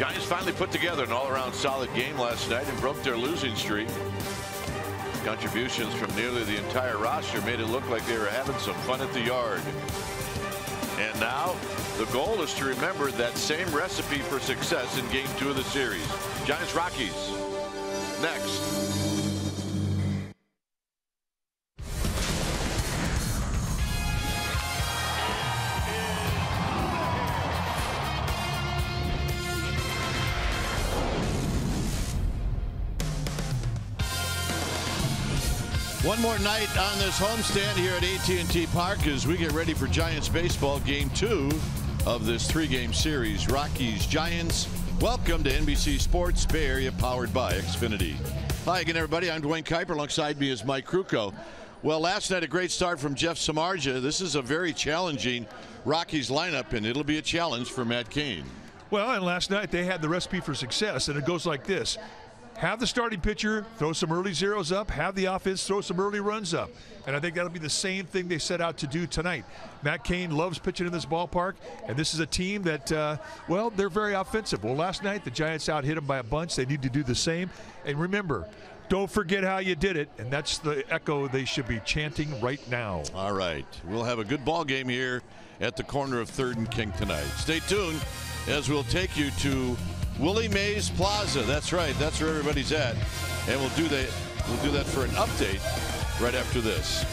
Giants finally put together an all-around solid game last night and broke their losing streak. Contributions from nearly the entire roster made it look like they were having some fun at the yard. And now the goal is to remember that same recipe for success in Game 2 of the series. Giants Rockies next. One more night on this homestand here at AT&T Park as we get ready for Giants baseball Game 2 of this 3-game series. Rockies Giants. Welcome to NBC Sports Bay Area, powered by Xfinity. Hi again, everybody. I'm Dwayne Kuiper. Alongside me is Mike Krukow. Well, last night a great start from Jeff Samardzija. This is a very challenging Rockies lineup, and it'll be a challenge for Matt Cain. Well, and last night they had the recipe for success, and it goes like this. Have the starting pitcher throw some early zeros up, have the offense throw some early runs up. And I think that'll be the same thing they set out to do tonight. Matt Cain loves pitching in this ballpark, and this is a team that, well, they're very offensive. Well, last night the Giants out-hit them by a bunch. They need to do the same. And remember, don't forget how you did it, and that's the echo they should be chanting right now. All right. We'll have a good ball game here at the corner of 3rd and King tonight. Stay tuned as we'll take you to Willie Mays Plaza. That's right. That's where everybody's at. And we'll do that for an update right after this.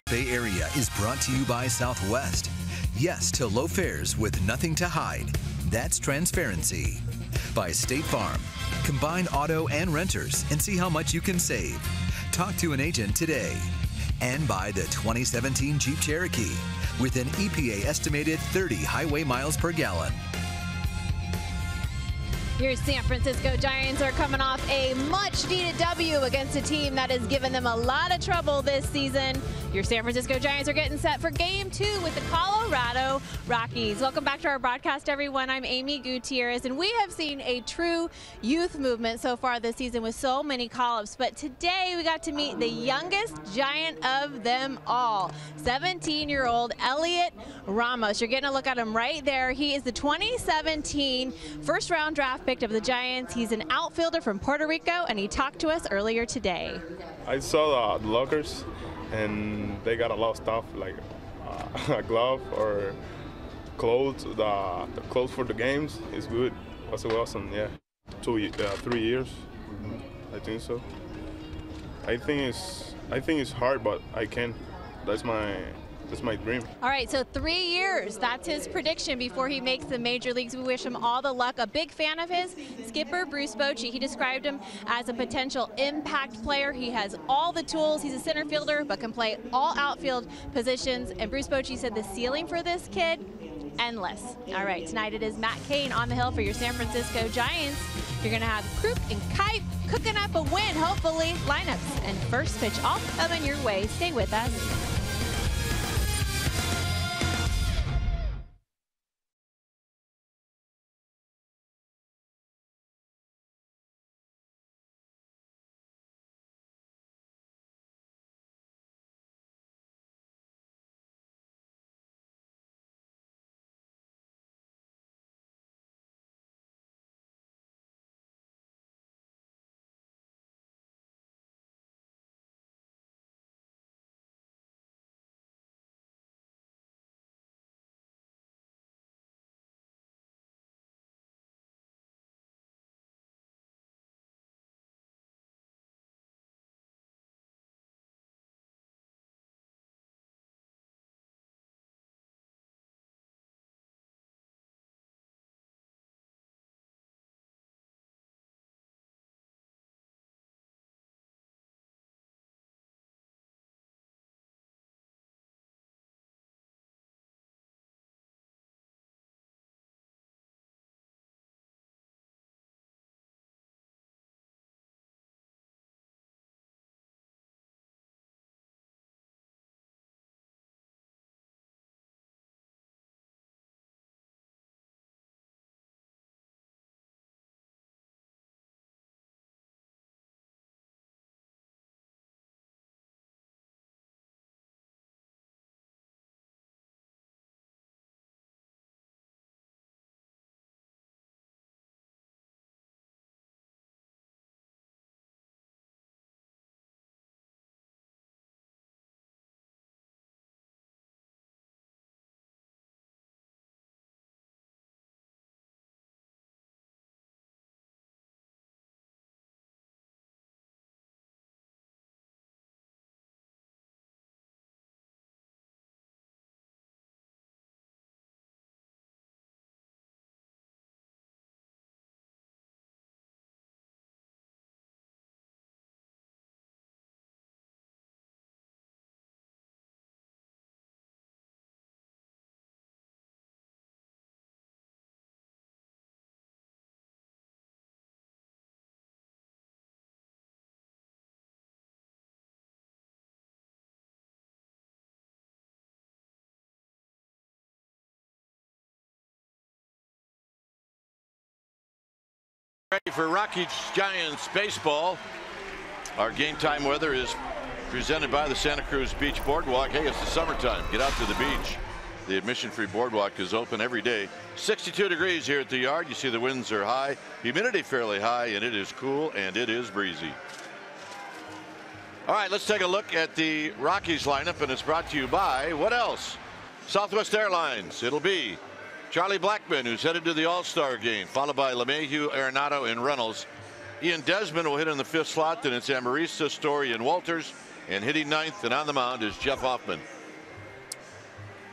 Bay Area is brought to you by Southwest. Yes to low fares with nothing to hide. That's transparency. By State Farm. Combine auto and renters and see how much you can save. Talk to an agent today. And by the 2017 Jeep Cherokee with an EPA estimated 30 highway miles per gallon. Your San Francisco Giants are coming off a much-needed W against a team that has given them a lot of trouble this season. Your San Francisco Giants are getting set for Game 2 with the Colorado Rockies. Welcome back to our broadcast, everyone. I'm Amy Gutierrez, and we have seen a true youth movement so far this season with so many call-ups. But today we got to meet the youngest Giant of them all, 17-year-old Elliot Ramos. You're getting a look at him right there. He is the 2017 first-round draft pick of the Giants. He's an outfielder from Puerto Rico, and he talked to us earlier today. I saw the lockers, and they got a lot of stuff like a glove or clothes. The clothes for the games is good. Was awesome, yeah. 3 years, I think so. I think it's hard, but I can. That's my dream. All right, so 3 years. That's his prediction before he makes the major leagues. We wish him all the luck. A big fan of his, skipper Bruce Bochy. He described him as a potential impact player. He has all the tools. He's a center fielder, but can play all outfield positions. And Bruce Bochy said the ceiling for this kid, endless. All right, tonight it is Matt Cain on the hill for your San Francisco Giants. You're going to have Kruk and Kipe cooking up a win, hopefully. Lineups and first pitch all coming your way. Stay with us. Ready for Rockies Giants baseball. Our game time weather is presented by the Santa Cruz Beach Boardwalk. Hey, it's the summertime. Get out to the beach. The admission-free boardwalk is open every day. 62 degrees here at the yard. You see the winds are high, humidity fairly high, and it is cool and it is breezy. All right, let's take a look at the Rockies lineup, and it's brought to you by what else? Southwest Airlines. It'll be Charlie Blackmon, who's headed to the All-Star game, followed by LeMahieu, Arenado, and Reynolds. Ian Desmond will hit in the fifth slot. Then it's Amarista, Story, and Walters. And hitting ninth and on the mound is Jeff Hoffman.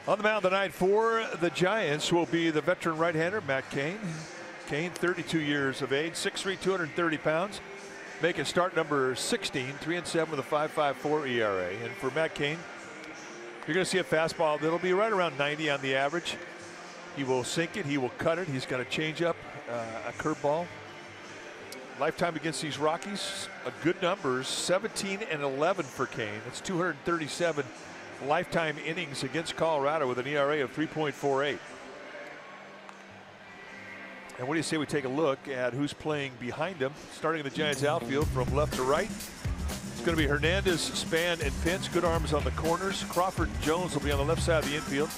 On the mound tonight for the Giants will be the veteran right-hander Matt Cain. Cain, 32 years of age, 6'3", 230 pounds. Making start number 16, 3-7 with a 5.54 ERA. And for Matt Cain, you're going to see a fastball that'll be right around 90 on the average. He will sink it, he will cut it. He's got a changeup, a curveball. Lifetime against these Rockies, a good numbers, 17-11 for Cain. That's 237 lifetime innings against Colorado with an ERA of 3.48. And what do you say we take a look at who's playing behind him? Starting in the Giants outfield from left to right. It's going to be Hernandez, Span, and Pence. Good arms on the corners. Crawford and Jones will be on the left side of the infield.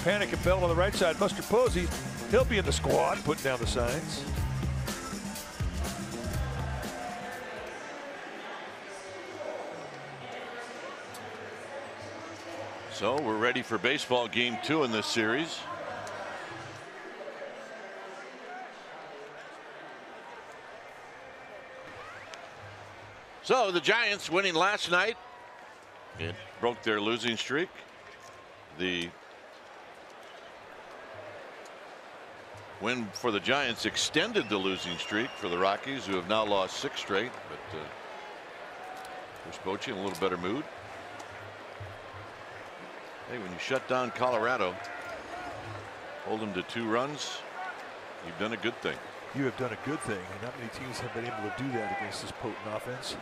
Panic and Bell on the right side. Buster Posey, he'll be in the squad, putting down the signs. So we're ready for baseball game 2 in this series. So the Giants winning last night. It broke their losing streak. The win for the Giants extended the losing streak for the Rockies, who have now lost 6 straight. But Chris Bochy in a little better mood. Hey, when you shut down Colorado, hold them to 2 runs, you've done a good thing. You have done a good thing, and not many teams have been able to do that against this potent offense.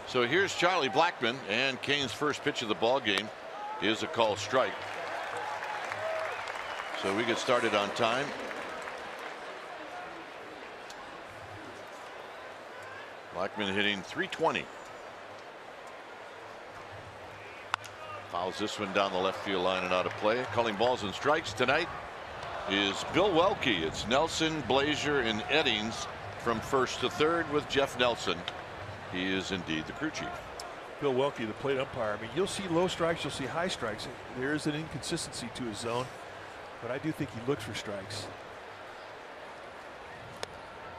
So here's Charlie Blackmon, and Cain's first pitch of the ball game is a called strike. So we get started on time. Blackmon hitting .320. Fouls this one down the left field line and out of play. Calling balls and strikes tonight is Bill Welke. It's Nelson, Blazier, and Eddings from first to third with Jeff Nelson. He is indeed the crew chief. Bill Welke, the plate umpire. I mean, you'll see low strikes, you'll see high strikes. There is an inconsistency to his zone, but I do think he looks for strikes.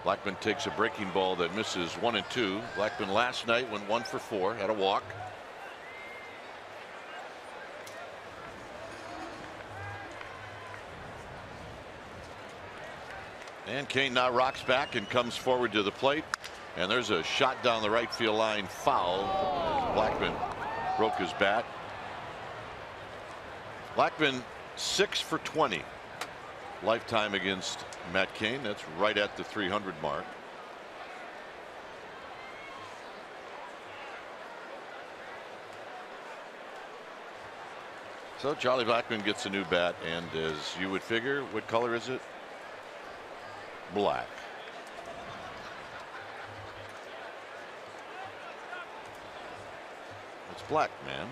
Blackmon takes a breaking ball that misses 1 and 2. Blackmon last night went 1 for 4, had a walk. And Cain now rocks back and comes forward to the plate. And there's a shot down the right field line, foul. Blackmon broke his bat. Blackmon 6 for 20 lifetime against Matt Cain. That's right at the 300 mark. So Charlie Blackmon gets a new bat, and as you would figure, what color is it? Black. It's black, man.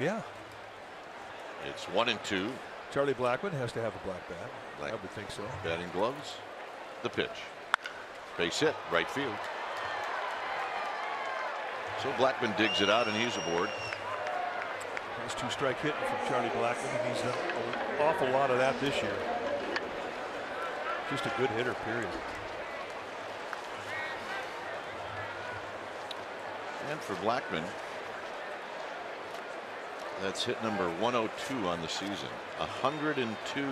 Yeah. It's 1 and 2. Charlie Blackmon has to have a black bat. Black. I would think so. Batting gloves. The pitch. Base hit, right field. So Blackmon digs it out, and he's aboard. Nice 2-strike hitting from Charlie Blackmon, and he's done an awful lot of that this year. Just a good hitter, period. And for Blackmon, that's hit number 102 on the season. 102.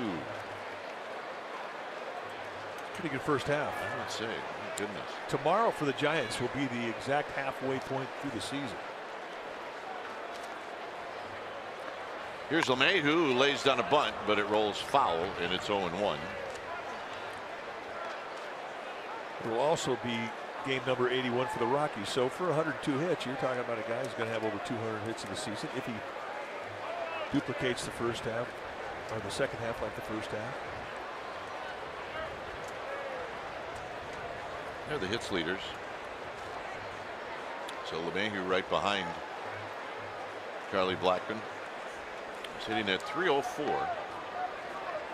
Pretty good first half. I would say. My goodness. Tomorrow for the Giants will be the exact halfway point through the season. Here's LeMahieu, who lays down a bunt, but it rolls foul, and it's 0-1. It will also be game number 81 for the Rockies. So for 102 hits, you're talking about a guy who's going to have over 200 hits in the season if he duplicates the first half or the second half like the first half. They're the hits leaders. So LeMahieu right behind Charlie Blackmon. He's hitting at .304.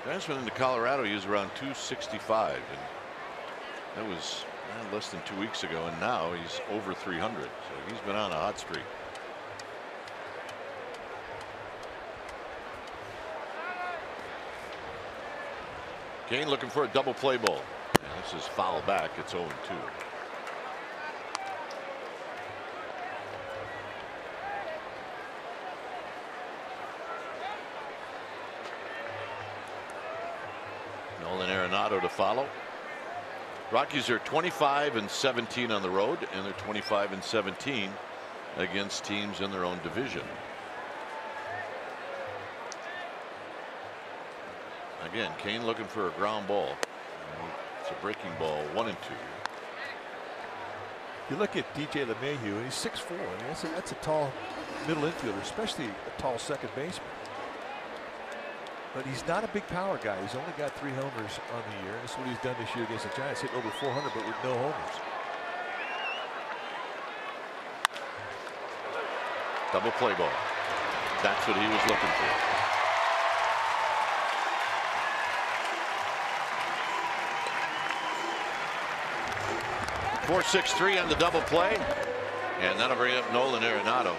Guys went into Colorado, he was around .265, and that was less than 2 weeks ago, and now he's over 300. So he's been on a hot streak. Cain looking for a double play ball. And this is foul back. It's 0-2. Nolan Arenado to follow. Rockies are 25-17 on the road, and they're 25-17 against teams in their own division. Again, Cain looking for a ground ball. It's a breaking ball, 1-2. You look at DJ LeMahieu, and he's 6'4". I mean, that's a tall middle infielder, especially a tall second baseman. But he's not a big power guy. He's only got 3 homers on the year. That's what he's done this year against the Giants. Hit over 400, but with no homers. Double play ball. That's what he was looking for. .463 on the double play, and that'll bring up Nolan Arenado.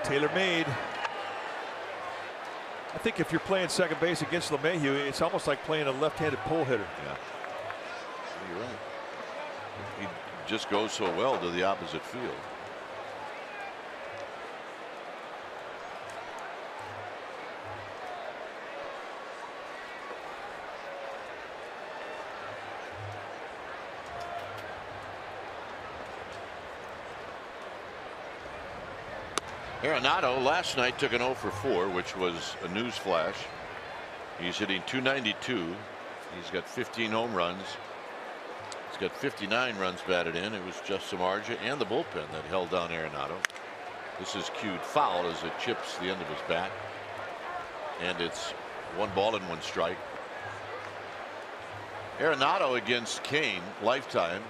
Tailor-made. I think if you're playing second base against LeMahieu, it's almost like playing a left-handed pull hitter. Yeah, you're right. He just goes so well to the opposite field. Arenado last night took an 0 for 4, which was a news flash. He's hitting .292. He's got 15 home runs. He's got 59 runs batted in. It was Jeff Samardzija and the bullpen that held down Arenado. This is cued foul as it chips the end of his bat, and it's 1 ball and 1 strike. Arenado against Cain lifetime,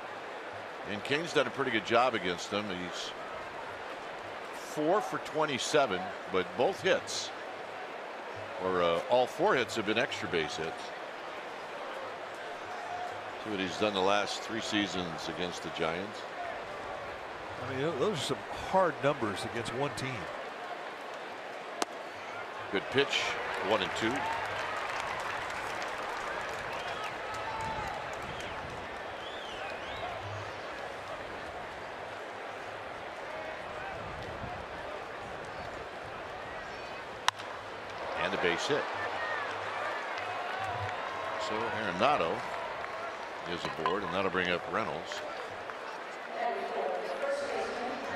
and Cain's done a pretty good job against him. He's 4 for 27, but both hits, or all 4 hits, have been extra base hits. See what he's done the last 3 seasons against the Giants. I mean, those are some hard numbers against one team. Good pitch, 1-2. And a base hit. So Arenado is aboard, and that'll bring up Reynolds.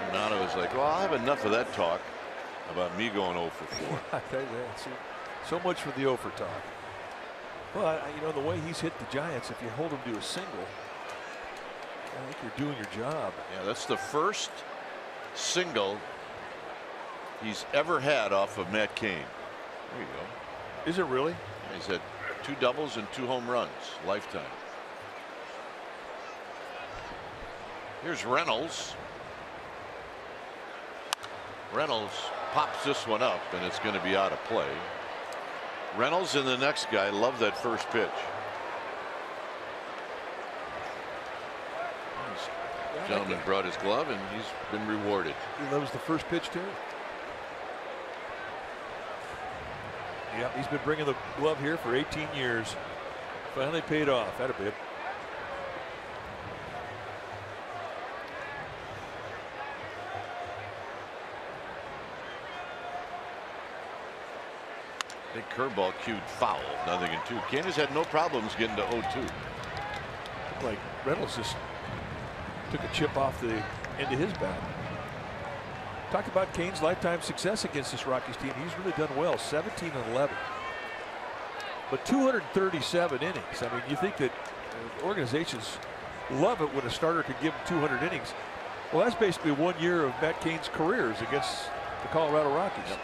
Arenado is like, well, I have enough of that talk about me going 0 for 4. So much for the 0 for talk. But you know, the way he's hit the Giants, if you hold him to a single, I think you're doing your job. Yeah, that's the first single he's ever had off of Matt Cain. There you go. Is it really? Yeah, he's had 2 doubles and 2 home runs lifetime. Here's Reynolds. Reynolds pops this one up, and it's going to be out of play. Reynolds and the next guy love that first pitch. This gentleman brought his glove, and he's been rewarded. He loves the first pitch too. Yeah, he's been bringing the glove here for 18 years. Finally paid off. That a bit. Big curveball cued foul. 0-2. Cain has had no problems getting to 0-2. Looked like Reynolds just took a chip off the end of his bat. Talk about Cain's lifetime success against this Rockies team. He's really done well, 17-11. But 237 innings. I mean, you think that organizations love it when a starter could give them 200 innings. Well, that's basically 1 year of Matt Cain's careers against the Colorado Rockies. Yep.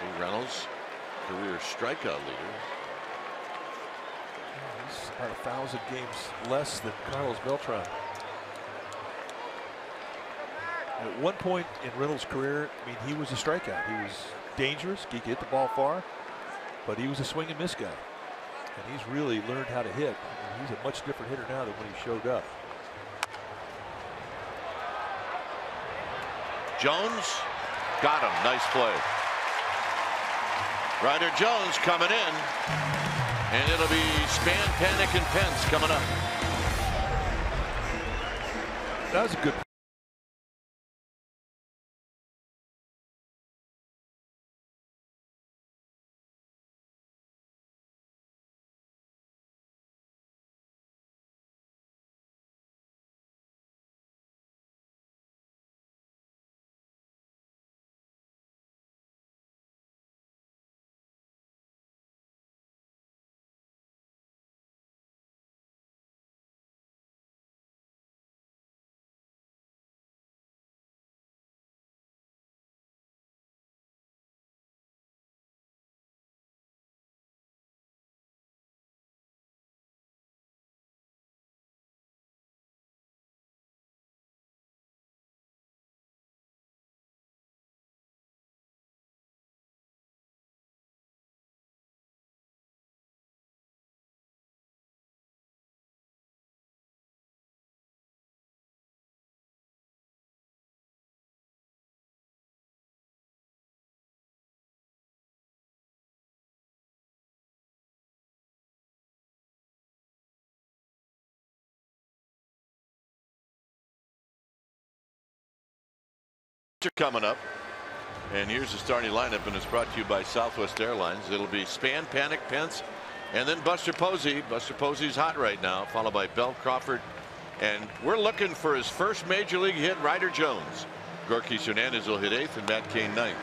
See Reynolds, career strikeout leader. He's about 1,000 games less than Carlos Beltran. At one point in Reynolds' career, I mean, he was a strikeout. He was dangerous. He could hit the ball far, but he was a swing and miss guy. And he's really learned how to hit. I mean, he's a much different hitter now than when he showed up. Jones got him. Nice play. Ryder Jones coming in, and it'll be Span, Panic, and Pence coming up. That was a good Coming up, and here's the starting lineup, and it's brought to you by Southwest Airlines. It'll be Span, Panic, Pence, and then Buster Posey. Buster Posey's hot right now, followed by Bell, Crawford, and we're looking for his first major league hit, Ryder Jones. Gorky Hernandez will hit 8th, and Matt Cain 9th.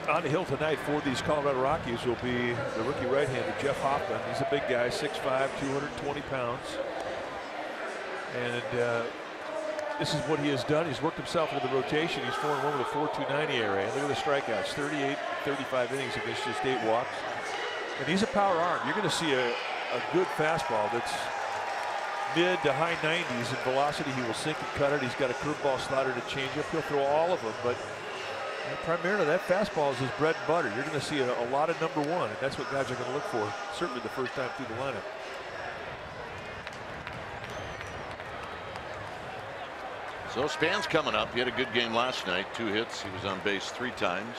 On the hill tonight for these Colorado Rockies will be the rookie right-hander Jeff Hoffman. He's a big guy, 6'5", 220 pounds, and this is what he has done. He's worked himself into the rotation. He's 4-1 with a 4.290 ERA. Look at the strikeouts, 38, 35 innings against just 8 walks. And he's a power arm. You're going to see a good fastball that's mid to high 90s in velocity. He will sink and cut it. He's got a curveball, slider, to change up. He'll throw all of them, but primarily that fastball is his bread and butter. You're going to see a lot of number 1, and that's what guys are going to look for, certainly the first time through the lineup. So Span's coming up. He had a good game last night, 2 hits. He was on base 3 times.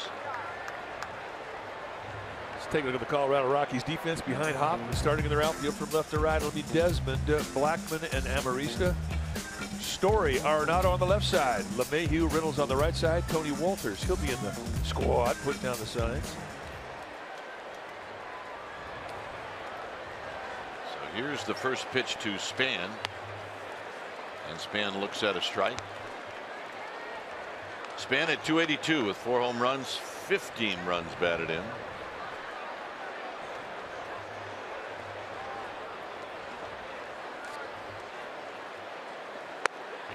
Let's take a look at the Colorado Rockies defense behind Hoffman. Starting in their outfield from left to right, it'll be Desmond, Blackman, and Amarista. Story Arenado on the left side. LeMahieu, Reynolds on the right side. Tony Walters, he'll be in the squad, putting down the signs. So here's the first pitch to Span. And Span looks at a strike. Span at 282 with 4 home runs, 15 runs batted in.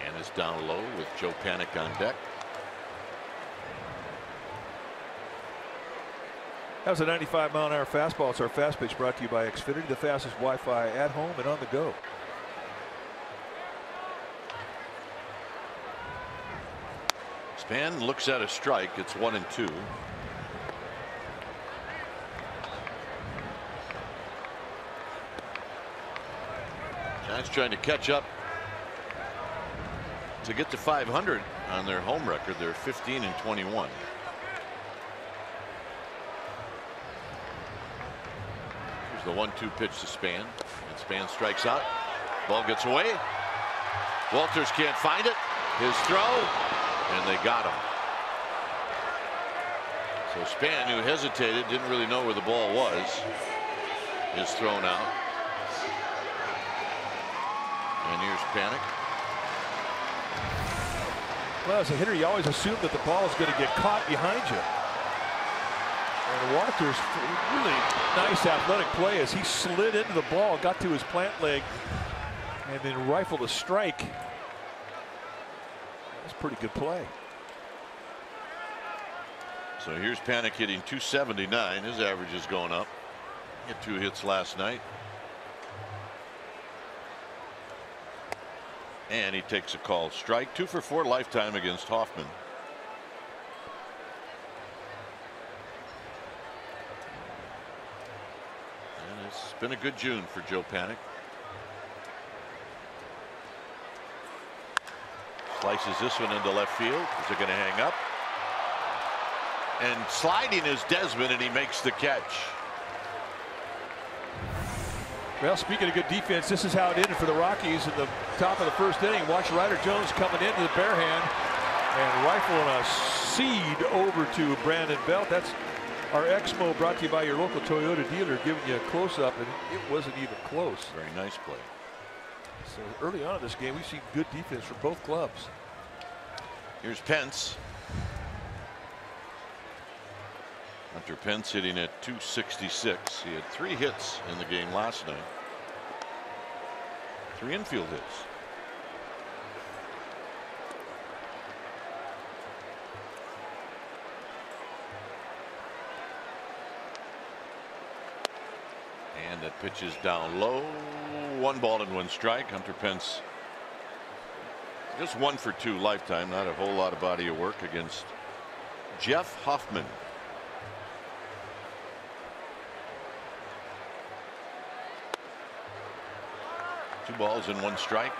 And is down low with Joe Panic on deck. That was a 95-mile-an-hour fastball. It's our fast pitch, brought to you by Xfinity, the fastest Wi-Fi at home and on the go. Span looks at a strike. It's 1-2. Giants trying to catch up to get to 500 on their home record. They're 15-21. Here's the 1-2 pitch to Span, and Span strikes out. Ball gets away. Walters can't find it. His throw. And they got him. So Span, who hesitated, didn't really know where the ball was, is thrown out. And here's Panic. Well, as a hitter, you always assume that the ball is going to get caught behind you. And Walters, really nice athletic play as he slid into the ball, got to his plant leg, and then rifled a strike. Pretty good play. So here's Panic hitting 279. His average is going up. He had 2 hits last night. And he takes a called strike. 2 for 4 lifetime against Hoffman. And it's been a good June for Joe Panic. Slices this one into left field. Is it going to hang up? And sliding is Desmond, and he makes the catch. Well, speaking of good defense, this is how it ended for the Rockies in the top of the first inning. Watch Ryder Jones coming into the bare hand and rifling a seed over to Brandon Belt. That's our Exmo, brought to you by your local Toyota dealer, giving you a close-up, and it wasn't even close. Very nice play. So early on in this game, we've seen good defense from both clubs. Here's Pence. Hunter Pence hitting at 266. He had 3 hits in the game last night. 3 infield hits. And that pitch is down low. 1 ball and 1 strike. Hunter Pence just 1 for 2 lifetime. Not a whole lot of body of work against Jeff Hoffman. Two balls and 1 strike.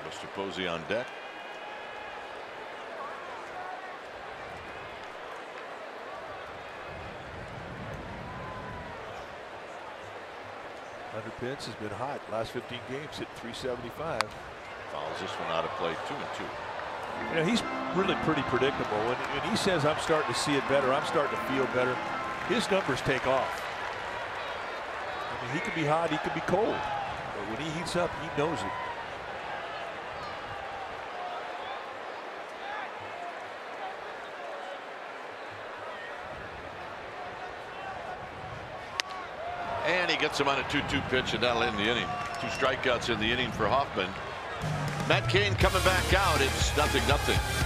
Buster Posey on deck. Hunter Pence has been hot last 15 games, hit 375. Fouls this one out of play, 2-2. You know, he's really pretty predictable. When he says, I'm starting to see it better, I'm starting to feel better, his numbers take off. I mean, he can be hot, he can be cold. But when he heats up, he knows it. And he gets him on a 2-2 pitch, and that'll end the inning. 2 strikeouts in the inning for Hoffman. Matt Cain coming back out. It's 0-0.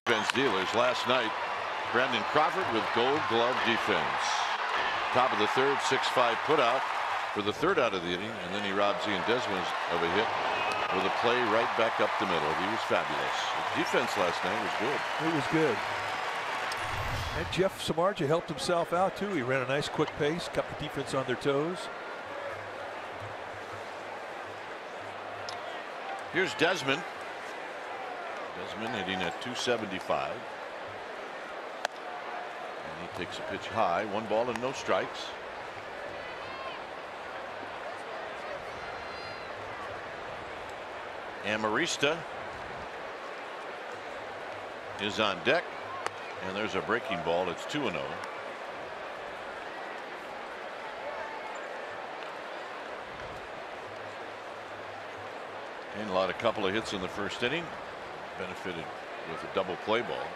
Defense dealers last night. Brandon Crawford with Gold Glove defense. Top of the third, 6-5 put out for the third out of the inning, and then he robs Ian Desmond of a hit with a play right back up the middle. He was fabulous. The defense last night was good. It was good. And Jeff Samardzija helped himself out too. He ran a nice quick pace, kept the defense on their toes. Here's Desmond. Desmond hitting at 275. And he takes a pitch high. 1 ball and no strikes. Amarista is on deck. And there's a breaking ball. It's 2-0. And a couple of hits in the first inning. Benefited with a double play ball.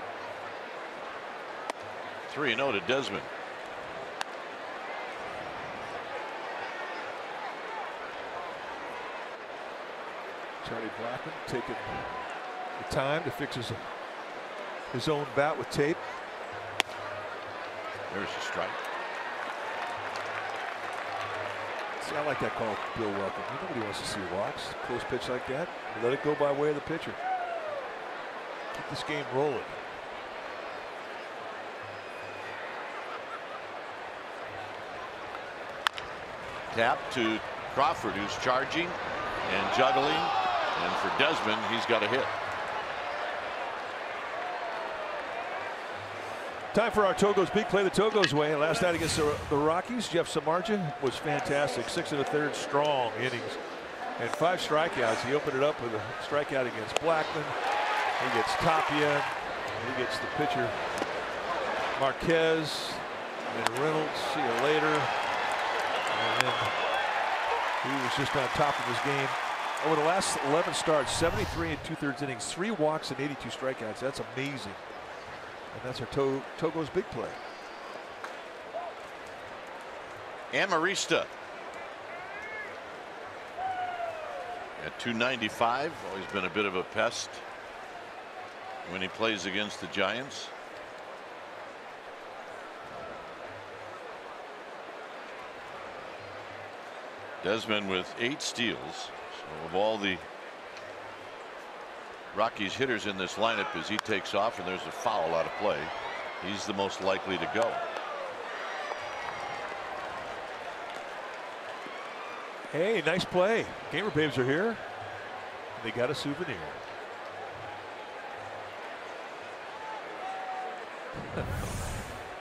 3-0 to Desmond. Charlie Blackman taking the time to fix his own bat with tape. There's a strike. See, I like that call, Bill Welcome. Nobody wants to see walks. Close pitch like that. Let it go by way of the pitcher. Keep this game rolling. Tap to Crawford, who's charging and juggling. And for Desmond, he's got a hit. Time for our Togo's Big Play the Togo's way. Last night against the Rockies, Jeff Samardzija was fantastic. 6 1/3 strong innings and 5 strikeouts. He opened it up with a strikeout against Blackman. He gets Tapia. He gets the pitcher Marquez. And Reynolds. See you later. And then he was just on top of his game. Over the last 11 starts, 73 2/3 innings, 3 walks and 82 strikeouts. That's amazing. And that's our Togo's Big Play. Amarista at 295. Always been a bit of a pest when he plays against the Giants. Desmond with 8 steals. So of all the Rockies hitters in this lineup, as he takes off and there's a foul out of play, he's the most likely to go. Hey, nice play. Gamer Babes are here. They got a souvenir.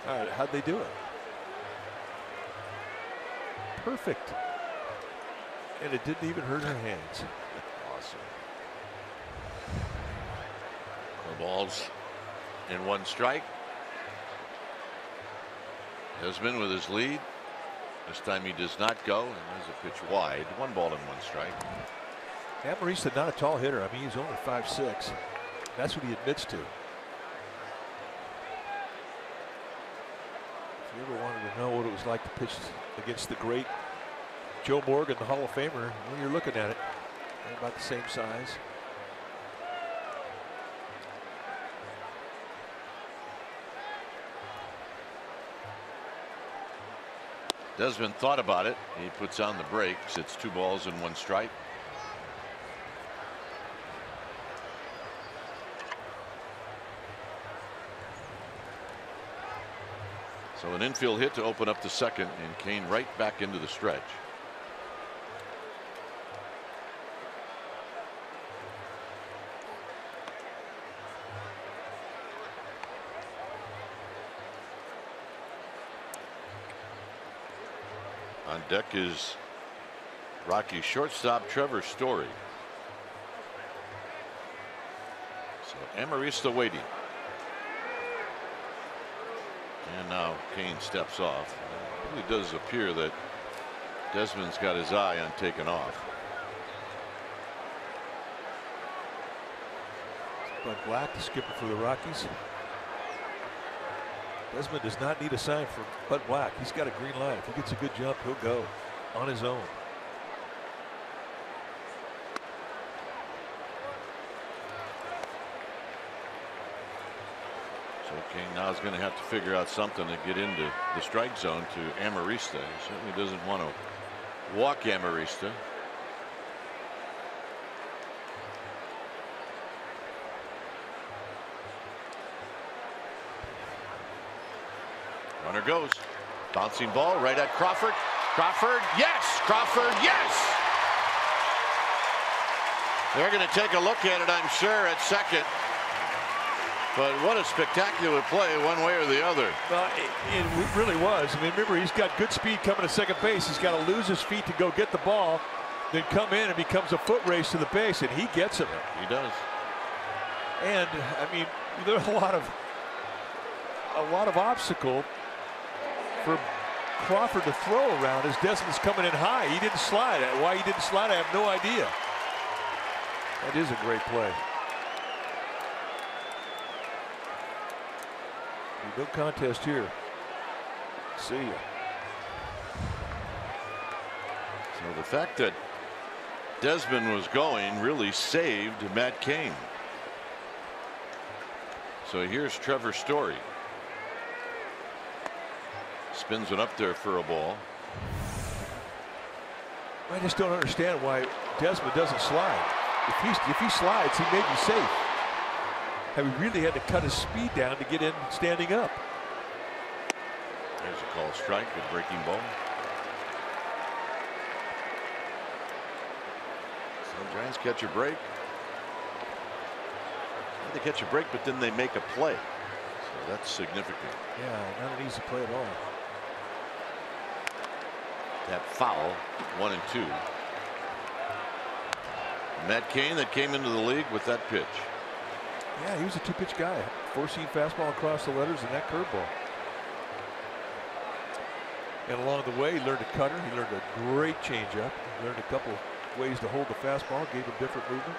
All right, how'd they do it? Perfect. And it didn't even hurt her hands. Awesome. The ball's in 1 strike. Desmond with his lead. This time he does not go, and there's a pitch wide. 1 ball and 1 strike. Amarista, not a tall hitter. I mean, he's only 5'6". That's what he admits to. If you ever wanted to know what it was like to pitch against the great Joe Morgan, the Hall of Famer, well, you're looking at it. They're about the same size. Desmond thought about it. He puts on the brakes. It's 2 balls and 1 strike. So an infield hit to open up the second, and Cain right back into the stretch. On deck is Rockies shortstop Trevor Story. So Amarista waiting. And now Cain steps off. It really does appear that Desmond's got his eye on taking off. Bud Black, the skipper for the Rockies. Desmond does not need a sign from Bud Black. He's got a green light. If he gets a good jump, he'll go on his own. So Cain now is going to have to figure out something to get into the strike zone to Amarista. He certainly doesn't want to walk Amarista. Runner goes. Bouncing ball right at Crawford. Crawford, yes! Crawford, yes! They're going to take a look at it, I'm sure, at second. But what a spectacular play, one way or the other. Well, it really was. I mean, remember, he's got good speed coming to second base. He's got to lose his feet to go get the ball, then come in and becomes a foot race to the base, and he gets it. He does. And I mean, there's a lot of obstacle for Crawford to throw around as Desmond's coming in high. He didn't slide. Why he didn't slide, I have no idea. That is a great play. No contest here. See ya. So the fact that Desmond was going really saved Matt Cain. So here's Trevor Story. Spins it up there for a ball. I just don't understand why Desmond doesn't slide. If he slides, he may be safe. He really had to cut his speed down to get in standing up. There's a call strike with breaking ball. So Giants catch a break. They catch a break, but then they make a play. So that's significant. Yeah, not an easy play at all. That foul, 1 and 2. Matt Cain that came into the league with that pitch. Yeah, he was a 2-pitch guy. 4-seam fastball across the letters and that curveball. And along the way, he learned a cutter. He learned a great changeup. He learned a couple ways to hold the fastball, gave him different movement.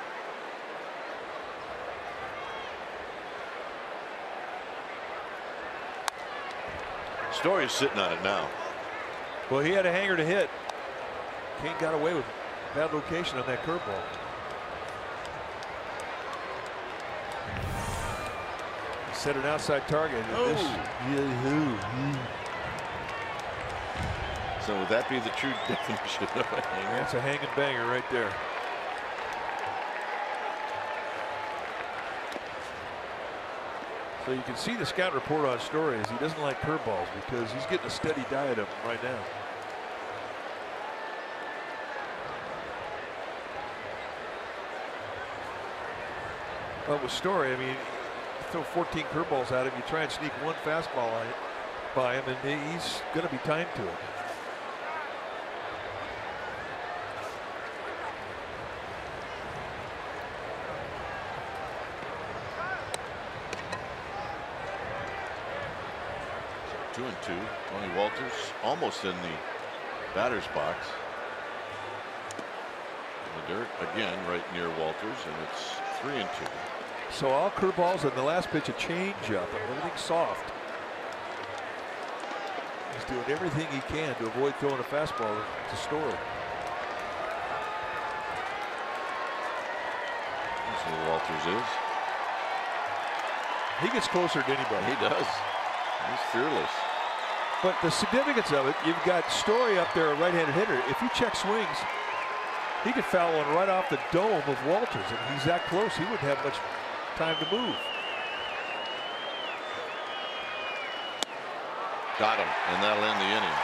Story's sitting on it now. Well, he had a hanger to hit. Cain got away with bad location on that curveball. Set an outside target. So would that be the true definition of a hanger? That's a hanging banger right there. So you can see the scout report on Story is he doesn't like curveballs because he's getting a steady diet of them right now. But with Story, I mean, you throw 14 curveballs at him, you try and sneak one fastball on it by him, and he's going to be timed to it. Two and two. Tony Walters almost in the batter's box. In the dirt again, right near Walters, and it's 3-2. So all curveballs, and the last pitch a changeup, and everything's soft. He's doing everything he can to avoid throwing a fastball to Story. That's who Walters is. He gets closer than anybody. He does. He's fearless. But the significance of it, you've got Story up there, a right-handed hitter. If you check swings, he could foul one right off the dome of Walters, and he's that close. He wouldn't have much time to move. Got him, and that'll end the inning.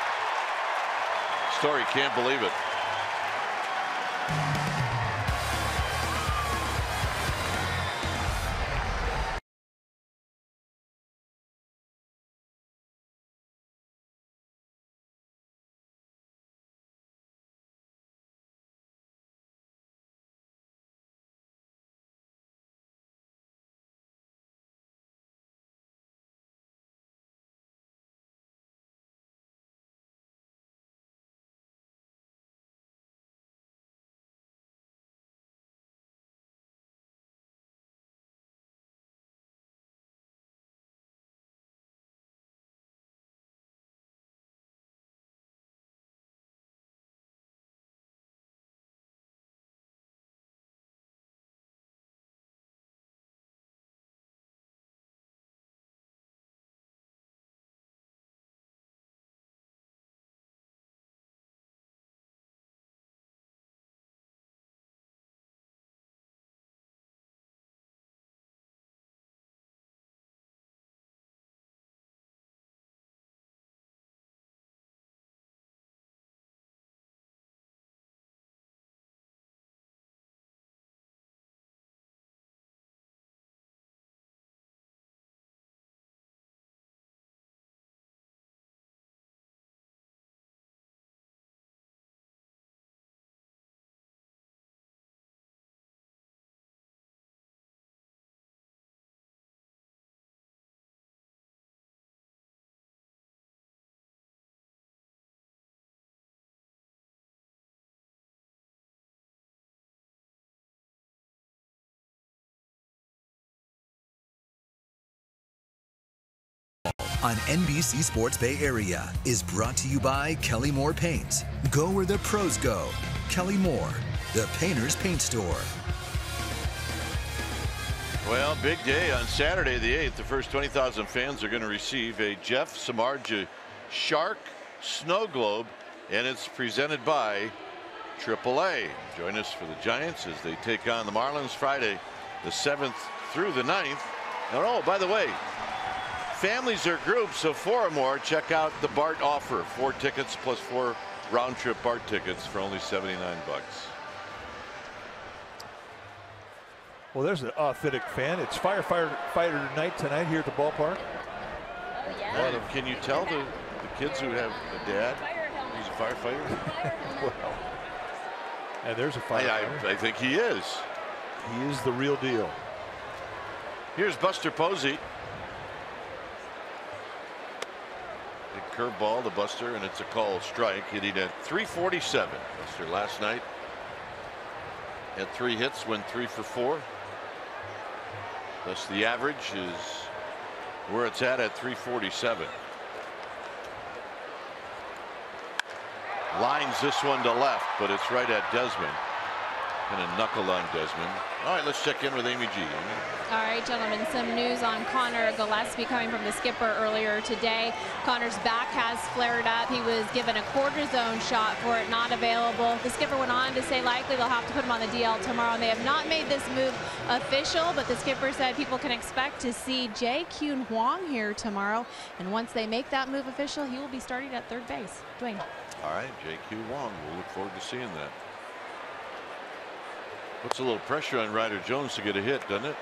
Story can't believe it. On NBC Sports Bay Area is brought to you by Kelly Moore Paints. Go where the pros go. Kelly Moore, the painter's paint store. Well, big day on Saturday the 8th. The first 20,000 fans are going to receive a Jeff Samardzija Shark Snow Globe, and it's presented by AAA. Join us for the Giants as they take on the Marlins Friday the 7th through the 9th. And oh, by the way, families or groups of 4 or more, check out the BART offer. 4 tickets plus 4 round-trip BART tickets for only $79. Well, there's an authentic fan. It's firefighter night tonight here at the ballpark. Oh, yeah. Well, can you tell the kids who have a dad who's a firefighter? Well, and there's a firefighter. I think he is. He is the real deal. Here's Buster Posey. Big curveball to Buster, and it's a call strike. Hitting at 347. Buster last night had 3 hits, went 3 for 4. Thus the average is where it's at 347. Lines this one to left, but it's right at Desmond. Kind of knuckled on Desmond. All right, let's check in with Amy G. All right, gentlemen, some news on Connor Gillespie coming from the skipper earlier today. Connor's back has flared up. He was given a cortisone shot for it, not available. The skipper went on to say likely they'll have to put him on the DL tomorrow, and they have not made this move official, but the skipper said people can expect to see Jae-Kyun Hwang here tomorrow, and once they make that move official, he will be starting at third base. Dwayne. All right, Jae-Kyun Hwang. We'll look forward to seeing that. Puts a little pressure on Ryder Jones to get a hit, doesn't it?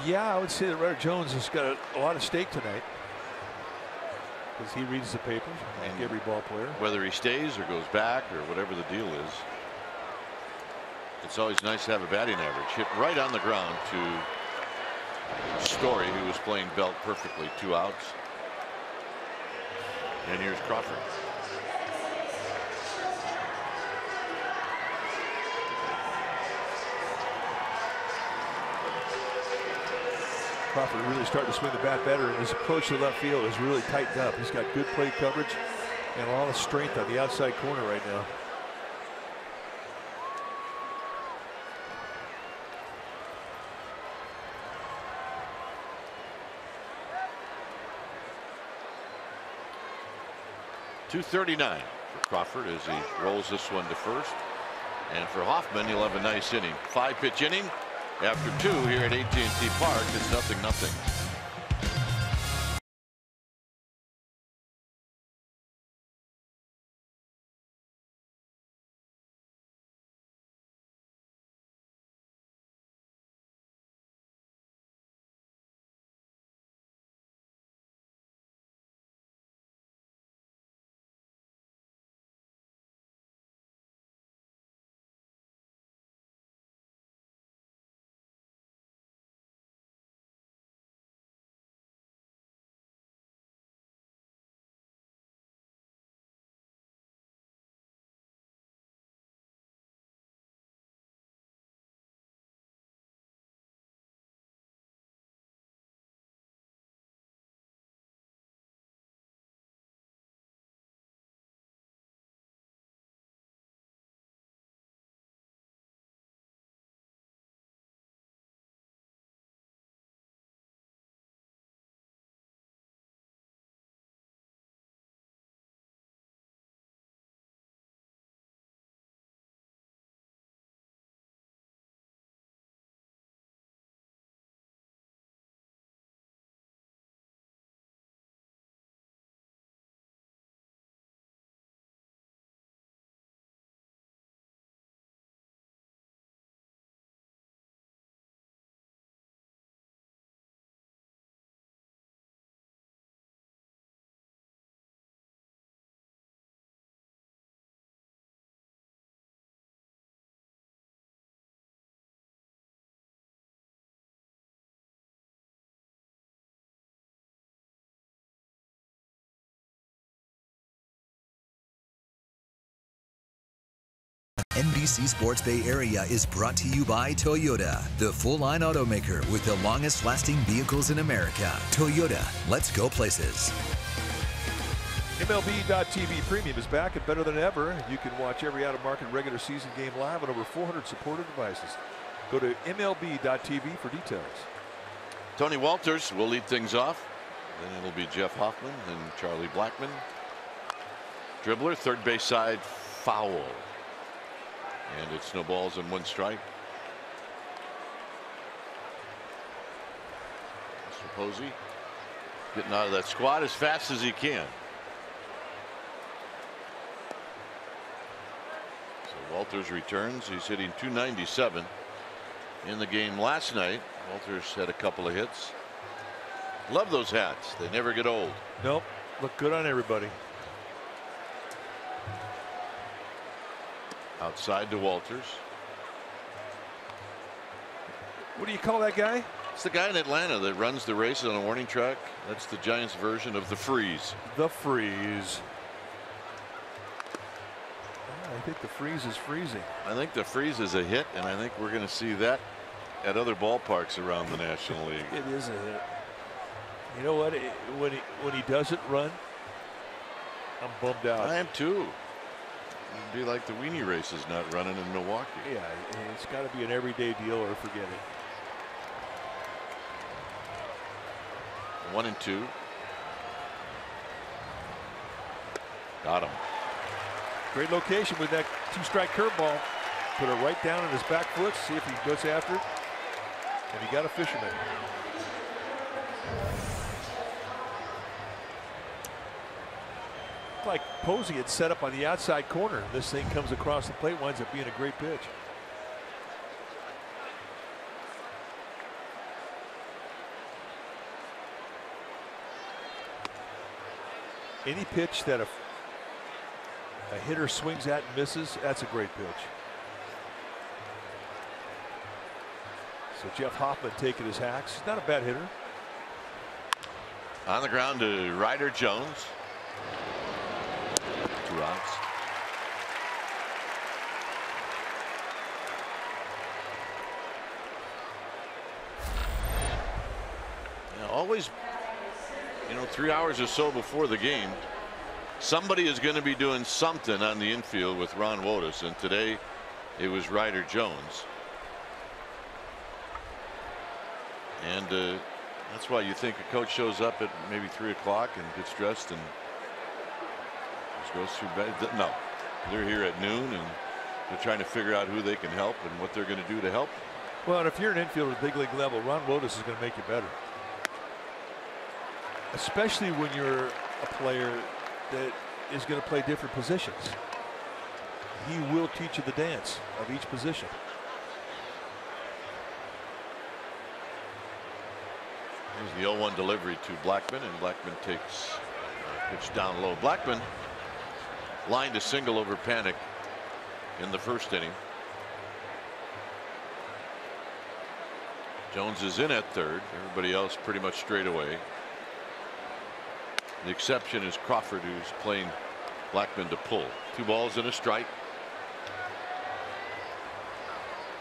Yeah, I would say that Ryder Jones has got a lot of stake tonight because he reads the papers like every ball player. Whether he stays or goes back or whatever the deal is, it's always nice to have a batting average. Hit right on the ground to Story, who was playing belt perfectly. 2 outs. And here's Crawford. Crawford really starting to swing the bat better, and his approach to left field is really tightened up. He's got good plate coverage and a lot of strength on the outside corner right now. .239 for Crawford as he rolls this one to first. And for Hoffman, he'll have a nice inning. 5-pitch inning. After 2 here at AT&T Park, it's 0-0. NBC Sports Bay Area is brought to you by Toyota, the full-line automaker with the longest-lasting vehicles in America. Toyota, let's go places. MLB.TV Premium is back and better than ever. You can watch every out-of-market regular season game live on over 400 supported devices. Go to MLB.TV for details. Tony Walters will lead things off. Then it'll be Jeff Hoffman and Charlie Blackmon. Dribbler, third base side, foul. And it's no balls and 1 strike. Mr. Posey getting out of that squat as fast as he can. So Walters returns. He's hitting .297 in the game last night. Walters had a couple of hits. Love those hats. They never get old. Nope. Look good on everybody. Outside to Walters. What do you call that guy? It's the guy in Atlanta that runs the races on a warning track. That's the Giants version of the Freeze. The Freeze. I think the Freeze is freezing. I think the Freeze is a hit, and I think we're going to see that at other ballparks around the National League. It is a hit. You know what? When he doesn't run, I'm bummed out. I am too. It'd be like the weenie races not running in Milwaukee. Yeah, it's got to be an everyday deal or forget it. 1-2. Got him. Great location with that 2-strike curveball. Put it right down in his back foot. See if he goes after it. And he got a fisherman. Like Posey had set up on the outside corner. This thing comes across the plate, winds up being a great pitch. Any pitch that a hitter swings at and misses, that's a great pitch. So Jeff Hoffman taking his hacks. He's not a bad hitter. On the ground to Ryder Jones. 2 outs. Yeah, always, 3 hours or so before the game, somebody is going to be doing something on the infield with Ron Wotus, and today it was Ryder Jones. And that's why you think a coach shows up at maybe 3 o'clock and gets dressed and just goes through bed. No, they're here at noon and they're trying to figure out who they can help and what they're going to do to help. Well, and if you're an infielder at big league level, Ron Wotus is going to make you better. Especially when you're a player that is going to play different positions. He will teach you the dance of each position. Here's the 0-1 delivery to Blackman, and Blackman takes a pitch down low. Blackman lined a single over Panic in the first inning. Jones is in at third. Everybody else pretty much straight away. The exception is Crawford, who's playing Blackman to pull. 2 balls and a strike.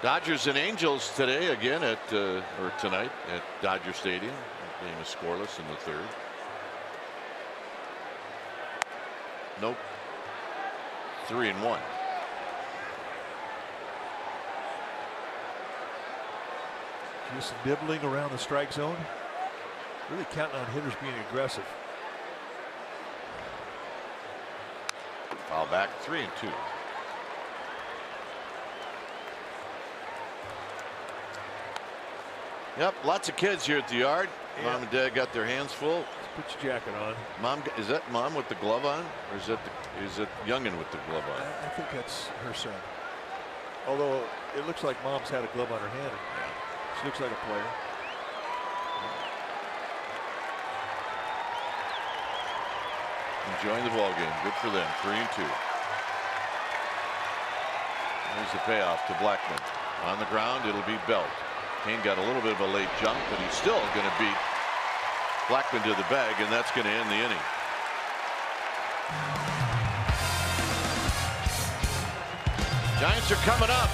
Dodgers and Angels today again at or tonight at Dodger Stadium. The game is scoreless in the third. Nope. 3-1. Just nibbling around the strike zone. Really counting on hitters being aggressive. Foul back, 3-2. Yep, lots of kids here at the yard. Yeah. Mom and Dad got their hands full. Put your jacket on. Mom, is that Mom with the glove on, or is it Youngin with the glove on? I think that's her son. Although it looks like Mom's had a glove on her hand. She looks like a player. Enjoying the ball game. Good for them. 3-2. There's the payoff to Blackman. On the ground, it'll be Belt. Cain got a little bit of a late jump, but he's still going to beat Blackman to the bag, and that's going to end the inning. Giants are coming up.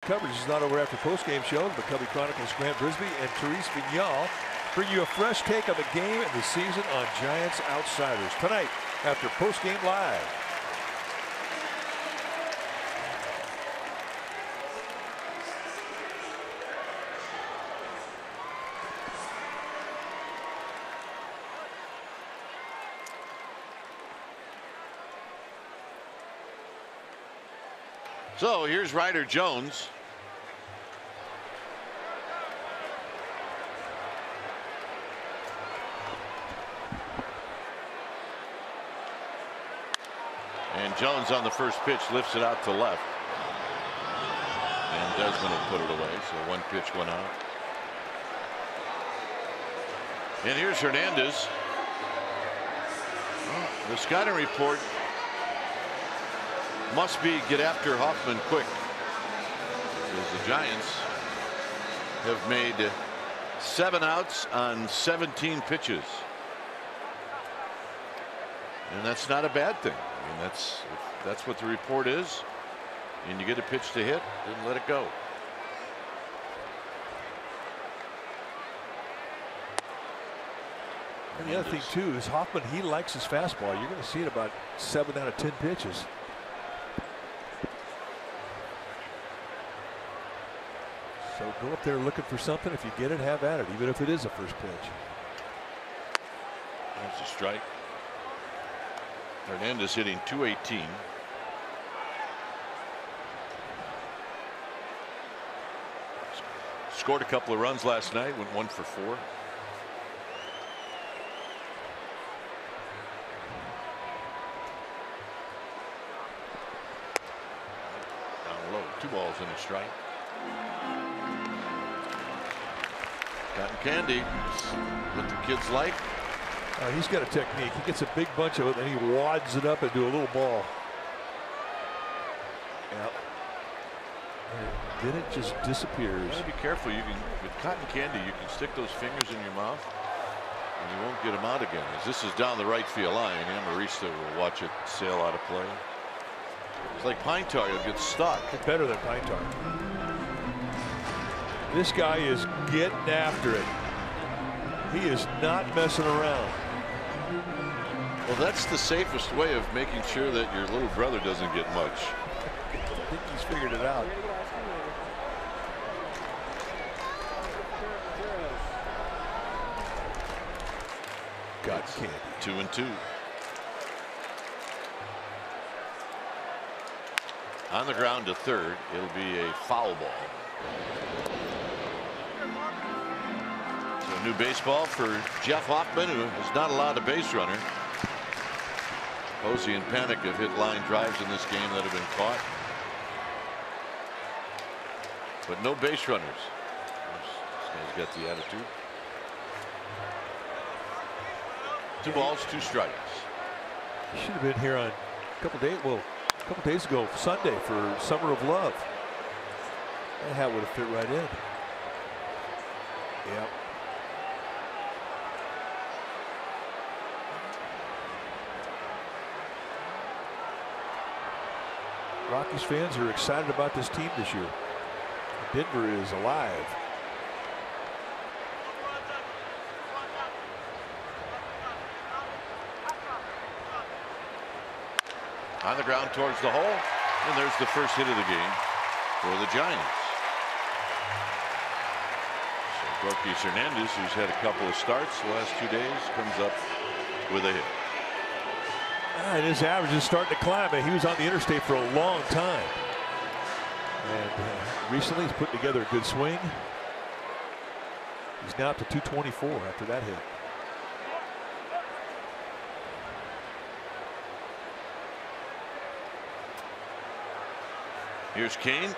coverage is not over after postgame show. The McCovey Chronicles Grant Brisbee and Therese Vignal bring you a fresh take on the game and the season on Giants Outsiders tonight after postgame live. So here's Ryder Jones. And Jones on the first pitch lifts it out to left. And Desmond will put it away. So one pitch went out. And here's Hernandez. The scouting report must be get after Hoffman quick, because the Giants have made 7 outs on 17 pitches. And that's not a bad thing. I mean, that's what the report is. And you get a pitch to hit, then let it go. And the other thing too is Hoffman, he likes his fastball. You're going to see it about 7 out of 10 pitches. So go up there looking for something. If you get it, have at it, even if it is a first pitch. That's a strike. Hernandez hitting .218. Scored a couple of runs last night, went 1 for 4. Down low, 2 balls and a strike. Cotton candy, what the kids like. He's got a technique. He gets a big bunch of it, and he wads it up into a little ball. Yep. And then it just disappears. You gotta be careful. You can, with cotton candy, you can stick those fingers in your mouth, and you won't get them out again. As this is down the right field line, Amarista will watch it sail out of play. It's like pine tar; you'll get stuck. It's better than pine tar. This guy is getting after it. He is not messing around. Well, that's the safest way of making sure that your little brother doesn't get much. I think he's figured it out. God, candy. 2-2. On the ground to third. It'll be a foul ball. So new baseball for Jeff Hoffman, who is not allowed a base runner. Posey and Panic have hit line drives in this game that have been caught, but no base runners. This guy's got the attitude. 2 balls, 2 strikes. He should have been here on a couple days ago, Sunday, for Summer of Love. That hat would have fit right in. Yep. Rockies fans are excited about this team this year. Denver is alive. On the ground towards the hole, and there's the first hit of the game for the Giants. So Rockies Hernandez, who's had a couple of starts the last 2 days, comes up with a hit. And his average is starting to climb. He was on the interstate for a long time. And recently he's put together a good swing. He's now up to 224 after that hit. Here's Cain.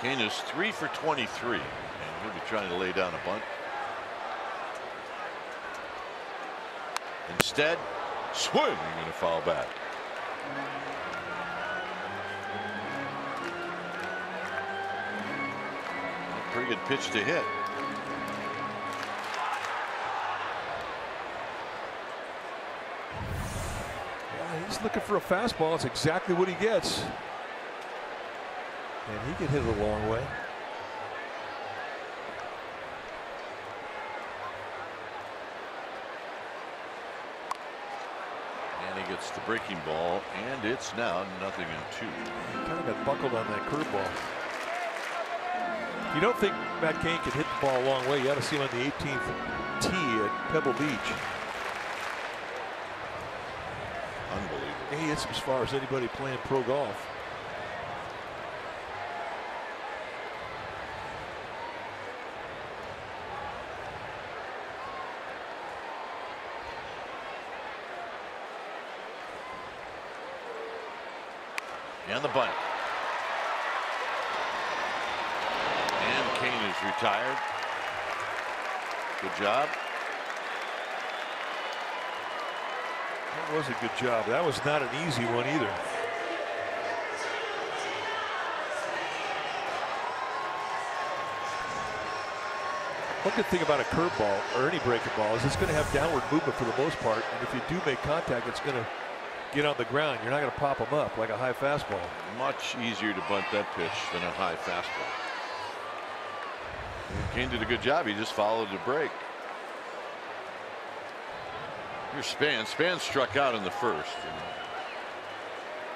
Cain is 3 for 23, and he'll be trying to lay down a bunt. Instead, swing and a foul back. A pretty good pitch to hit. Yeah, he's looking for a fastball. It's exactly what he gets. And he can hit it a long way. And he gets the breaking ball, and it's now 0-2. He kind of got buckled on that curveball. If you don't think Matt Cain can hit the ball a long way, you ought to see him on the 18th tee at Pebble Beach. Unbelievable. He hits as far as anybody playing pro golf. And the bunt. And Cain is retired. Good job. That was a good job. That was not an easy one either. One good thing about a curveball or any breaking ball is it's going to have downward movement for the most part. And if you do make contact, it's going to get on the ground. You're not going to pop them up like a high fastball. Much easier to bunt that pitch than a high fastball. Cain did a good job. He just followed the break. Here's Span. Span struck out in the first. And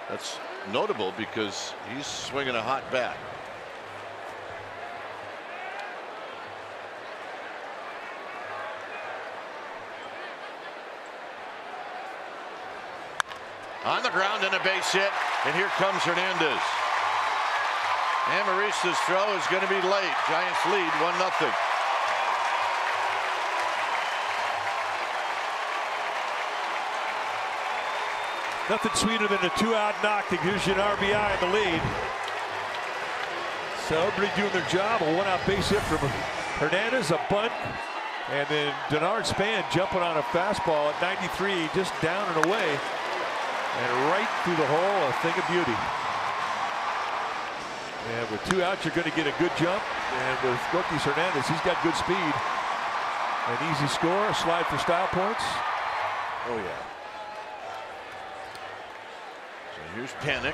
that's notable because he's swinging a hot bat. On the ground and a base hit, and here comes Hernandez. Amarista's throw is going to be late. Giants lead 1-0. Nothing sweeter than a 2-out knock that gives you an RBI in the lead. So everybody doing their job. A 1-out base hit from Hernandez, a bunt, and then Denard Span jumping on a fastball at 93, just down and away. And right through the hole, a thing of beauty. And with 2 outs, you're going to get a good jump. And with Rockies Hernandez, he's got good speed. An easy score, a slide for style points. Oh, yeah. So here's Panic.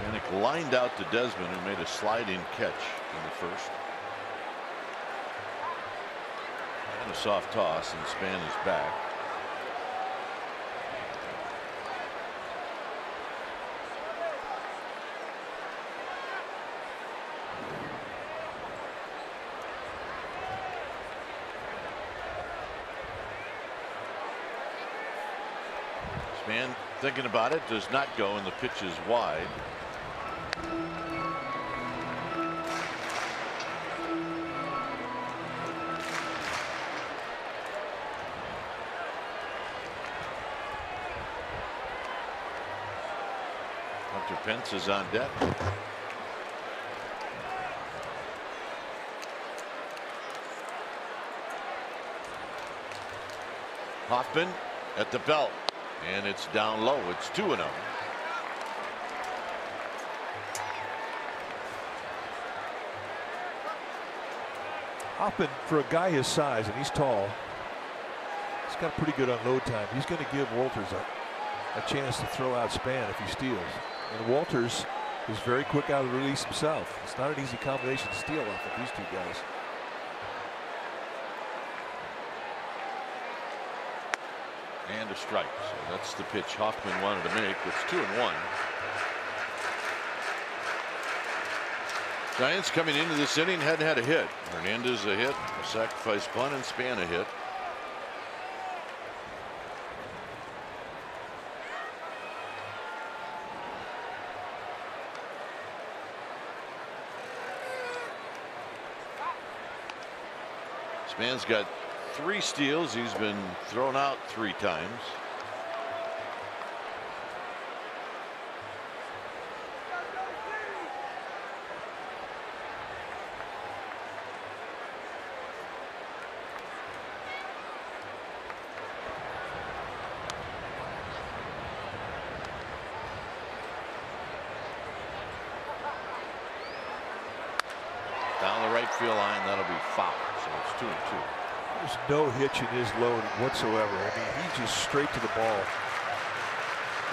Panic lined out to Desmond, who made a sliding catch in the first. And a soft toss, and Span is back. Span thinking about it, does not go, and the pitch is wide. Hunter Pence is on deck. Hoffman at the belt. And it's down low. It's 2-0. Hoffman, for a guy his size, and he's tall, he's got pretty good unload time. He's going to give Walters a chance to throw out Span if he steals. And Walters is very quick out of the release himself. It's not an easy combination to steal off of these two guys. And a strike. So that's the pitch Hoffman wanted to make. It's 2-1. Giants coming into this inning hadn't had a hit. Hernandez a hit, a sacrifice bunt, and Span a hit. Span's got 3 steals. He's been thrown out 3 times. Down the right field line, that'll be foul. So it's 2-2. There's no hitch in his load whatsoever. I mean, he's just straight to the ball.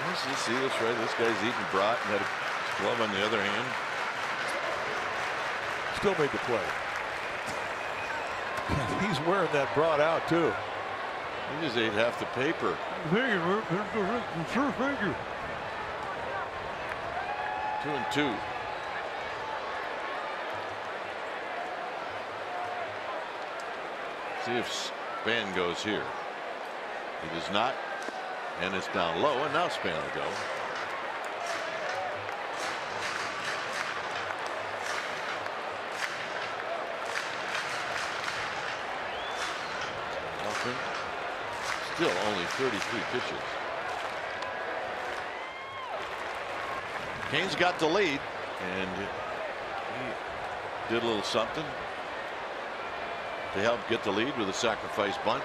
You see this, right? This guy's eating brat and had a glove on the other hand. Still made the play. He's wearing that broad out too. He just ate half the paper. Sure, thank you. 2-2. See if Span goes here. He does not, and it's down low, and now Span will go. Still only 33 pitches. Cain's got the lead, and he did a little something to help get the lead with a sacrifice bunt.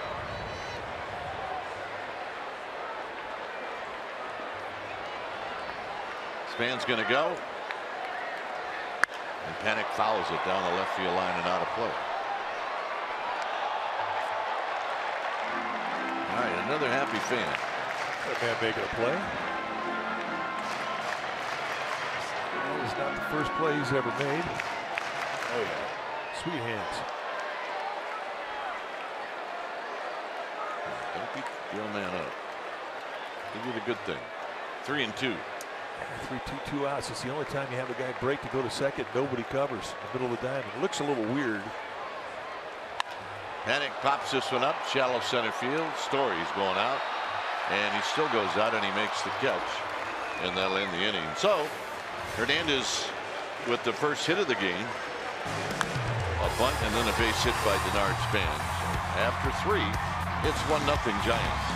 Span's going to go, and Panic fouls it down the left field line and out of play. All right, another happy fan. That man making a play. That is not the first play he's ever made. Oh yeah, sweet hands. Don't beat the old man up. He did a good thing. 3-2. 3-2, 2 outs. It's the only time you have a guy break to go to second. Nobody covers in the middle of the diamond. It looks a little weird. Panic pops this one up, shallow center field. Story's going out, and he still goes out, and he makes the catch, and that'll end the inning. So Hernandez with the first hit of the game, a bunt, and then a base hit by Denard Span. After 3, it's 1-0 Giants.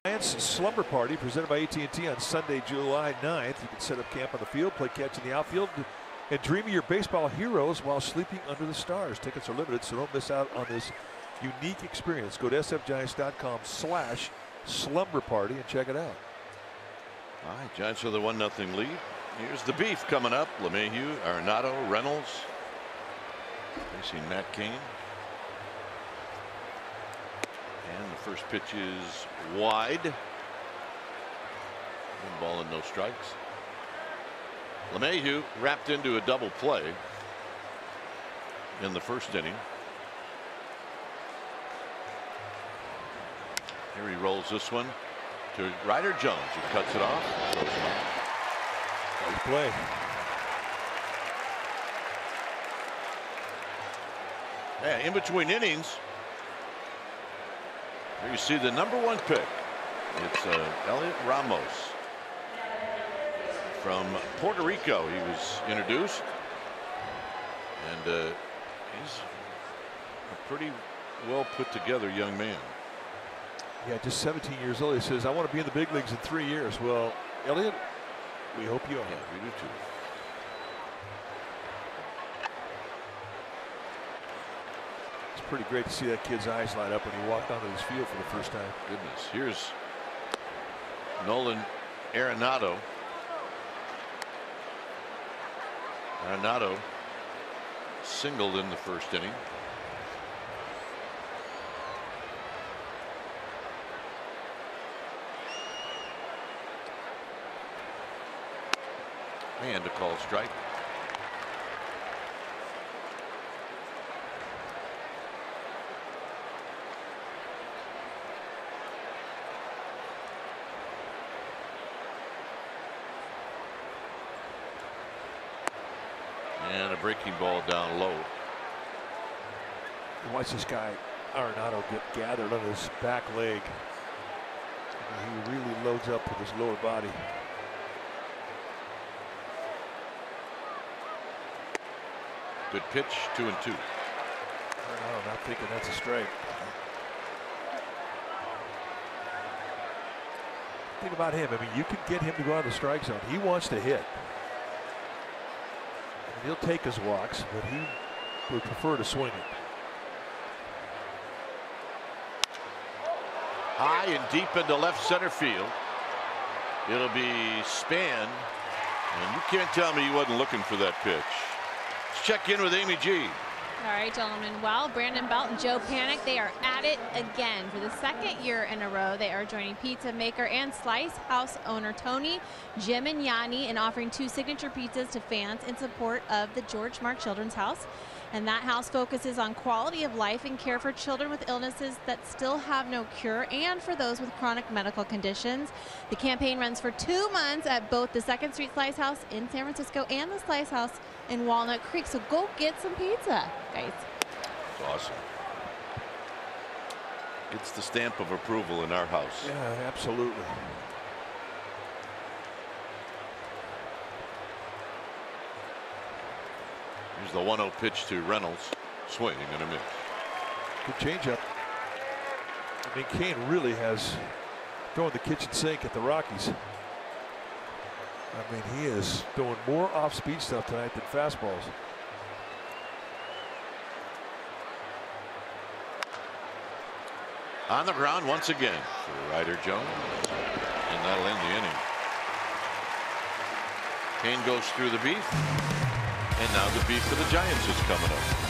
Giants Slumber Party presented by AT&T on Sunday, July 9th. You can set up camp on the field, play catch in the outfield, and dream of your baseball heroes while sleeping under the stars. Tickets are limited, so don't miss out on this unique experience. Go to sfgiants.com/slumber party and check it out. All right, Giants with a 1-0 lead. Here's the beef coming up. LeMahieu, Arenado, Reynolds. Facing Matt Cain. And the first pitch is wide. 1 ball and no strikes. LeMahieu wrapped into a double play in the first inning. Here he rolls this one to Ryder Jones, who cuts it off. Throws him out. Nice play. Yeah, in between innings, here you see the #1 pick. It's Elliot Ramos from Puerto Rico. He was introduced, and he's a pretty well put together young man. Yeah, just 17 years old. He says, I want to be in the big leagues in 3 years. Well, Elliot, we hope you are. Yeah, we do too. It's pretty great to see that kid's eyes light up when he walked onto this field for the first time. Goodness. Here's Nolan Arenado. Arenado singled in the first inning. And a called strike. And a breaking ball down low. And watch this guy Arenado get gathered on his back leg. He really loads up with his lower body. Good pitch, 2-2. Arenado not thinking that's a strike. Think about him. I mean, you can get him to go out of the strike zone. He wants to hit. And he'll take his walks, but he would prefer to swing it. High and deep into left center field. It'll be Span. And you can't tell me he wasn't looking for that pitch. Let's check in with Amy G. All right, gentlemen. Well, Brandon Belt and Joe Panic, they are at it again for the second year in a row. They are joining pizza maker and Slice House owner Tony, Jim, and Yanni in offering 2 signature pizzas to fans in support of the George Mark Children's House. And that house focuses on quality of life and care for children with illnesses that still have no cure and for those with chronic medical conditions. The campaign runs for 2 months at both the 2nd Street Slice House in San Francisco and the Slice House in Walnut Creek. So go get some pizza, guys. That's awesome. Gets the stamp of approval in our house. Yeah, absolutely. Here's the 1-0 pitch to Reynolds. Swing and a miss. Good changeup. I mean, Cain really has thrown the kitchen sink at the Rockies. I mean, he is throwing more off-speed stuff tonight than fastballs. On the ground once again for Ryder Jones. And that'll end the inning. Cain goes through the beef. And now the beef for the Giants is coming up.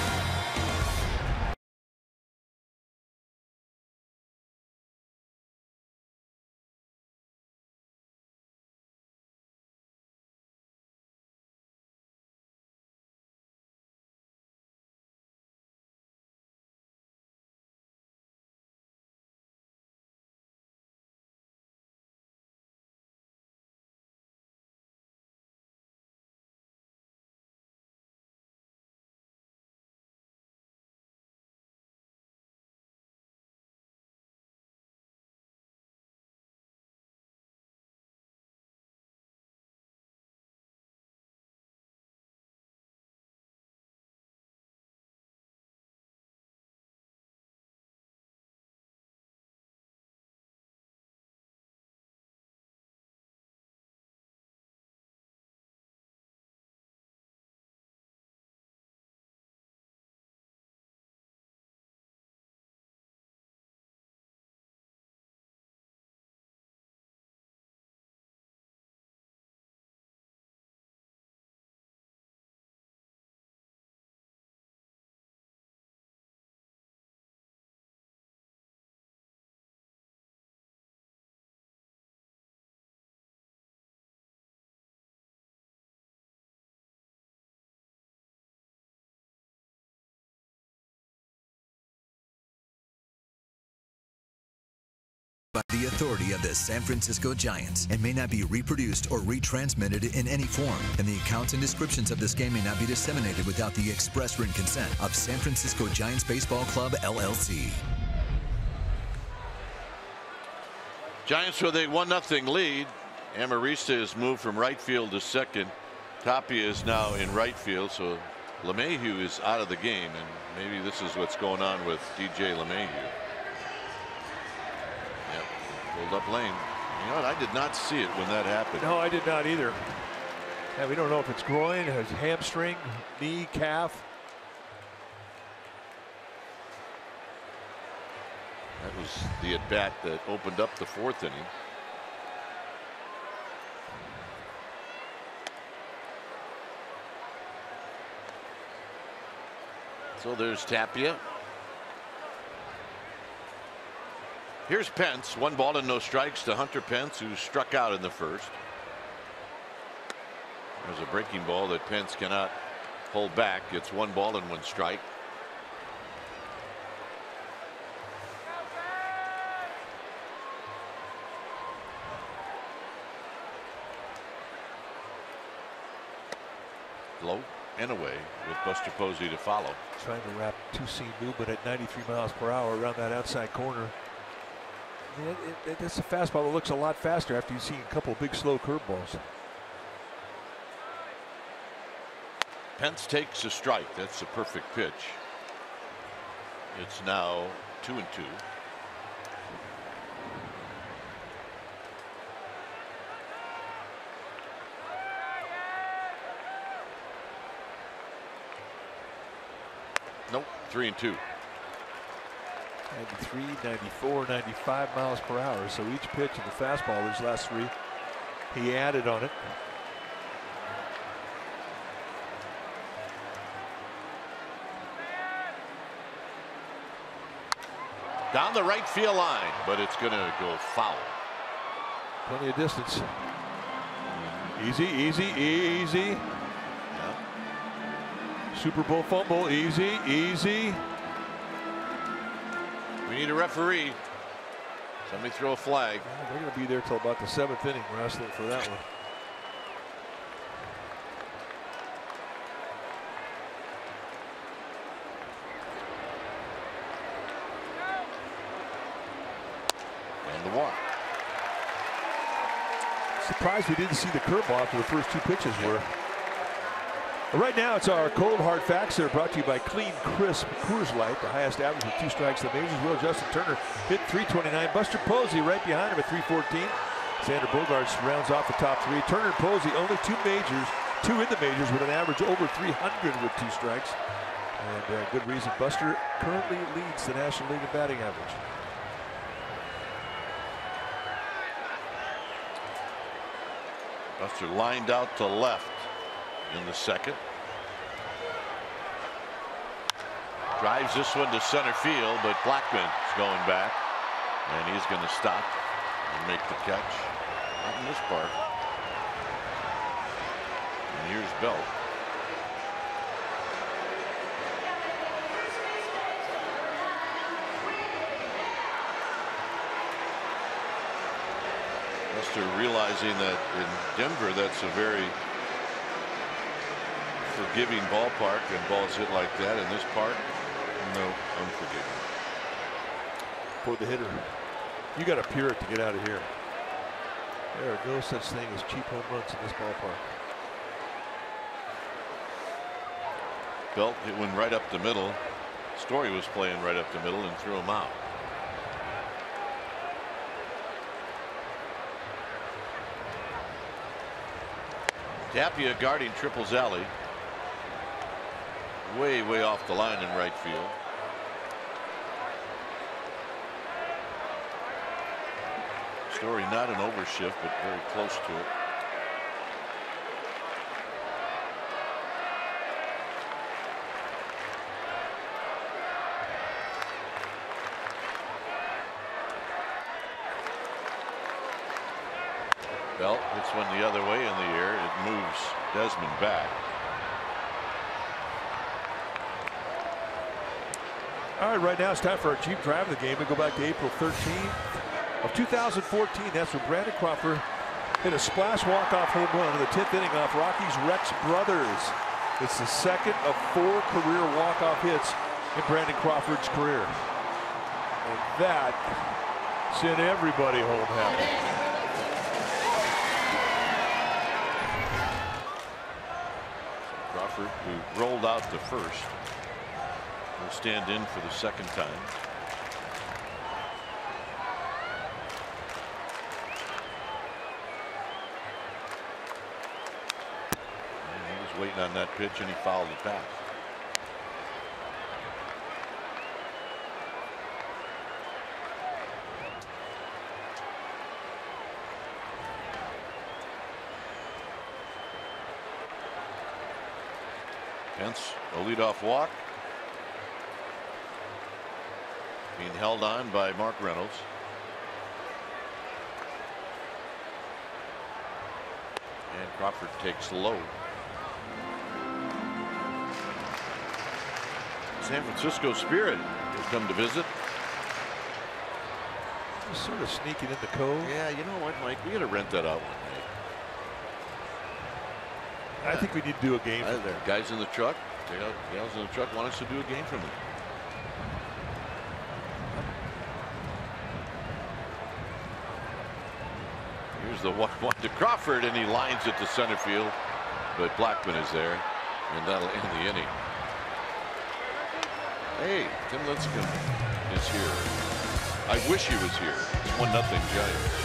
By the authority of the San Francisco Giants and may not be reproduced or retransmitted in any form, and the accounts and descriptions of this game may not be disseminated without the express written consent of San Francisco Giants Baseball Club, LLC. Giants with a 1-0 lead. Amarista is moved from right field to second. Tapia is now in right field, so LeMahieu is out of the game, and maybe this is what's going on with DJ LeMahieu. Pulled up lane. You know what? I did not see it when that happened. No, I did not either. And we don't know if it's groin, his hamstring, knee, calf. That was the at bat that opened up the 4th inning. So there's Tapia. Here's Pence. 1 ball and no strikes to Hunter Pence, who struck out in the 1st. There's a breaking ball that Pence cannot hold back. It's 1 ball and 1 strike. Low and away with Buster Posey to follow. Trying to wrap 2-seam movement at 93 miles per hour around that outside corner. I mean, that's a fastball that looks a lot faster after you see a couple of big slow curveballs. Pence takes a strike. That's a perfect pitch. It's now 2-2. Nope, 3-2. 93, 94, 95 miles per hour. So each pitch of the fastball, these last 3, he added on it. Down the right field line, but it's going to go foul. Plenty of distance. Easy, easy, easy. Yeah. Super Bowl fumble, easy, easy. We need a referee. Somebody throw a flag. They're going to be there till about the 7th inning wrestling for that one. And the walk. Surprised we didn't see the curveball after the first 2 pitches were. Right now, it's our cold hard facts that are brought to you by Clean Crisp Coors Light, the highest average with 2 strikes in the majors. Will Justin Turner hit 329. Buster Posey right behind him at 314. Xander Bogaerts rounds off the top 3. Turner and Posey only 2 in the majors with an average over 300 with 2 strikes. And good reason. Buster currently leads the National League in batting average. Buster lined out to left in the 2nd. Drives this one to center field, but Blackman's going back, and he's going to stop and make the catch. Not in this park. And here's Belt. Buster realizing that in Denver, that's a very forgiving ballpark, and balls hit like that. In this park, no, unforgiving. For the hitter, you got to pure it to get out of here. There are no such thing as cheap home runs in this ballpark. Belt hit one right up the middle. Story was playing right up the middle and threw him out. Tapia guarding Triple's alley. Way off the line in right field. Story not an overshift, but very close to it. Belt hits one the other way in the air. It moves Desmond back. All right, right now it's time for our Jeep drive of the game. We go back to April 13th of 2014. That's when Brandon Crawford hit a splash walk-off home run in the 10th inning off Rockies' Rex Brothers. It's the 2nd of 4 career walk-off hits in Brandon Crawford's career. And that sent everybody home happy. Crawford, who rolled out to first, will stand in for the 2nd time. waiting on that pitch, and he fouled the pass. Hence a leadoff walk being held on by Mark Reynolds. And Crawford takes low. San Francisco Spirit has come to visit. He's sort of sneaking in the cove. Yeah, you know what, Mike? We got to rent that out one night. I think we need to do a game from there. Guys in the truck, gals in the truck want us to do a game from there. Here's the 1-1 to Crawford, and he lines it to center field, but Blackman is there, and that'll end the inning. Hey, Tim Lincecum is here. I wish he was here. It's 1-0 Giants.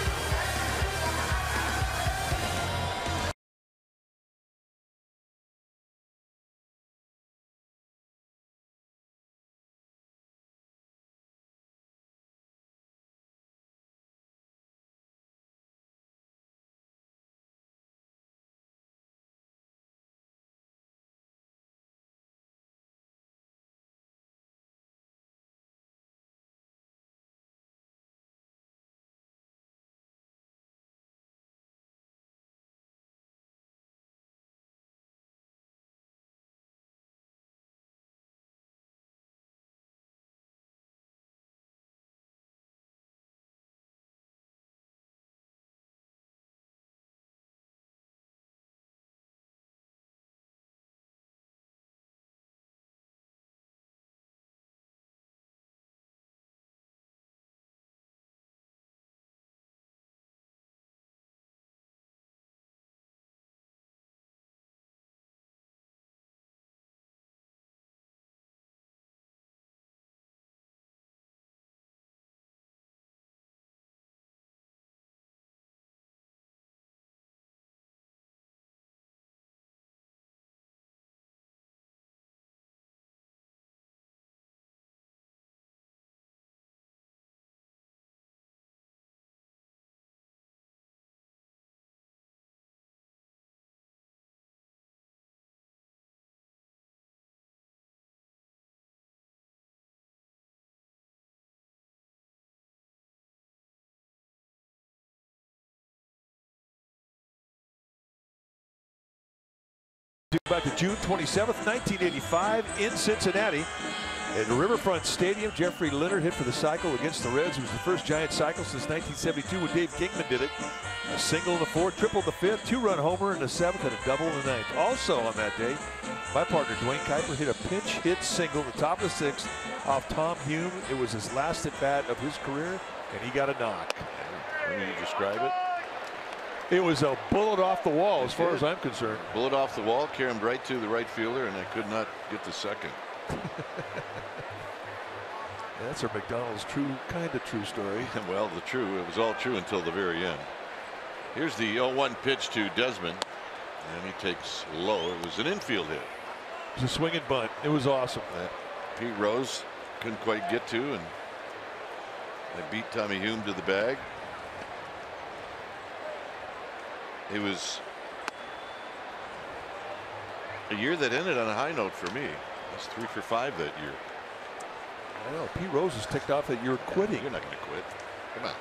Back to June 27th, 1985 in Cincinnati. At Riverfront Stadium, Jeffrey Leonard hit for the cycle against the Reds. It was the first Giant cycle since 1972 when Dave Kingman did it. A single in the 4th, triple in the 5th, 2-run homer in the 7th, and a double in the 9th. Also on that day, my partner Dwayne Kuiper hit a pinch hit single in the top of the 6th off Tom Hume. It was his last at bat of his career, and he got a knock. How do you describe it? It was a bullet off the wall, as far as I'm concerned. Bullet off the wall, carried him right to the right fielder, and I could not get the second. That's our McDonald's kind of true story. Well, it was all true until the very end. Here's the 0-1 pitch to Desmond, and he takes low. It was an infield hit. It was a swing and bunt. It was awesome. Pete Rose couldn't quite get to, and they beat Tommy Hume to the bag. It was a year that ended on a high note for me. I was 3 for 5 that year. I know. Pete Rose is ticked off that you're quitting. You're not going to quit. Come on.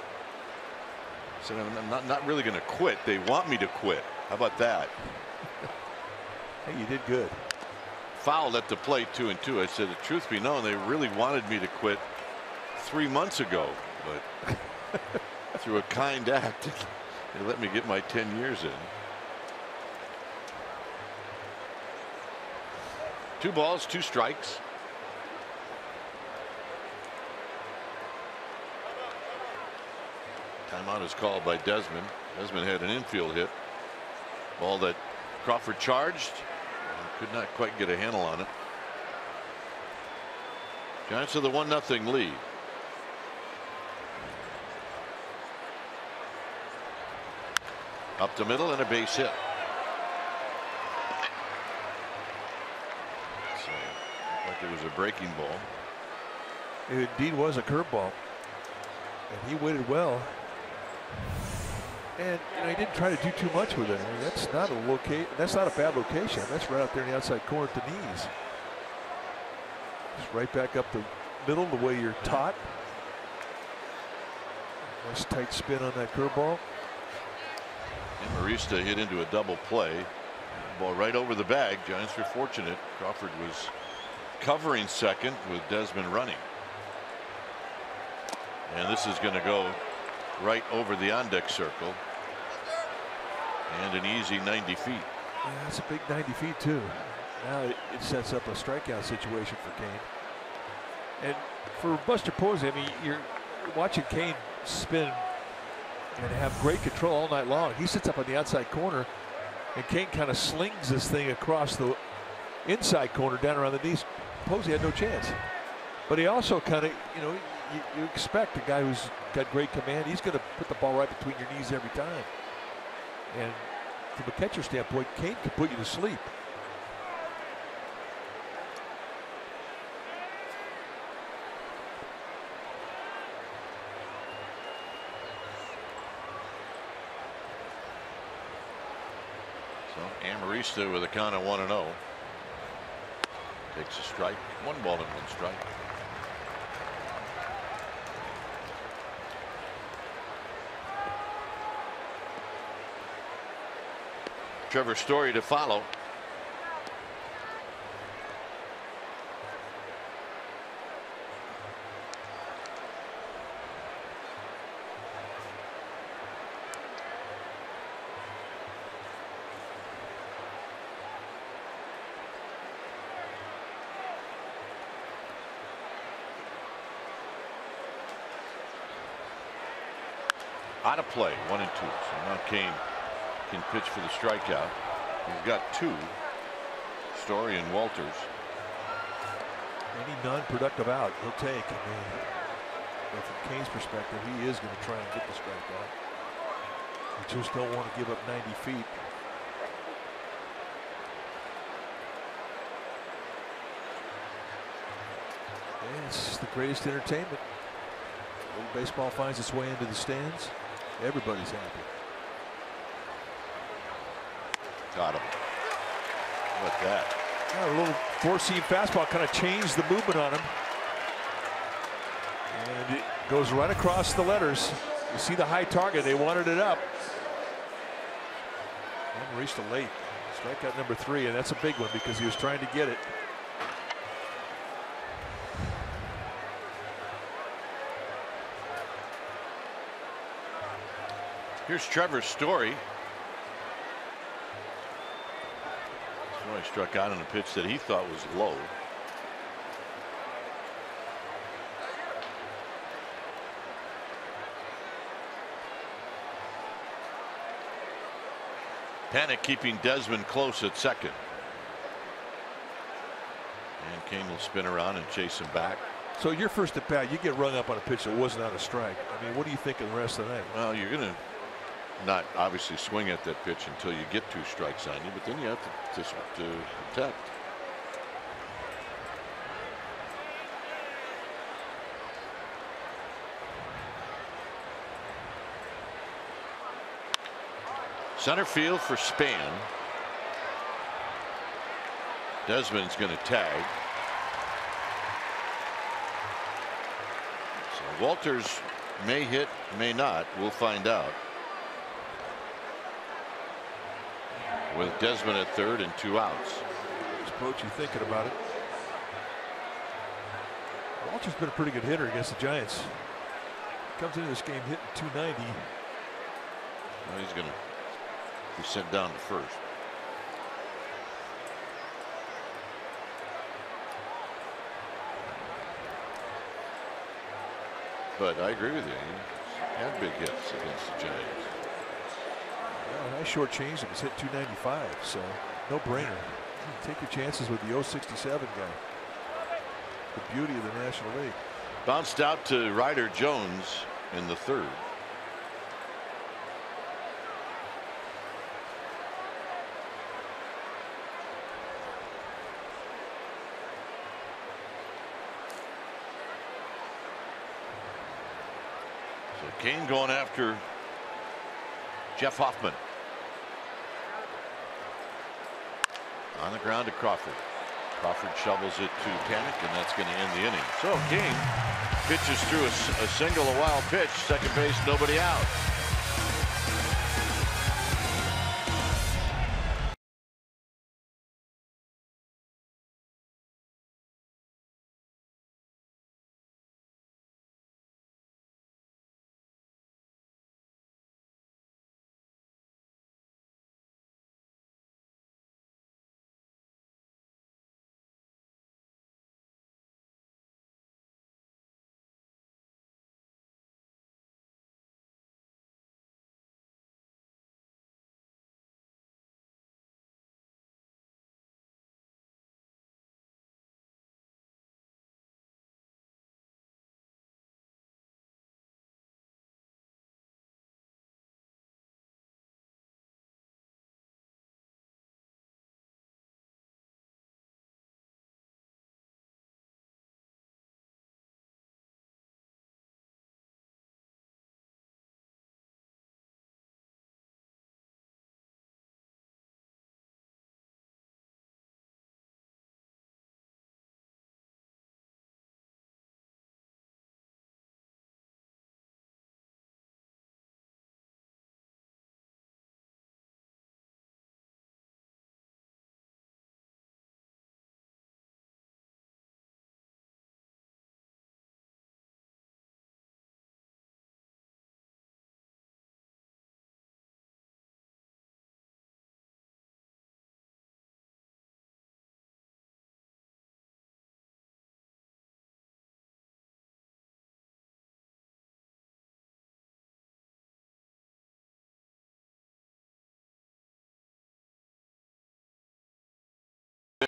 So I'm not really going to quit. They want me to quit. How about that? Hey, you did good. Fouled at the plate, 2-2. I said, the truth be known, they really wanted me to quit 3 months ago, but through a kind act, they let me get my 10 years in. 2 balls, 2 strikes. Timeout is called by Desmond. Desmond had an infield hit. Ball that Crawford charged and could not quite get a handle on it. Giants with a 1-0 lead. Up the middle and a base hit. Like it was a breaking ball. It indeed was a curveball, and he waited well. And he didn't try to do too much with it. I mean, that's not a bad location. That's right out there in the outside corner at the knees. Just right back up the middle, the way you're taught. Nice tight spin on that curveball. And Marista hit into a double play. Ball right over the bag. Giants were fortunate. Crawford was covering second with Desmond running. And this is going to go right over the on-deck circle. And an easy 90 feet. Yeah, that's a big 90 feet too. Now it sets up a strikeout situation for Cain. And for Buster Posey, I mean, you're watching Cain spin and have great control all night long. He sits up on the outside corner, and Cain kind of slings this thing across the inside corner down around the knees. Posey had no chance. But he also kind of, you expect a guy who's got great command, he's going to put the ball right between your knees every time. And from a catcher standpoint, Cain could put you to sleep. So Amarista with a count of 1-0. Takes a strike. 1 ball and 1 strike. Trevor Story to follow. Out of play, 1 and 2. So now Cain can pitch for the strikeout. He's got 2. Story and Walters. Any non-productive out, he'll take. I mean, but from Cain's perspective, he is going to try and get the strikeout. You just don't want to give up 90 feet. And it's the greatest entertainment. When baseball finds its way into the stands, everybody's happy. Got him. What that? A little four-seam fastball kind of changed the movement on him. And it goes right across the letters. You see the high target. They wanted it up. And reached a late. Strikeout number 3, and that's a big one because he was trying to get it. Here's Trevor Story. Story struck out on a pitch that he thought was low. Panic keeping Desmond close at second. And Cain will spin around and chase him back. So your first at bat, you get rung up on a pitch that wasn't on a strike. I mean, what do you think of the rest of the night? Well, you're going to not obviously swing at that pitch until you get 2 strikes on you, but then you have to protect. Center field for Span. Desmond's going to tag. So Walters may hit, may not. We'll find out. With Desmond at third and 2 outs. Spochi thinking about it. Walter's been a pretty good hitter against the Giants. Comes into this game hitting 290. Well, he's going to be sent down to first. But I agree with you. He had big hits against the Giants. Well, I shortchanged him. He's hit 295, so no brainer. Take your chances with the 067 guy. The beauty of the National League. Bounced out to Ryder Jones in the 3rd. So Cain going after Jeff Hoffman. On the ground to Crawford. Crawford shovels it to Panik, and that's going to end the inning. So Cain pitches through a single, a wild pitch. Second base, nobody out.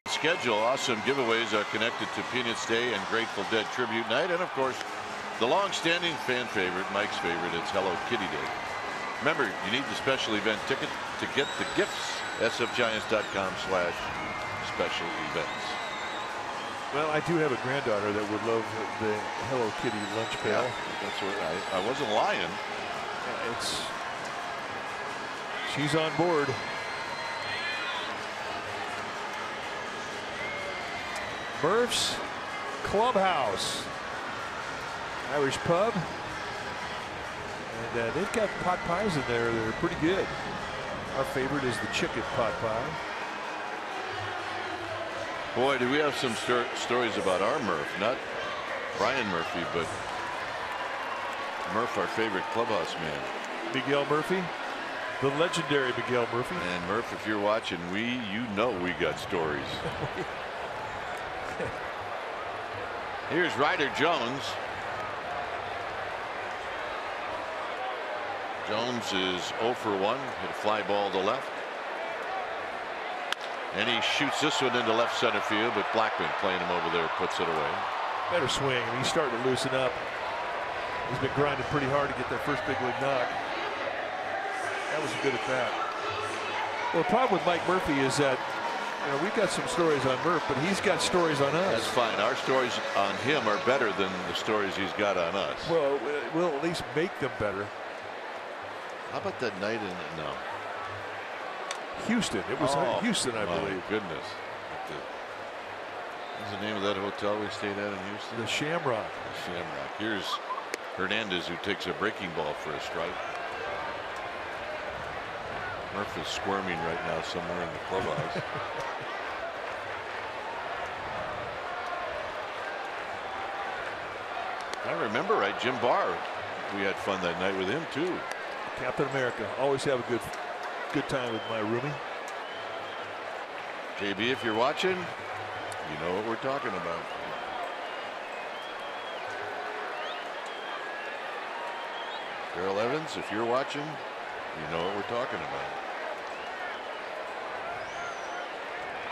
Schedule. Awesome giveaways are connected to Peanuts Day and Grateful Dead Tribute Night, and of course the long-standing fan favorite, Mike's favorite, it's Hello Kitty Day. Remember, you need the special event ticket to get the gifts. sfgiants.com/special events. Well, I do have a granddaughter that would love the Hello Kitty lunch pail. Yeah, that's what I wasn't lying. She's on board. Murph's Clubhouse, Irish pub, and they've got pot pies in there that are pretty good. Our favorite is the chicken pot pie. Boy, do we have some stories about our Murph, not Brian Murphy, but Murph, our favorite clubhouse man. Miguel Murphy, the legendary Miguel Murphy. And Murph, if you're watching, you know we got stories. Here's Ryder Jones. Jones is 0 for 1. Hit a fly ball to left. And he shoots this one into left center field, but Blackman playing him over there puts it away. Better swing. He's starting to loosen up. He's been grinding pretty hard to get that first big league knock. That was a good at bat. Well, the problem with Mike Murphy is that we've got some stories on Murph, but he's got stories on us. That's fine. Our stories on him are better than the stories he's got on us. Well, we'll at least make them better. How about that night in Houston? It was Houston, I believe. My goodness. What's the name of that hotel we stayed at in Houston? The Shamrock. The Shamrock. Here's Hernandez, who takes a breaking ball for a strike. Murph is squirming right now somewhere in the clubhouse. I remember right, Jim Barr. We had fun that night with him too. Captain America. Always have a good time with my roomie. JB, if you're watching, you know what we're talking about. Darrell Evans, if you're watching, you know what we're talking about.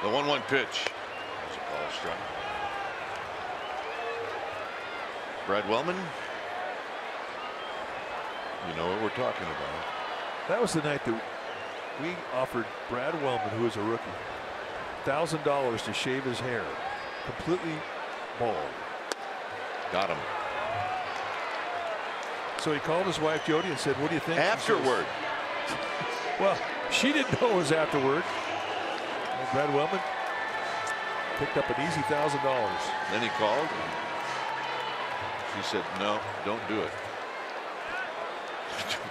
The 1-1 pitch. That's a ball strike. Brad Wellman, you know what we're talking about. That was the night that we offered Brad Wellman, who is a rookie, $1,000 to shave his hair, completely bald. Got him. So he called his wife Jody and said, "What do you think?" Afterward. Well, she didn't know it was afterward. And Brad Wellman picked up an easy $1,000. Then he called. She said, "No, don't do it."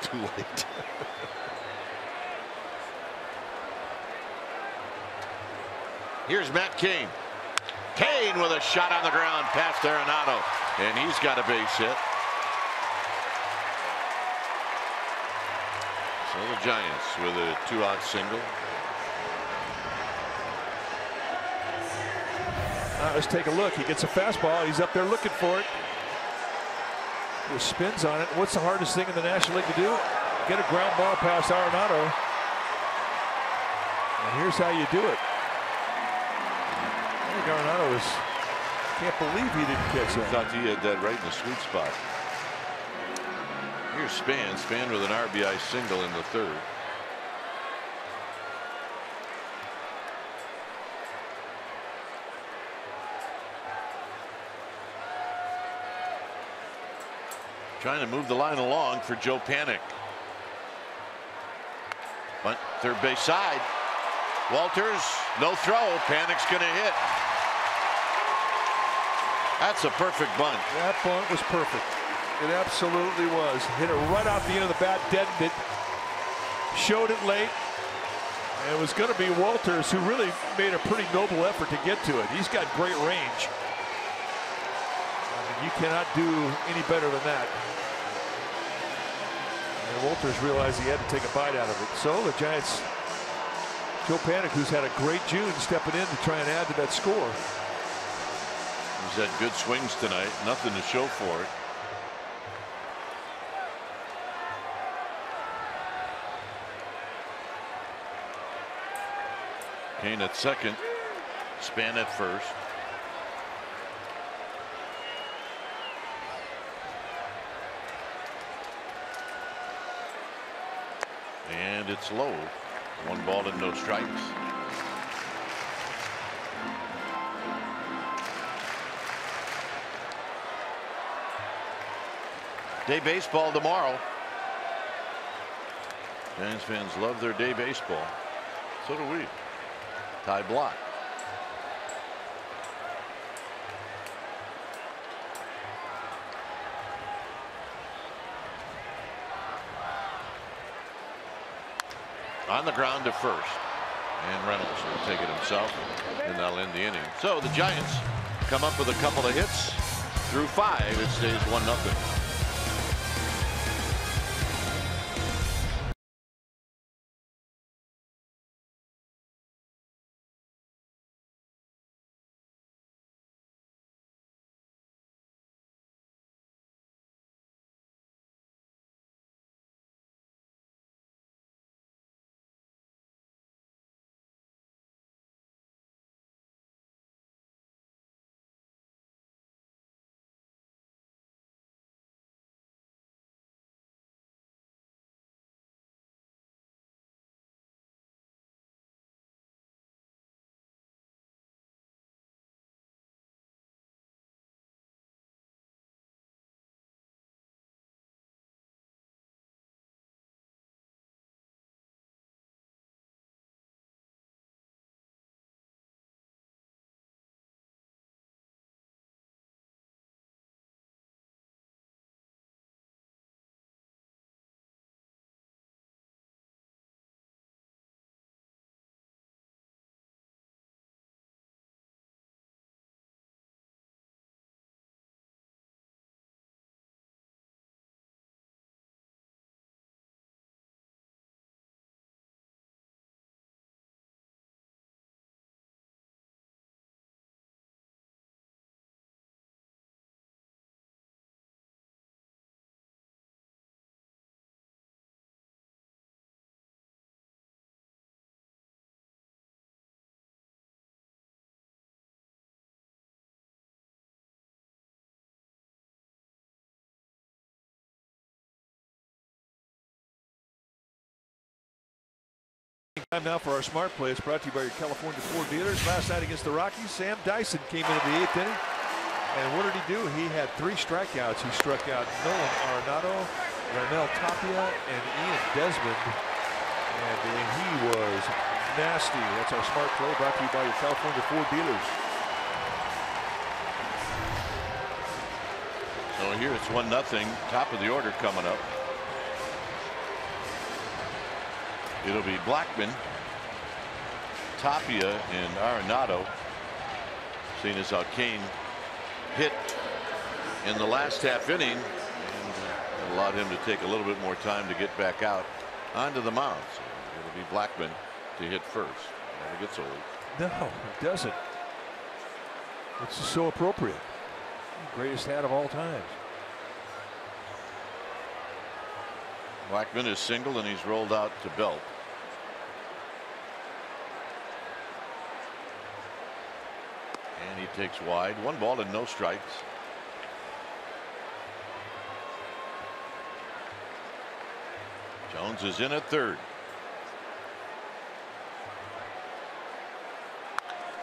Too late. Here's Matt Cain. Cain with a shot on the ground past Arenado, and he's got a base hit. So the Giants with a 2-out single. Let's take a look. He gets a fastball. He's up there looking for it. He spins on it. What's the hardest thing in the National League to do? Get a ground ball past Arenado. And here's how you do it. I think Arenado can't believe he didn't catch that. I thought he had that right in the sweet spot. Here's Span. Span with an RBI single in the third. Trying to move the line along for Joe Panik. But third base side. Walters, no throw. Panik's going to hit. That's a perfect bunt. That bunt was perfect. It absolutely was. Hit it right out the end of the bat, deadened it. Showed it late. And it was going to be Walters, who really made a pretty noble effort to get to it. He's got great range. You cannot do any better than that. And Walters realized he had to take a bite out of it. So the Giants, Joe Panik, who's had a great June, stepping in to try and add to that score. He's had good swings tonight. Nothing to show for it. Cain at second. Span at first. And it's low. 1 ball and no strikes. Day baseball tomorrow. Giants fans love their day baseball. So do we. Ty Block. On the ground to first, and Reynolds will take it himself, and that'll end the inning. So the Giants come up with a couple of hits through 5. It stays 1-0. Time now for our smart play. It's brought to you by your California Ford dealers. Last night against the Rockies, Sam Dyson came into the 8th inning. And what did he do? He had 3 strikeouts. He struck out Nolan Arenado, Raimel Tapia, and Ian Desmond. And he was nasty. That's our smart play brought to you by your California Ford dealers. So here it's 1-0. Top of the order coming up. It'll be Blackman, Tapia, and Arenado. Seeing as how Cain hit in the last half inning and allowed him to take a little bit more time to get back out onto the mound. So it'll be Blackman to hit first. Never gets old. No, it doesn't. It's just so appropriate. Greatest hat of all times. Blackman is singled and he's rolled out to Belt. And he takes wide. 1 ball and no strikes. Jones is in at third.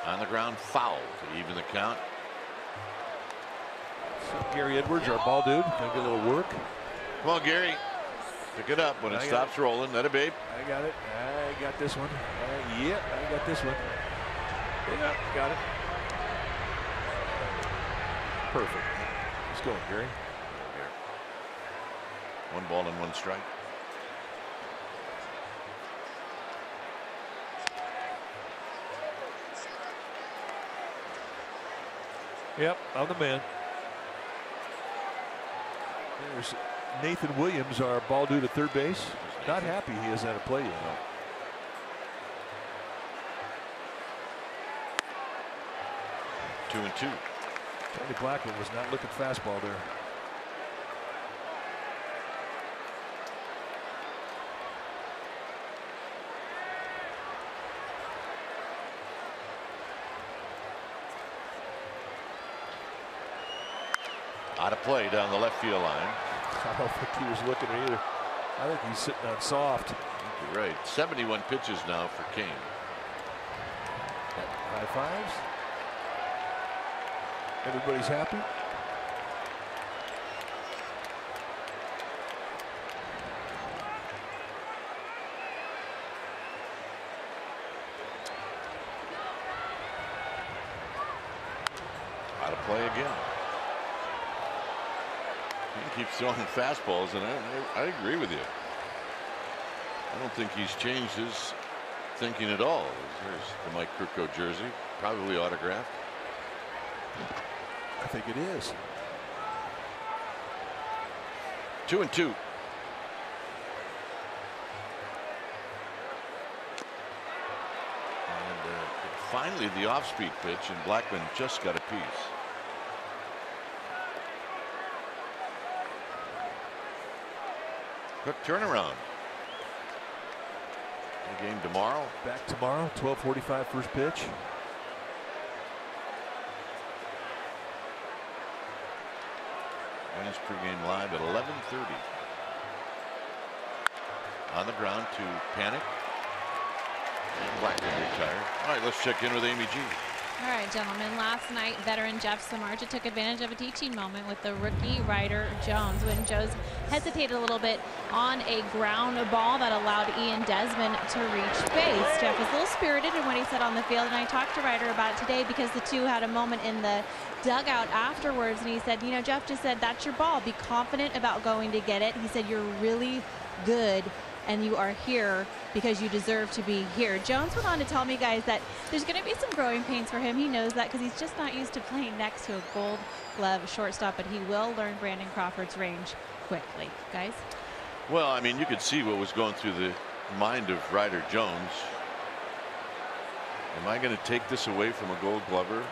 On the ground, foul to even the count. So Gary Edwards, our ball dude, gonna get a little work. Come on, Gary. Pick it up when it stops rolling. Let it babe. I got it. I got this one. Yep, I got this one. Yeah, got it. Perfect. Let's go, Gary. 1 ball and 1 strike. Yep, I'm the man. There's Nathan Williams, our ball dude at third base. Not happy he hasn't had a play yet. No. 2-2. Tony Blackman was not looking fastball there. Out of play down the left field line. I don't think he was looking at either. I think he's sitting on soft. You're right. 71 pitches now for Cain. High fives. Everybody's happy. Out of play again. He keeps throwing fastballs, and I agree with you. I don't think he's changed his thinking at all. There's the Mike Kirko jersey, probably autographed. I think it is. 2-2. And finally the off-speed pitch, and Blackman just got a piece. Quick turnaround. The game tomorrow. Back tomorrow, 12:45 first pitch. Wins pregame live at 11:30. On the ground to Panic. And Blackman retired. All right, let's check in with Amy G. All right, gentlemen. Last night, veteran Jeff Samardzija took advantage of a teaching moment with the rookie Ryder Jones when Jones hesitated a little bit on a ground ball that allowed Ian Desmond to reach base. Jeff was a little spirited in what he said on the field, and I talked to Ryder about it today because the two had a moment in the dugout afterwards, and he said, you know, Jeff just said, that's your ball. Be confident about going to get it. He said, you're really good, and you are here because you deserve to be here. Jones went on to tell me, guys, that there's going to be some growing pains for him. He knows that because he's just not used to playing next to a Gold Glove shortstop, but he will learn Brandon Crawford's range quickly. Guys? Well, I mean, you could see what was going through the mind of Ryder Jones. Am I going to take this away from a Gold Glover?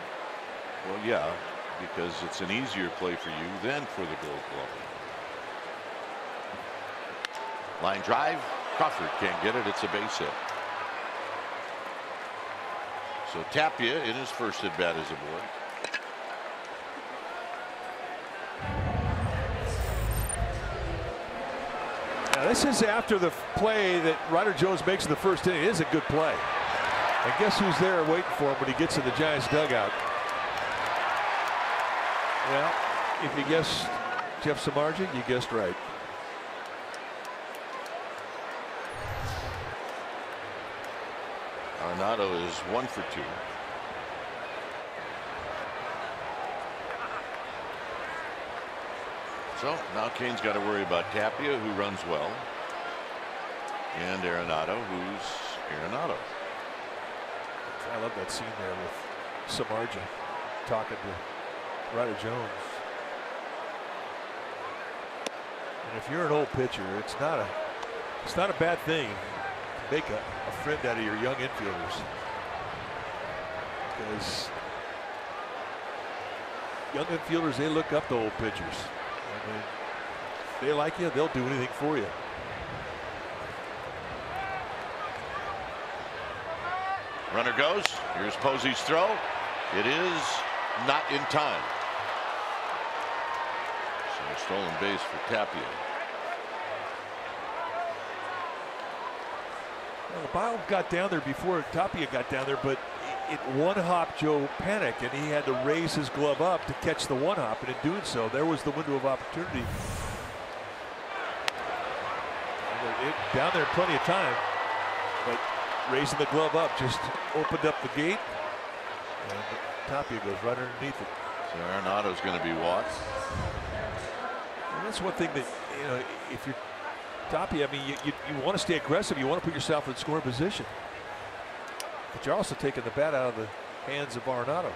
Well, yeah, because it's an easier play for you than for the Gold Glover. Line drive. Crawford can't get it. It's a base hit. So Tapia in his first at bat as a boy. Now this is after the play that Ryder Jones makes in the first inning. It is a good play. And guess who's there waiting for him when he gets in the Giants dugout? Well, if you guessed Jeff Samardzija, you guessed right. Arenado is 1 for 2. So now Cain's got to worry about Tapia, who runs well, and Arenado, who's Arenado. I love that scene there with Samardzija talking to Ryder Jones. And if you're an old pitcher, it's not a bad thing to make a friend out of your young infielders, because young infielders, they look up to old pitchers. I mean, if they like you, they'll do anything for you. Runner goes. Here's Posey's throw. It is not in time. So a stolen base for Tapia. Well, the ball got down there before Tapia got down there, but it one-hop Joe panicked, and he had to raise his glove up to catch the one-hop, and in doing so, there was the window of opportunity. Down there plenty of time, but raising the glove up just opened up the gate, and Tapia goes right underneath it. So Arenado's going to be walked. And that's one thing that, you know, if you're Tapia, I mean, you want to stay aggressive. You want to put yourself in scoring position. But you're also taking the bat out of the hands of Arenado.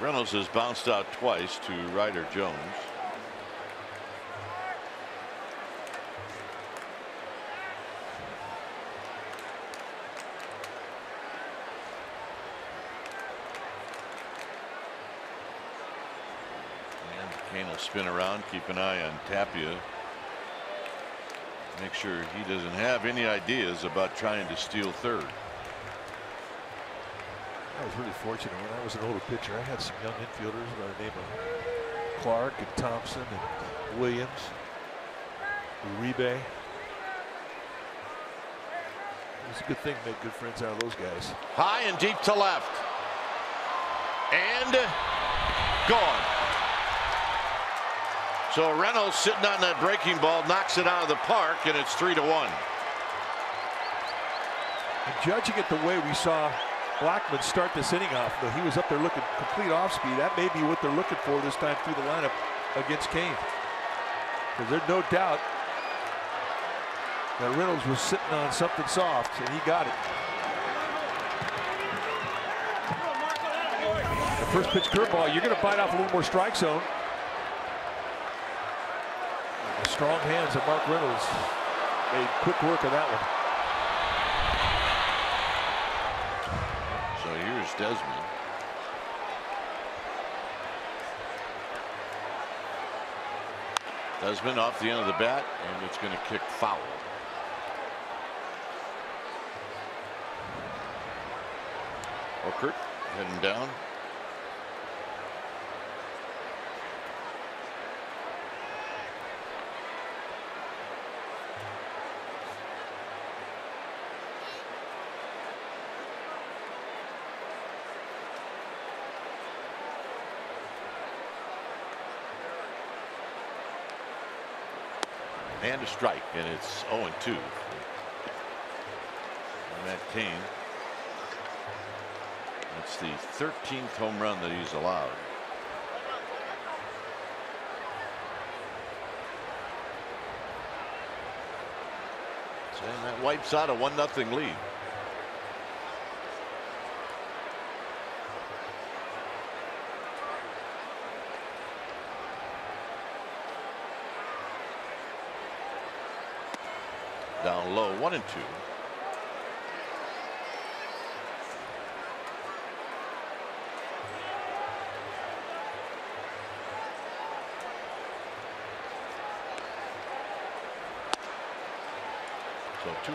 Reynolds has bounced out twice to Ryder Jones. Cain will spin around, keep an eye on Tapia. Make sure he doesn't have any ideas about trying to steal third. I was really fortunate when I was an older pitcher. I had some young infielders by the name of Clark and Thompson and Williams, Uribe. It was a good thing to make good friends out of those guys. High and deep to left. And gone. So Reynolds, sitting on that breaking ball, knocks it out of the park, and it's 3-1. And judging it the way we saw Blackman start this inning off, though he was up there looking complete off speed, that may be what they're looking for this time through the lineup against Cain. Because there's no doubt that Reynolds was sitting on something soft, and he got it. The first pitch curveball, you're going to bite off a little more strike zone. The strong hands of Mark Reynolds made quick work of that one. So here's Desmond. Desmond off the end of the bat, and it's going to kick foul. Orkert heading down. And a strike, and it's 0-2. Matt Cain. That's the 13th home run that he's allowed. So that wipes out a 1-0 lead. Down low, 1-2. So 2-2.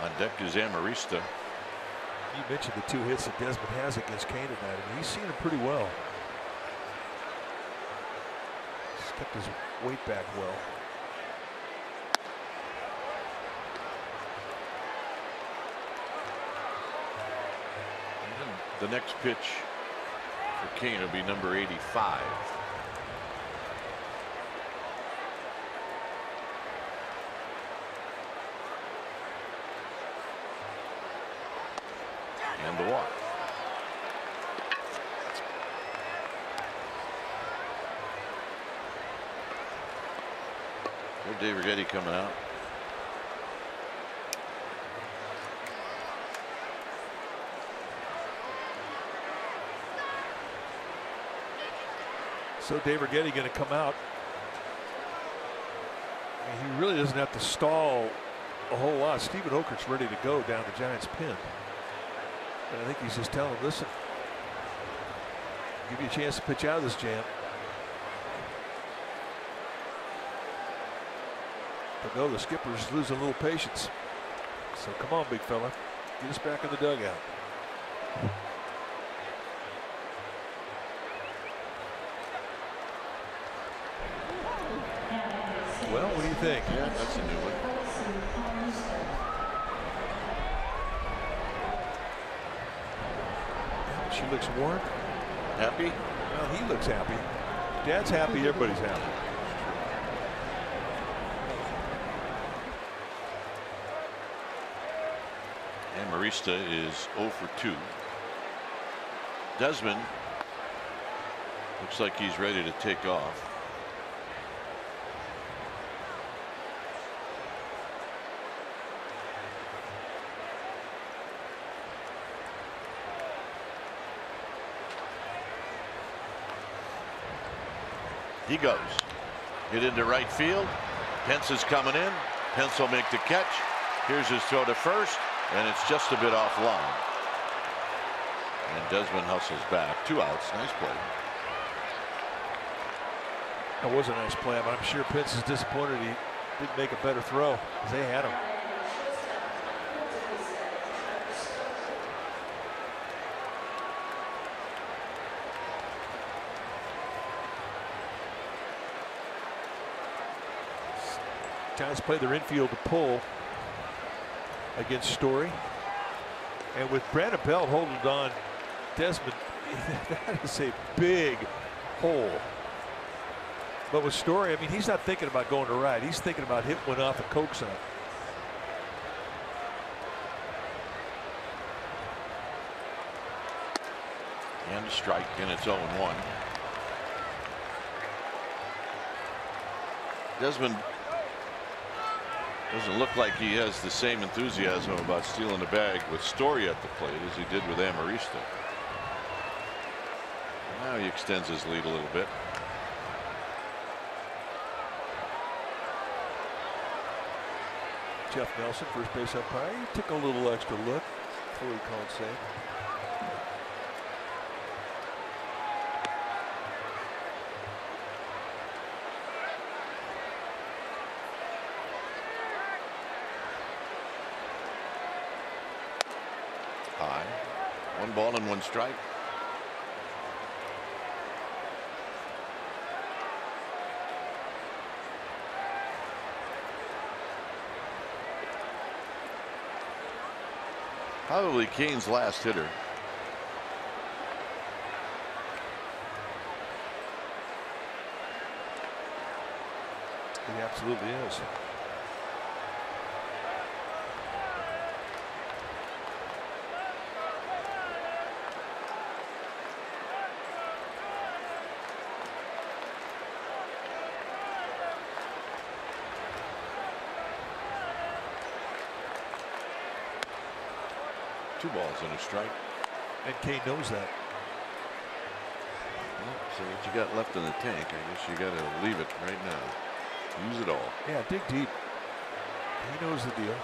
On deck is Amarista. You mentioned the 2 hits that Desmond has against Cain tonight. I mean, he's seen him pretty well. He's kept his weight back well. The next pitch for Cain will be number 85. And the walk. There's Dave Righetti coming out. So Dave Righetti going to come out. I mean, he really doesn't have to stall a whole lot. Stephen Okert's ready to go down the Giants' pin. And I think he's just telling him, listen, give you a chance to pitch out of this jam. But no, the skipper's losing a little patience. So come on, big fella. Get us back in the dugout. Well, what do you think? Yeah, that's a new one. She looks warm. Happy? Well, he looks happy. Dad's happy. Everybody's happy. And Marista is 0 for 2. Desmond looks like he's ready to take off. He goes. Hit into right field. Pence is coming in. Pence will make the catch. Here's his throw to first, and it's just a bit offline. And Desmond hustles back. 2 outs. Nice play. That was a nice play, but I'm sure Pence is disappointed he didn't make a better throw because they had him. Giants play their infield to pull against Story. And with Brandon Belt holding on Desmond, that is a big hole. But with Story, I mean, he's not thinking about going to right. He's thinking about hitting one off a coax on. And a strike, and it's 0-1. Desmond doesn't look like he has the same enthusiasm about stealing the bag with Story at the plate as he did with Amarista. Now he extends his lead a little bit. Jeff Nelson, first base umpire, he took a little extra look before he called save. High. 1 ball and 1 strike. Probably Cain's last hitter. He absolutely is. Two balls and a strike. And Cain knows that. Well, so what you got left in the tank, I guess you got to leave it right now. Use it all. Yeah, dig deep. He knows the deal.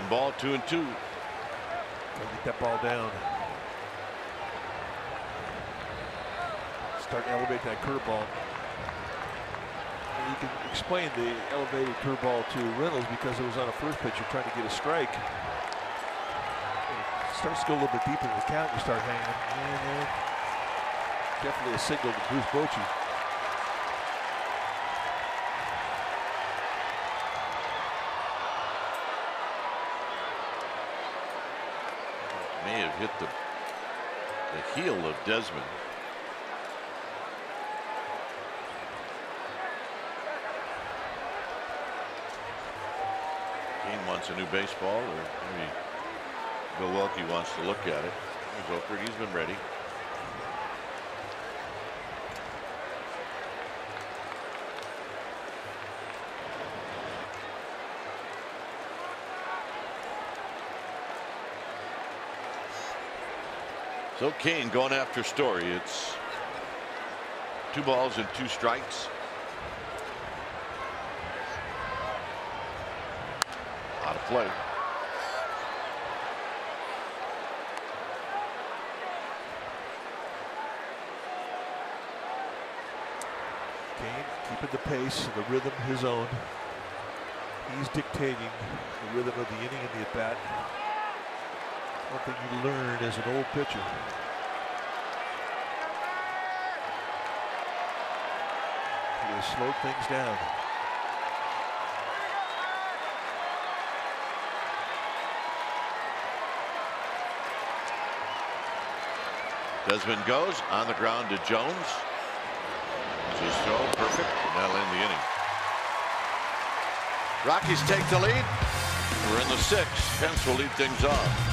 Ball 2-2. Gotta get that ball down. Start elevating that curveball. can explain the elevated curveball to Reynolds because it was on a first pitch. You're trying to get a strike. It starts to go a little bit deeper in the count. You start hanging. And definitely a signal to Bruce Bochy. May have hit the heel of Desmond. Cain wants a new baseball, or maybe Milwaukee wants to look at it. There's Oakland. He's been ready. So Cain going after Story. It's 2 balls and 2 strikes. Out of play. Cain keeping the pace, the rhythm his own. He's dictating the rhythm of the inning and the at-bat. One thing you learn as an old pitcher. He has slowed things down. Desmond goes on the ground to Jones. His throw perfect, and that'll end the inning. Rockies take the lead. We're in the 6th. Pence will lead things off.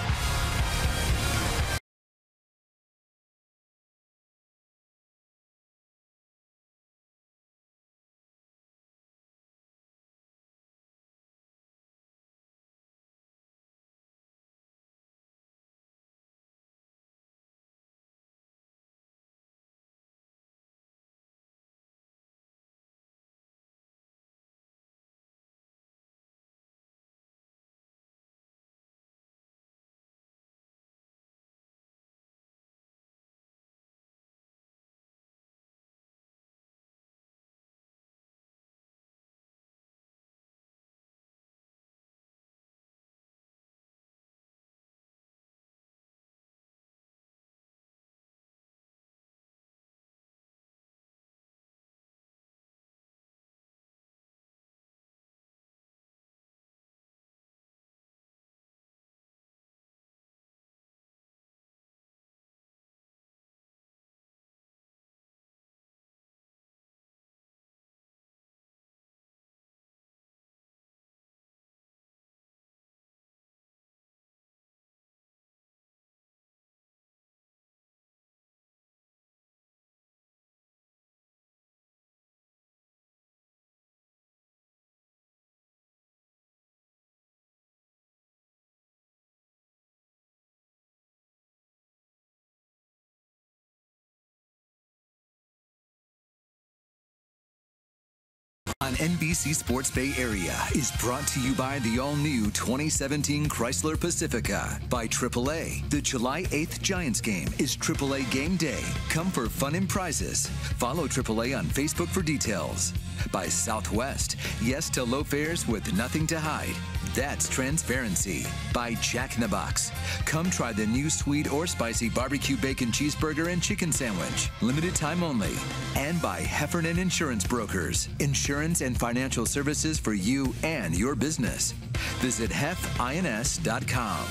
On NBC Sports Bay Area is brought to you by the all-new 2017 Chrysler Pacifica. By AAA, the July 8th Giants game is AAA Game Day. Come for fun and prizes. Follow AAA on Facebook for details. By Southwest, yes to low fares with nothing to hide. That's transparency. By Jack in the Box. Come try the new sweet or spicy barbecue bacon cheeseburger and chicken sandwich. Limited time only. And by Heffernan Insurance Brokers. Insurance and financial services for you and your business. Visit hefins.com.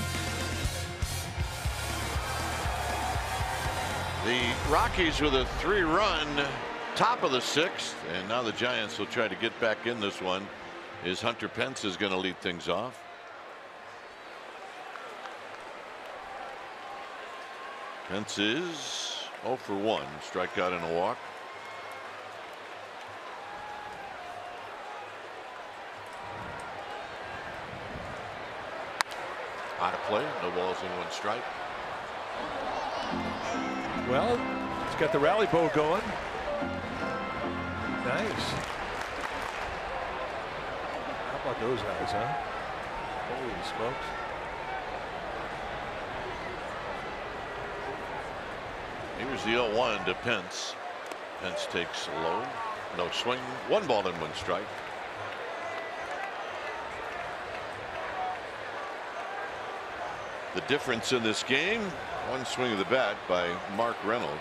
The Rockies with a 3-run top of the 6th, and now the Giants will try to get back in this one. Is Hunter Pence is going to lead things off. Pence is 0 for 1, strikeout and a walk. Out of play, no balls and 1 strike. Well, he's got the rally bow going. Nice. How about those eyes, huh? Holy smokes. Here's the 0-1 to Pence. Pence takes low. No swing. 1 ball and 1 strike. The difference in this game, 1 swing of the bat by Mark Reynolds.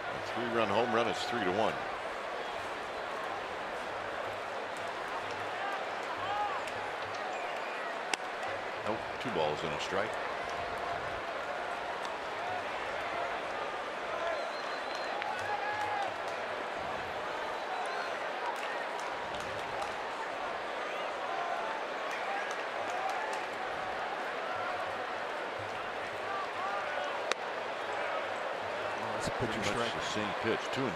A 3-run home run is 3-1. Nope, 2 balls and a strike. Pitcher strike. The same pitch, 2-2.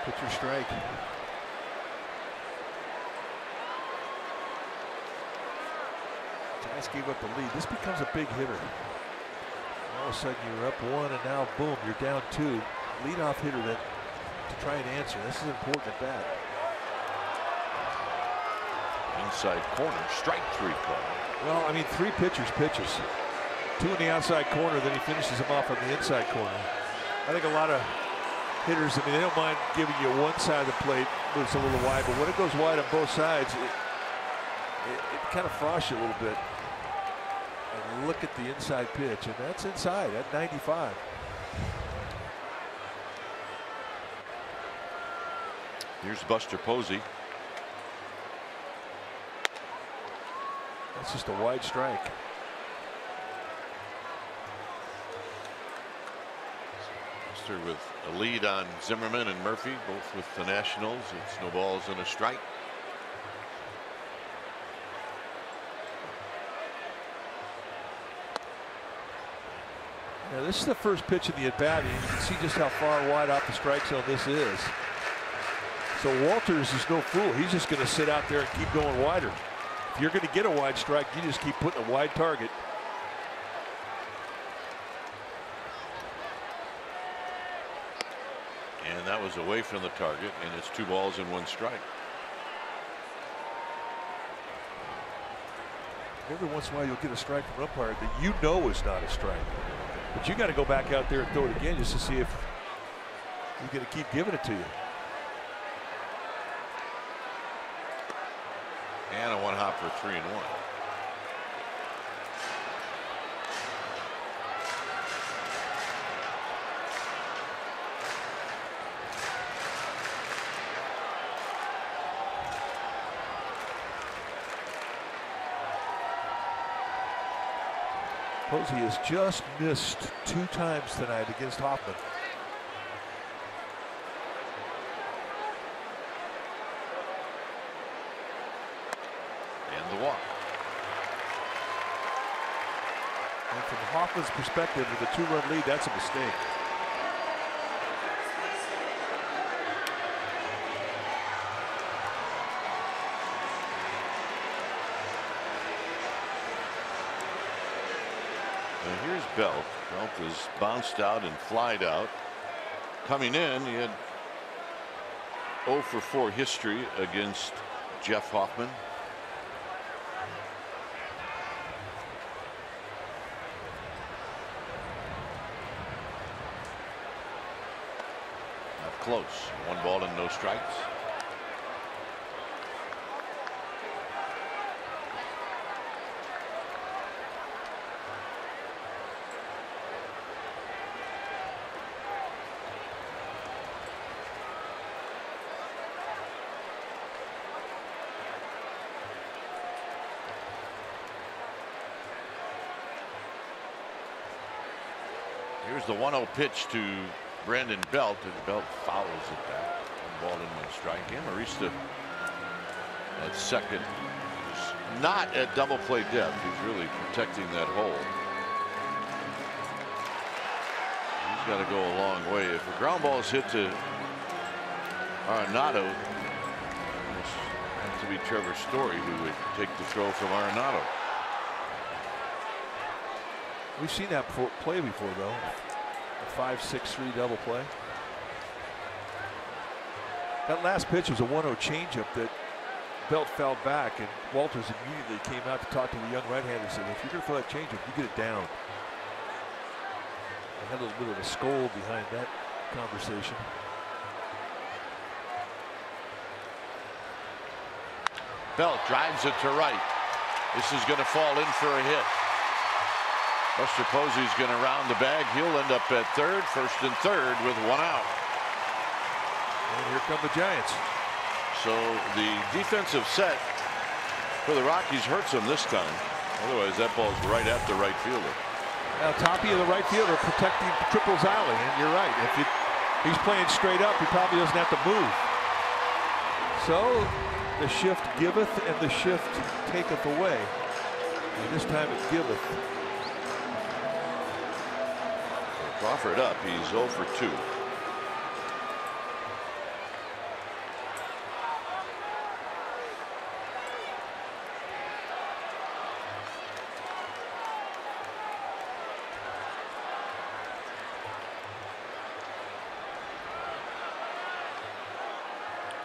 Pitcher strike. Giants gave up the lead. This becomes a big hitter. All of a sudden you're up 1 and now boom, you're down 2. Leadoff hitter that to try and answer. This is important at bat. Inside corner, strike 3 call. Well, I mean, 3 pitchers pitches. 2 in the outside corner, then he finishes them off on the inside corner. I think a lot of hitters, I mean, they don't mind giving you one side of the plate, but it's a little wide. But when it goes wide on both sides, it kind of frosts you a little bit. And look at the inside pitch, and that's inside at 95. Here's Buster Posey. That's just a wide strike. With a lead on Zimmerman and Murphy, both with the Nationals. It's no balls and a strike. Now this is the first pitch of the at bat, and you can see just how far wide off the strike zone this is. So Walters is no fool. He's just going to sit out there and keep going wider. If you're going to get a wide strike, you just keep putting a wide target. And that was away from the target, and it's 2 balls and 1 strike. Every once in a while you'll get a strike from an umpire that you know is not a strike. But you got to go back out there and throw it again just to see if he's going to keep giving it to you. And a 1-hop for 3-1. Posey has just missed 2 times tonight against Hoffman. And the walk. And from Hoffman's perspective, with a 2-run lead, that's a mistake. Here's Belt. Belt is bounced out and flied out. Coming in, he had 0 for 4 history against Jeff Hoffman. Not close. 1 ball and no strikes. Here's the 1-0 pitch to Brandon Belt, and Belt fouls it back. 1 ball and 1 strike. And Marista at second. He's not at double play depth. He's really protecting that hole. He's got to go a long way. If a ground ball is hit to Arenado, it must have to be Trevor Story who would take the throw from Arenado. We've seen that play before, though. A 5-6-3 double play. That last pitch was a 1-0 changeup that Belt fouled back, and Walters immediately came out to talk to the young right-hander and said, if you're going to throw that changeup, you get it down. I had a little bit of a scold behind that conversation. Belt drives it to right. This is going to fall in for a hit. Buster Posey's going to round the bag. He'll end up at third, first and third with one out. And here come the Giants. So the defensive set for the Rockies hurts them this time. Otherwise, that ball's right at the right fielder. Now, Toppy of the right fielder protecting Triple's alley, and you're right. If he's playing straight up, he probably doesn't have to move. So the shift giveth and the shift taketh away. And this time it giveth. Crawford up. He's 0 for 2.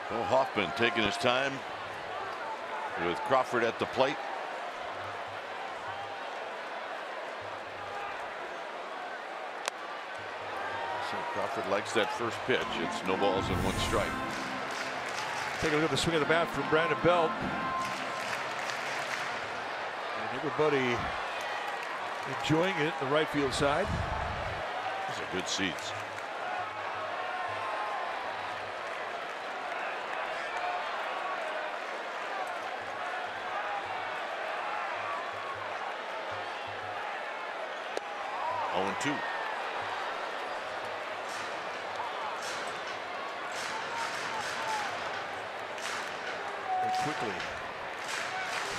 Bill Hoffman taking his time with Crawford at the plate. So Crawford likes that first pitch. It's no balls and one strike. Take a look at the swing of the bat from Brandon Belt. And everybody enjoying it in the right field side. Those are good seats. And 2. And quickly,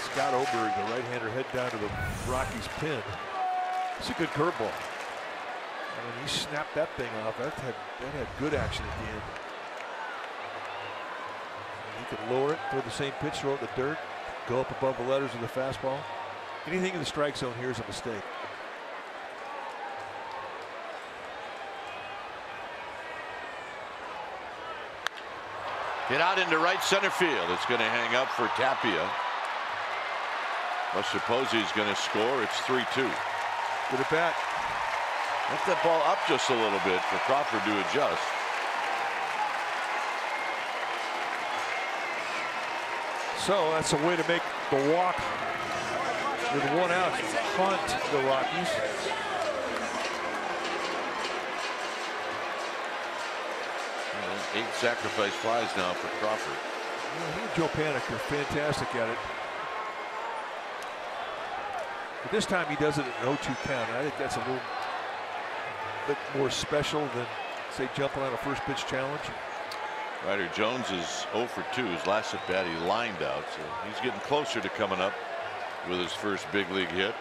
Scott Oberg, the right-hander, head down to the Rockies pin. It's a good curveball. And when he snapped that thing off, that had good action at the end. And he could lower it, throw the same pitch, throw it in the dirt, go up above the letters of the fastball. Anything in the strike zone here is a mistake. Get out into right center field. It's going to hang up for Tapia. Buster Posey's going to score. It's 3-2. Good at bat. Let that ball up just a little bit for Crawford to adjust. So that's a way to make the walk with one out haunt the Rockies. And 8 sacrifice flies now for Crawford. He and Joe Panik are fantastic at it. But this time he does it at an 0-2 count. I think that's a little bit more special than, say, jumping on a first pitch challenge. Ryder Jones is 0 for 2. His last at bat he lined out, so he's getting closer to coming up with his first big league hit.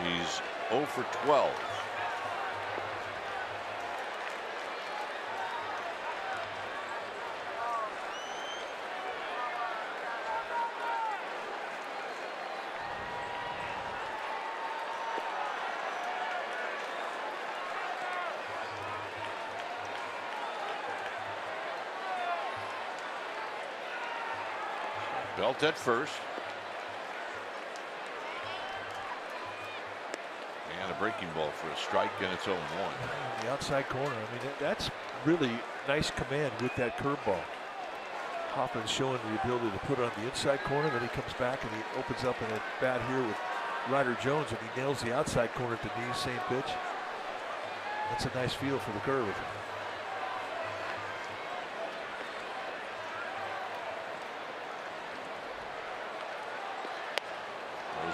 He's 0 for 12. Belt at first. And a breaking ball for a strike, and it's 0-1. The outside corner. I mean, that's really nice command with that curveball. Hoffman's showing the ability to put it on the inside corner. Then he comes back and he opens up in a bat here with Ryder Jones, and he nails the outside corner at the knee, same pitch. That's a nice feel for the curve.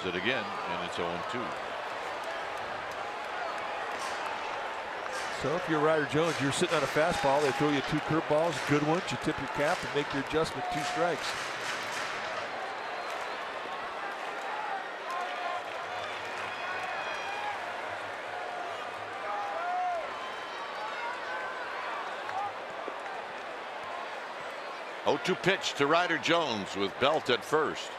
It again, and it's 0-2. So if you're Ryder Jones, you're sitting on a fastball, they throw you 2 curveballs, good ones, you tip your cap and make your adjustment, 2 strikes. Oh, 2 pitch to Ryder Jones with Belt at first.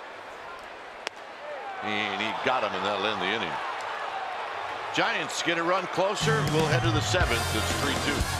And he got him, and that'll end the inning. Giants get a run closer. We'll head to the 7th. It's 3-2.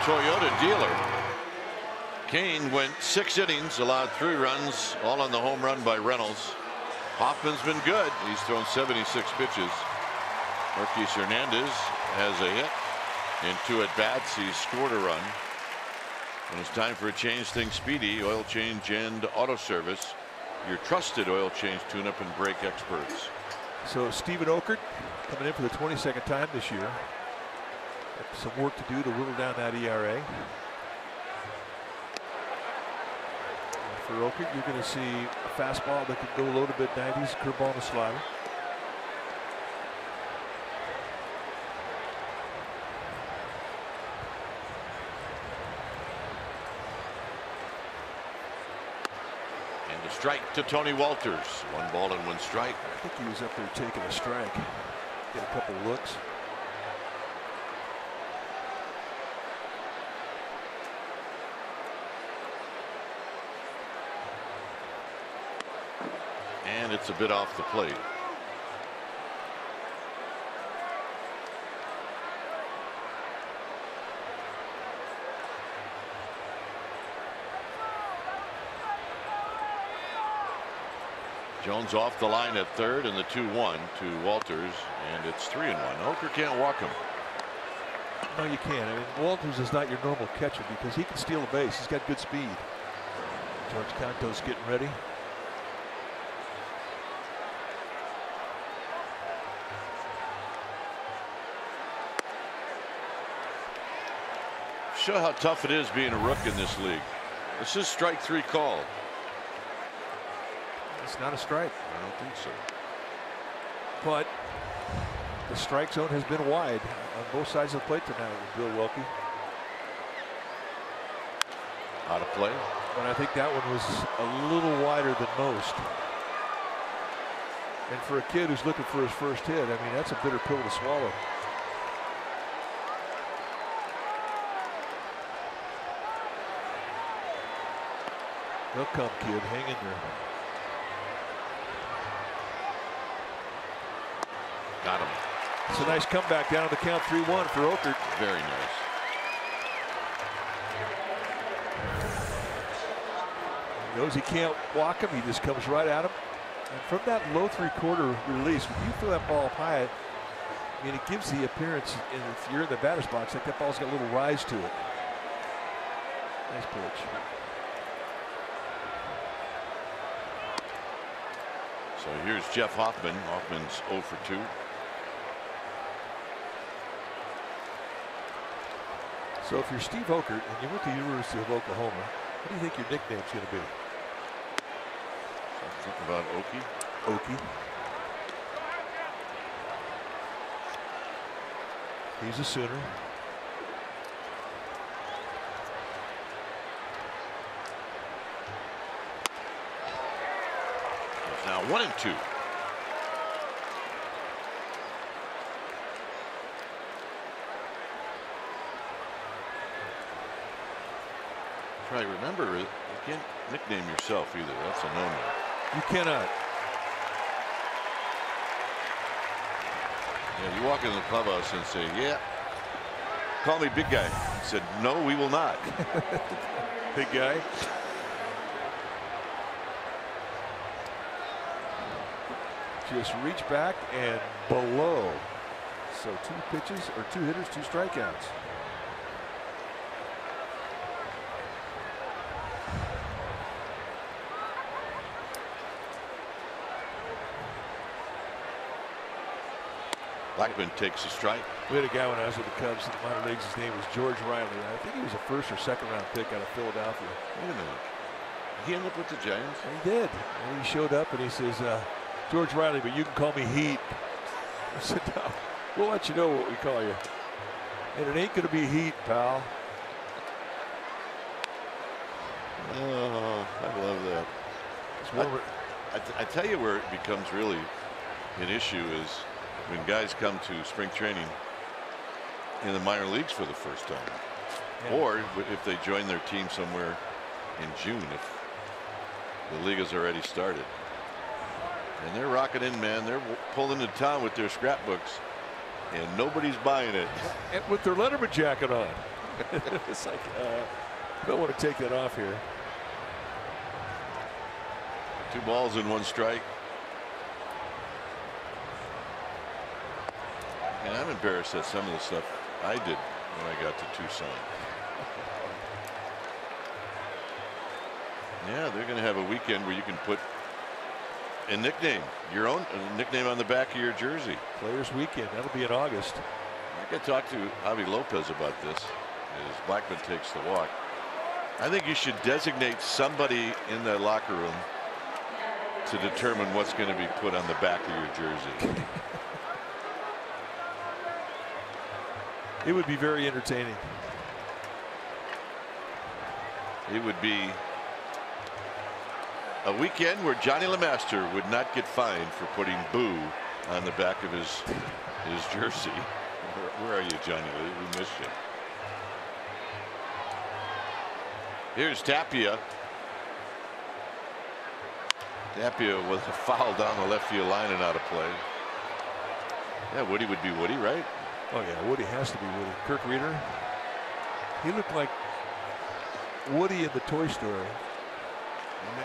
Toyota dealer. Cain went 6 innings, allowed 3 runs, all on the home run by Reynolds. Hoffman's been good. He's thrown 76 pitches. Marquis Hernandez has a hit. In 2 at-bats, he's scored a run. When it's time for a change, think Speedy Oil Change and Auto Service, your trusted oil change, tune-up, and brake experts. So Stephen Oakert coming in for the 22nd time this year. Some work to do to whittle down that ERA. And for Oakert, you're going to see a fastball that could go low to mid-90s, curveball and a slider. And a strike to Tony Walters. 1 ball and 1 strike. I think he was up there taking a strike. Get a couple looks. And it's a bit off the plate. Jones off the line at third, and the 2-1 to Walters, and it's 3-1. Oakert can't walk him. No, you can't. I mean, Walters is not your normal catcher because he can steal a base. He's got good speed. George Canto's getting ready. Show how tough it is being a rook in this league. This is strike 3 call. It's not a strike. I don't think so. But the strike zone has been wide on both sides of the plate tonight with Bill Welke. Out of play. But I think that one was a little wider than most. And for a kid who's looking for his first hit, I mean, that's a bitter pill to swallow. They'll come, kid. Hang in there. Got him. It's a nice comeback down to the count 3-1 for Oakert. Very nice. He knows he can't walk him. He just comes right at him. And from that low 3/4 release, when you throw that ball up high, I mean, it gives the appearance, and if you're in the batter's box, like that ball's got a little rise to it. Nice pitch. So here's Jeff Hoffman. Hoffman's 0 for 2. So if you're Steve Oakert and you went to the University of Oklahoma, what do you think your nickname's going to be? Something about Okie? Okie. He's a Sooner. It's now 1-2. Right, remember, you can't nickname yourself either. That's a no-no. You cannot. Yeah, you walk into the clubhouse and say, yeah, call me big guy. He said, no, we will not. Big guy. Just reach back and below. So 2 pitches or 2 hitters, 2 strikeouts. Blackman takes a strike. We had a guy when I was with the Cubs in the minor leagues. His name was George Riley. I think he was a 1st or 2nd round pick out of Philadelphia. Wait a minute. He ended up with the Giants? And he did. And he showed up and he says, George Riley, but you can call me Heat. I said, no, we'll let you know what we call you. And it ain't going to be Heat, pal. Oh, I love that. I tell you where it becomes really an issue is when guys come to spring training in the minor leagues for the first time. Yeah. Or if they join their team somewhere in June, if the league has already started. And they're rocking in, man. They're pulling into town with their scrapbooks, and nobody's buying it. And with their Letterman jacket on. It's like, don't want to take that off here. 2 balls and 1 strike. And I'm embarrassed at some of the stuff I did when I got to Tucson. Yeah, they're going to have a weekend where you can put a nickname, your own nickname on the back of your jersey. Players Weekend. That'll be in August. I could talk to Javi Lopez about this as Blackman takes the walk. I think you should designate somebody in the locker room to determine what's going to be put on the back of your jersey. It would be very entertaining. It would be a weekend where Johnny LeMaster would not get fined for putting "boo" on the back of his jersey. Where are you, Johnny? We missed you. Here's Tapia. Tapia with a foul down the left field line and out of play. Yeah, Woody would be Woody, right? Oh yeah, Woody has to be Woody. Kirk Reeder. He looked like Woody in the Toy Story.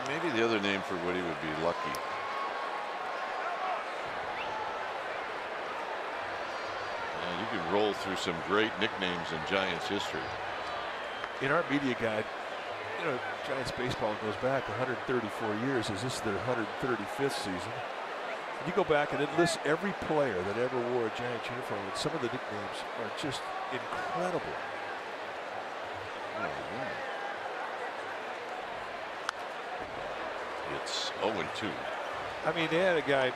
Maybe the other name for Woody would be Lucky. And you can roll through some great nicknames in Giants history. In our media guide, you know, Giants baseball goes back 134 years. Is this their 135th season? And you go back and it lists every player that ever wore a Giants uniform, and some of the nicknames are just incredible. Oh, yeah. It's 0-2. I mean, they had a guy,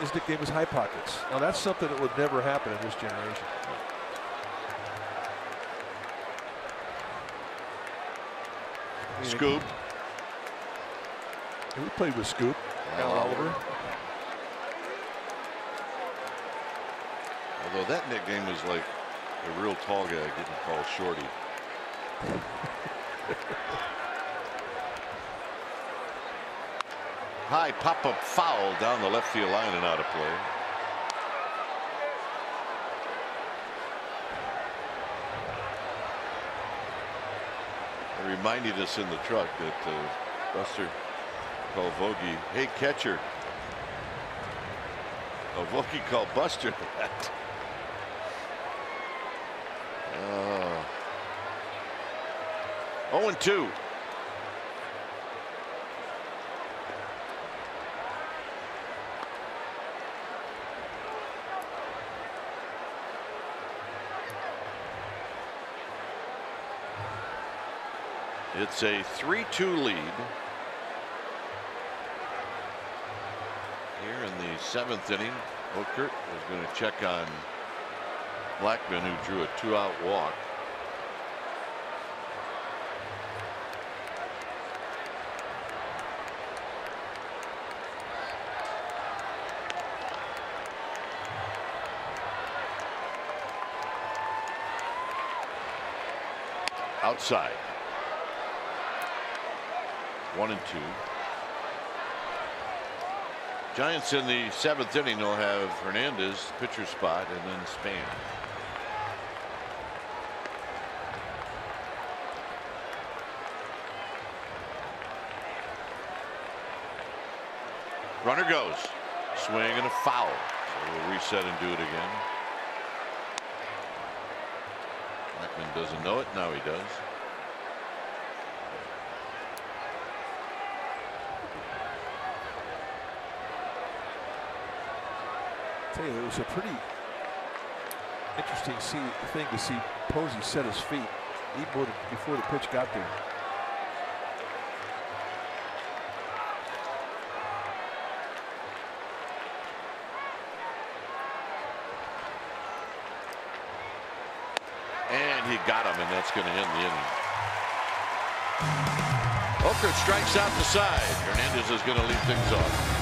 his nickname was High Pockets. Now that's something that would never happen in this generation. Scoop. We played with Scoop. Al Oliver. Although that nickname was like a real tall guy getting called Shorty. High pop-up foul down the left field line and out of play. It reminded us in the truck that Buster called Vogie, "Hey catcher." Oh, Vogie called Buster that. 0-2. It's a 3-2 lead here in the 7th inning. Okert is going to check on Blackman, who drew a 2-out walk. Outside. 1-2. Giants in the 7th inning will have Hernandez pitcher spot and then Span. Runner goes. Swing and a foul. So we'll reset and do it again. Blackman doesn't know it. Now he does. Tell you, it was a pretty interesting thing to see Posey set his feet even before the pitch got there. And he got him, and that's going to end the inning. Okert strikes out the side. Hernandez is going to lead things off.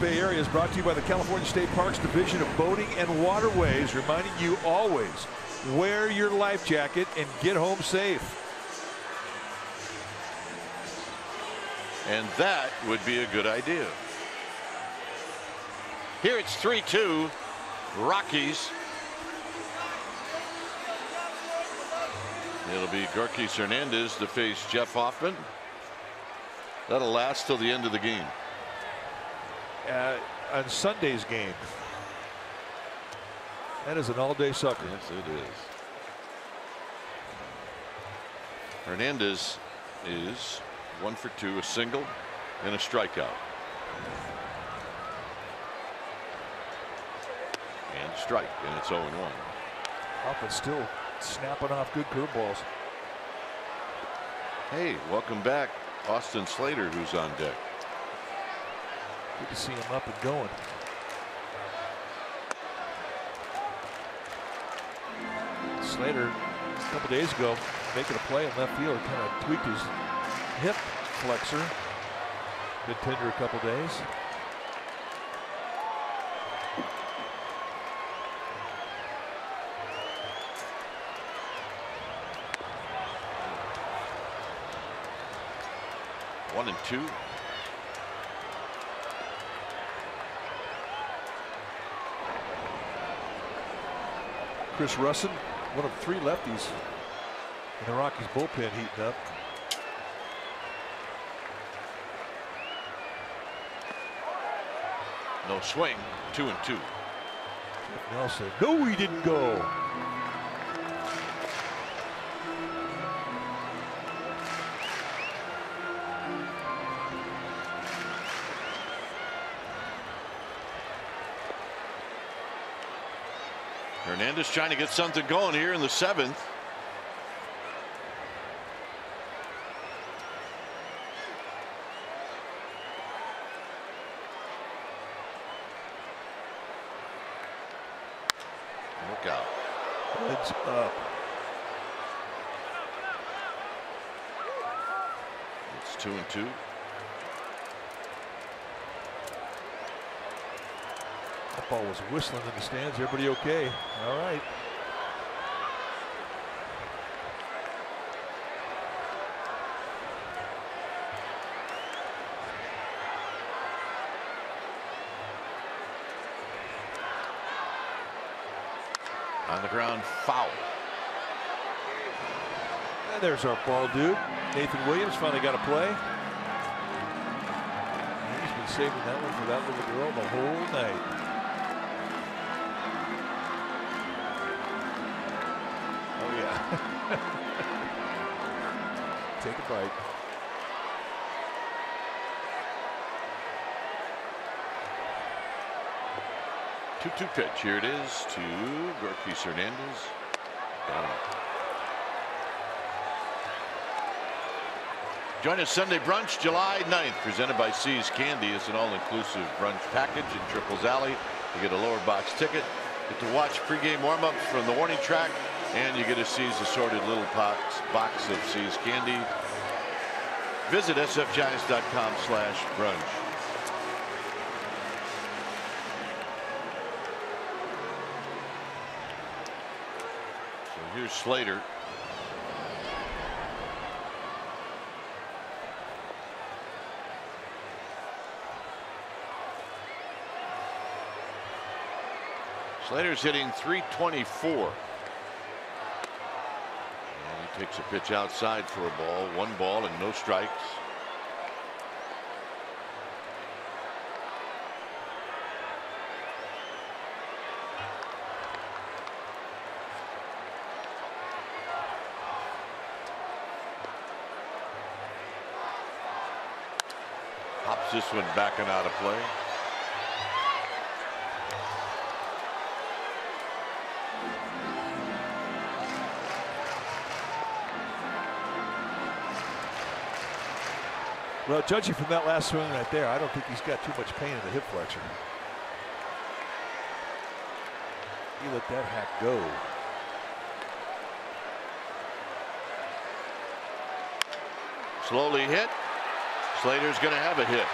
Bay Area is brought to you by the California State Parks Division of Boating and Waterways, reminding you always wear your life jacket and get home safe. And that would be a good idea. Here it's 3-2 Rockies. It'll be Gorkis Hernandez to face Jeff Hoffman. That'll last till the end of the game. On Sunday's game. That is an all-day sucker. Yes, it is. Hernandez is 1 for 2, a single and a strikeout. And strike, and it's 0-1. Hoffman still snapping off good curveballs. Hey, welcome back, Austin Slater, who's on deck. Good to see him up and going. Slater, a couple days ago, making a play in left field, kind of tweaked his hip flexor. Been tender a couple days. One and two. Chris Russin, one of 3 lefties in the Rockies bullpen, heating up. No swing. 2-2. Nelson, no, he didn't go. Hernandez trying to get something going here in the 7th. Look out. Heads up. It's 2-2. That ball was whistling in the stands. Everybody okay? All right. On the ground, foul. And there's our ball dude. Nathan Williams finally got a play. He's been saving that one for that little girl the whole night. Oh yeah. Take a bite. Two pitch. Here it is to Gorkis Hernandez. Got him. Join us Sunday brunch July 9th, presented by C's Candy. It's an all-inclusive brunch package in Triples Alley. You get a lower box ticket, get to watch pregame warm-ups from the warning track, and you get a C's assorted little box of C's Candy. Visit sfgiants.com/brunch. Here's Slater. Slater's hitting .324. And he takes a pitch outside for a ball. 1 ball and no strikes. Pops this one back and out of play. Well, judging from that last swing right there, I don't think he's got too much pain in the hip flexor. He let that hack go. Slowly hit. Slater's going to have a hit.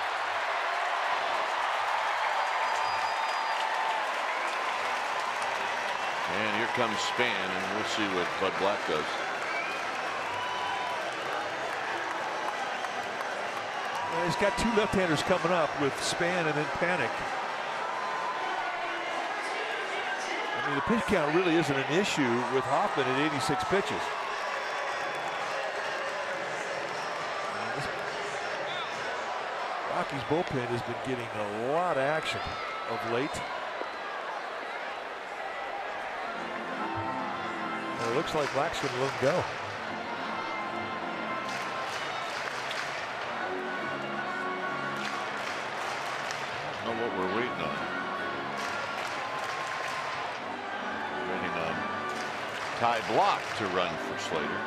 comes Span, and we'll see what Bud Black does. Well, he's got two left-handers coming up with Span and then Panic. I mean, the pitch count really isn't an issue with Hoffman at 86 pitches. Rockies bullpen has been getting a lot of action of late. And it looks like Black's going to let him go. I don't know what we're waiting on. Waiting on Ty Block to run for Slater.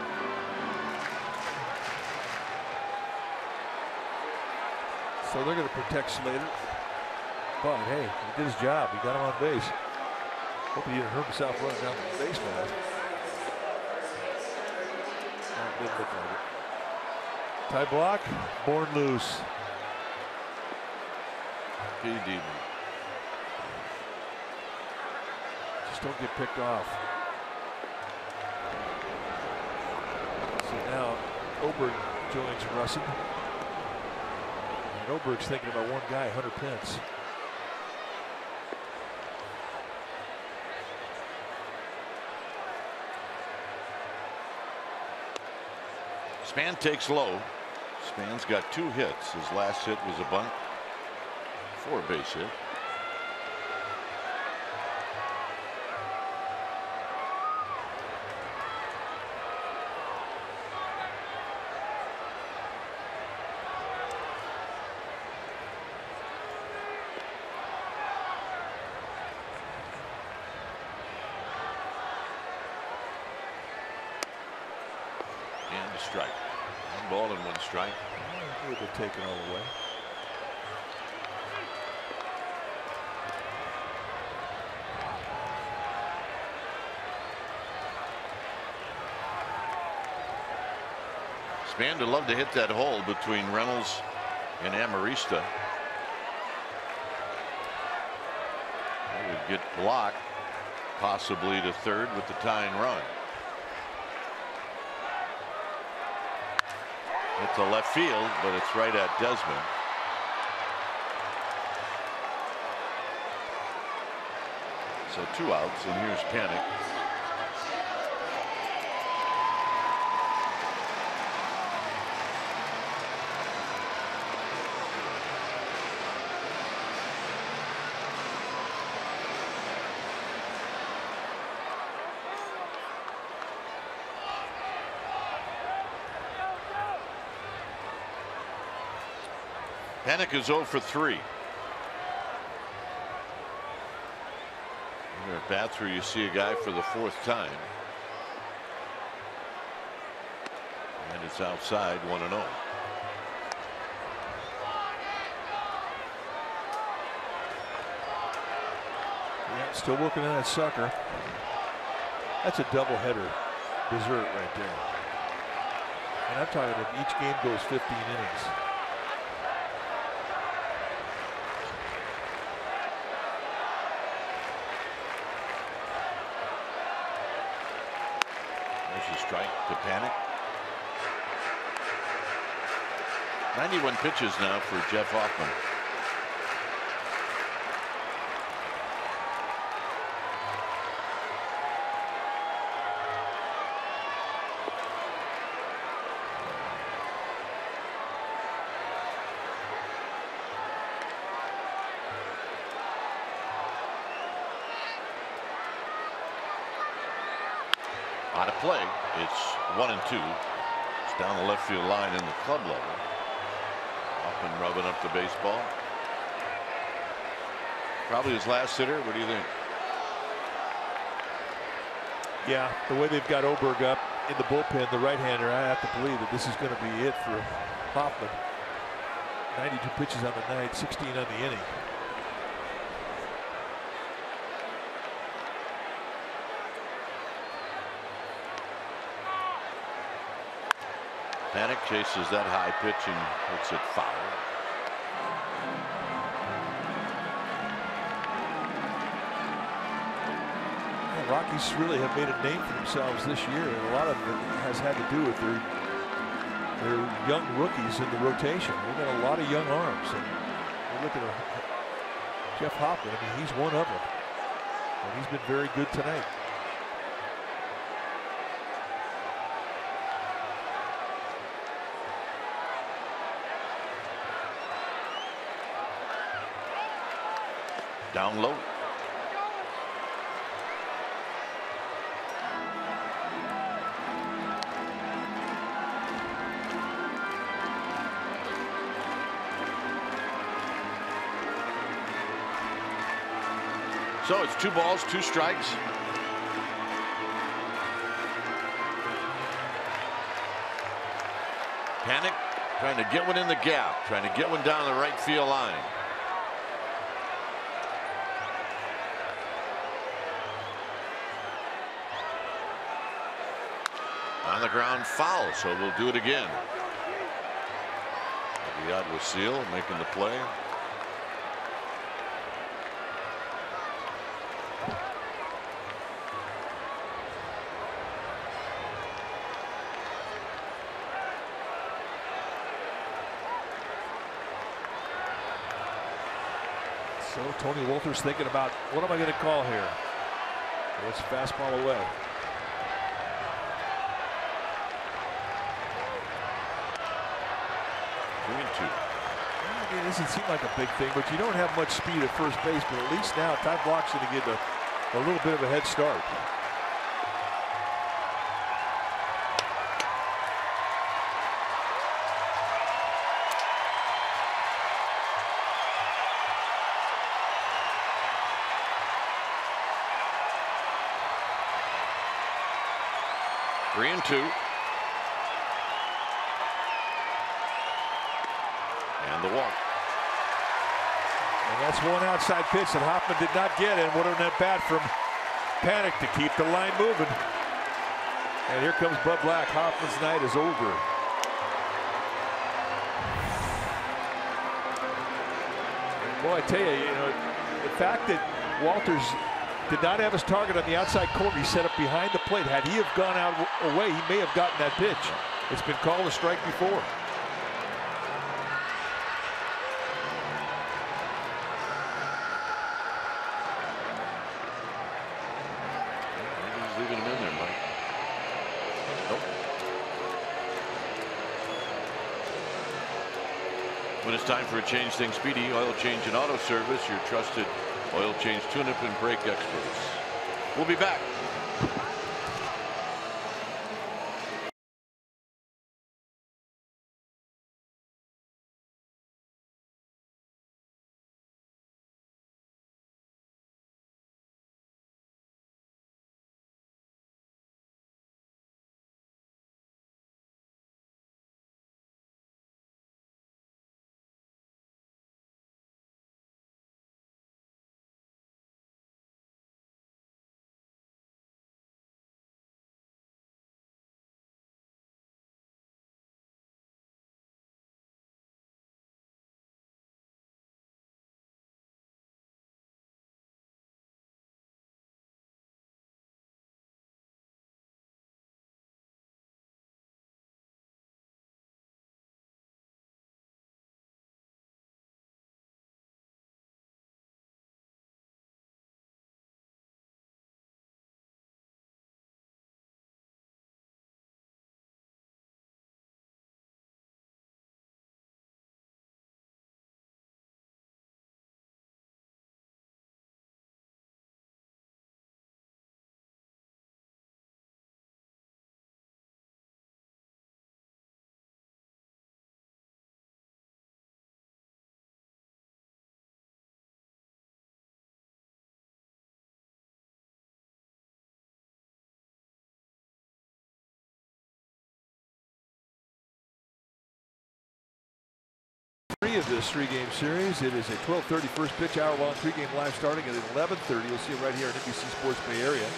So they're going to protect Slater. But hey, he did his job. He got him on base. Hope he didn't hurt himself running down the base path. Didn't look like it. Ty Block, born loose. PD. Just don't get picked off. So now Oberg joins Russin. And Oberg's thinking about one guy, Hunter Pence. Span takes low. Span's got 2 hits. His last hit was a bunt for a base hit. And a strike. 1 ball and 1 strike. It would have taken all the way. Span would love to hit that hole between Reynolds and Amarista. They would get Block possibly to third with the tying run. It's a left field, but it's right at Desmond. So 2 outs, and here's Panic. Panic is 0 for 3. There are bats where you see a guy for the 4th time. And it's outside 1-0. Yeah, still working on that sucker. That's a doubleheader dessert right there. And I'm talking if each game goes 15 innings. Strike to Panic. 91 pitches now for Jeff Hoffman. Out of play. It's 1-2. It's down the left field line in the club level. Hoffman rubbing up the baseball. Probably his last hitter. What do you think? Yeah, the way they've got Oberg up in the bullpen, the right-hander, I have to believe that this is going to be it for Hoffman. 92 pitches on the night, 16 on the inning. Panic chases that high pitch and hits it foul. Rockies really have made a name for themselves this year, and a lot of it has had to do with their young rookies in the rotation. They've got a lot of young arms. And you look at Jeff Hoffman, I mean, he's one of them. And he's been very good tonight. Down low. So it's 2 balls, 2 strikes. Panic, trying to get one in the gap, trying to get one down the right field line. On the ground, foul, so we'll do it again. Aguilar Seal making the play. So Tony Wolters thinking about, what am I going to call here? Well, it's fastball away. It doesn't seem like a big thing, but you don't have much speed at first base, but at least now Ty Block's going to get a little bit of a head start. Three and 2. And the walk. And that's one outside pitch that Hoffman did not get, and what a net bat from Panic to keep the line moving. And here comes Bud Black. Hoffman's night is over. And boy, I tell you, the fact that Wolters did not have his target on the outside corner, he set up behind the plate. Had he have gone out away, he may have gotten that pitch. It's been called a strike before. Leaving him in there, Mike. Nope. When it's time for a change, things speedy. Oil change and auto service. Your trusted oil change, tune-up, and brake experts. We'll be back. Of this 3-game series. It is a 12:30 first pitch, hour-long pregame live starting at 11:30. You'll see it right here on NBC Sports Bay Area.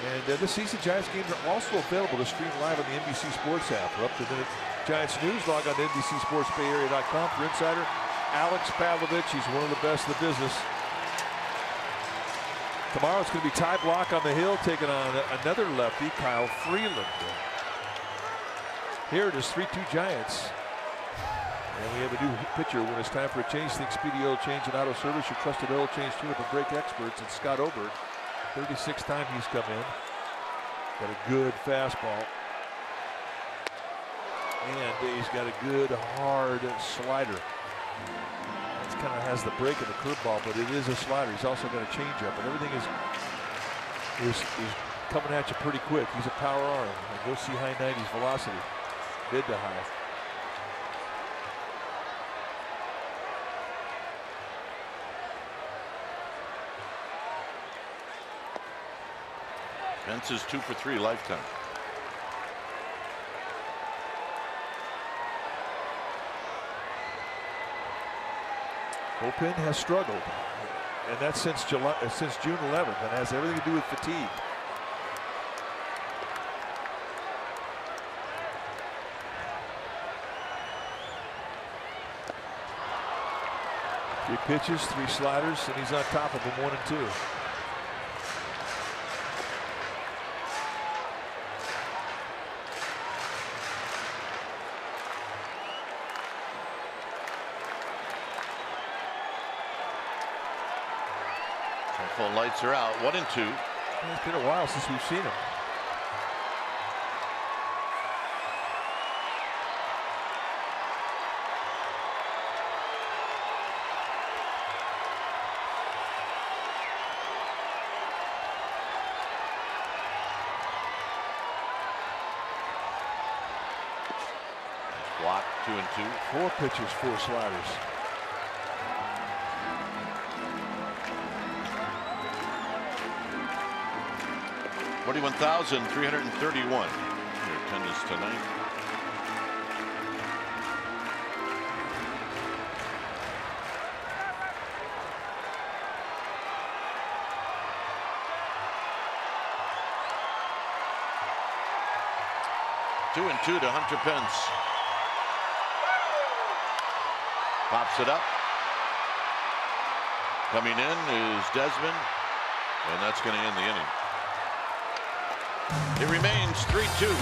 And this season, Giants games are also available to stream live on the NBC Sports app. For up-to-the-minute Giants news, log on to NBCSportsBayArea.com. For insider Alex Pavlovich, he's one of the best in the business. Tomorrow it's going to be Ty Block on the hill taking on another lefty, Kyle Freeland. Here it is 3-2 Giants. And we have a new pitcher when it's time for a change. Think Speedy Oil Change and Auto Service, your trusted oil change tune up and brake experts. It's Scott Obert. 36th time he's come in. Got a good fastball. And he's got a good hard slider. It kind of has the break of the curveball, but it is a slider. He's also got a changeup, and everything is coming at you pretty quick. He's a power arm. And go see high 90s velocity, mid to high. Pence is 2 for 3 lifetime. Bullpen has struggled, and that's since June 11th, and has everything to do with fatigue. Three pitches, 3 sliders, and he's on top of them 1 and 2. Full lights are out. 1 and 2. It's been a while since we've seen him. Block 2 and 2. 4 pitches, 4 sliders. $41,331 your attendance tonight. Two and 2 to Hunter Pence. Pops it up. Coming in is Desmond, and that's going to end the inning. It remains 3-2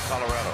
Colorado.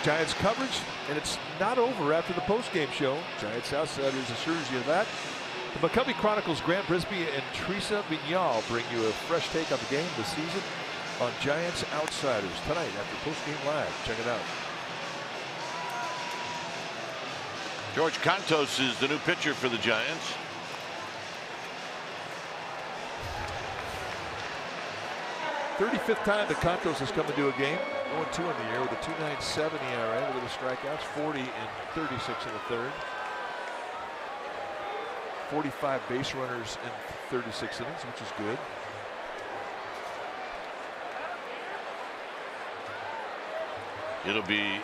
Giants coverage, and it's not over after the post-game show. Giants Outsiders assures you of that. The McCovey Chronicles, Grant Brisbee and Teresa Vignal bring you a fresh take on the game this season on Giants Outsiders tonight after post-game live. Check it out. George Cantos is the new pitcher for the Giants. '35th time that Cantos has come into a game. 0-2 in the year with a 2.97 ERA. Look at the strikeouts, 40 and 36 in the third. 45 base runners in 36 innings, which is good. It'll be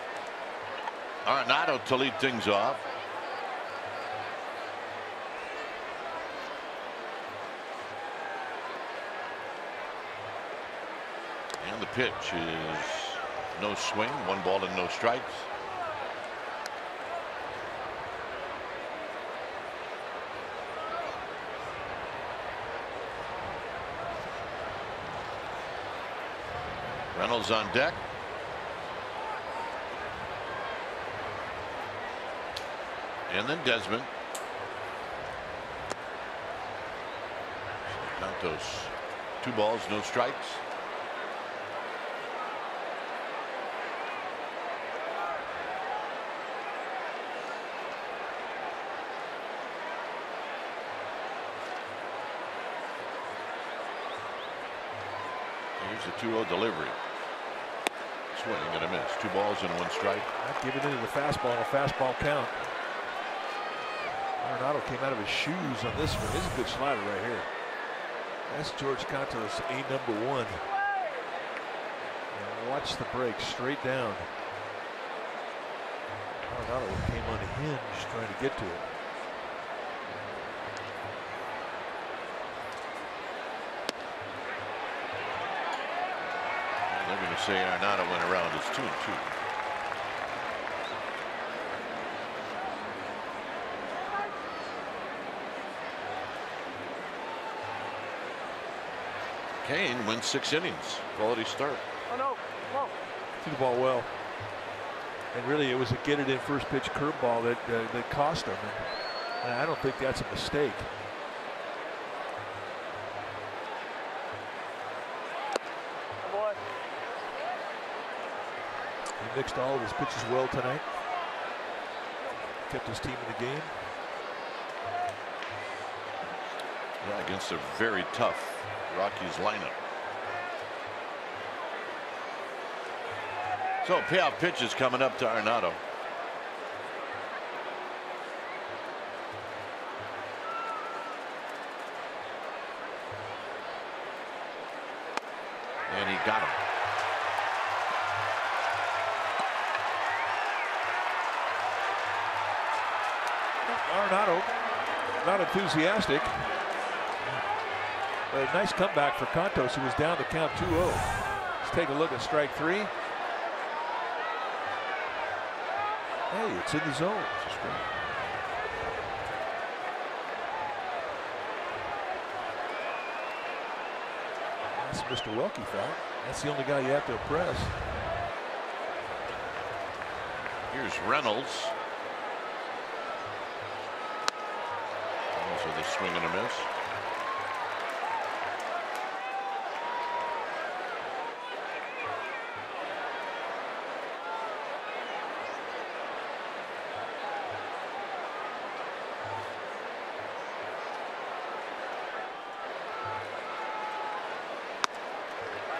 Arenado to lead things off. And the pitch is no swing, 1 ball and no strikes. Reynolds on deck. And then Desmond. Santos, 2 balls, no strikes. Here's a 2-0 delivery. Swing and a miss. 2 balls and 1 strike. Not giving into the fastball, a fastball count. Arenado came out of his shoes on this one. This is a good slider right here. That's George Cantos, #1. And watch the break straight down. Arenado came unhinged trying to get to it. They're going to say Arenado went around. It's 2-2. Cain wins 6 innings. Quality start. Oh no! Threw the ball well, and really it was a get it in first pitch curveball that cost him. And I don't think that's a mistake. He mixed all of his pitches well tonight. Kept his team in the game. Yeah, against a very tough Rockies lineup. So payoff pitches coming up to Arenado. And he got him. Arenado not enthusiastic. But a nice comeback for Cantos, who was down the count 2-0. Let's take a look at strike 3. Hey, it's in the zone. That's Mr. Welke thought. That's the only guy you have to impress. Here's Reynolds. Also the swing and a miss.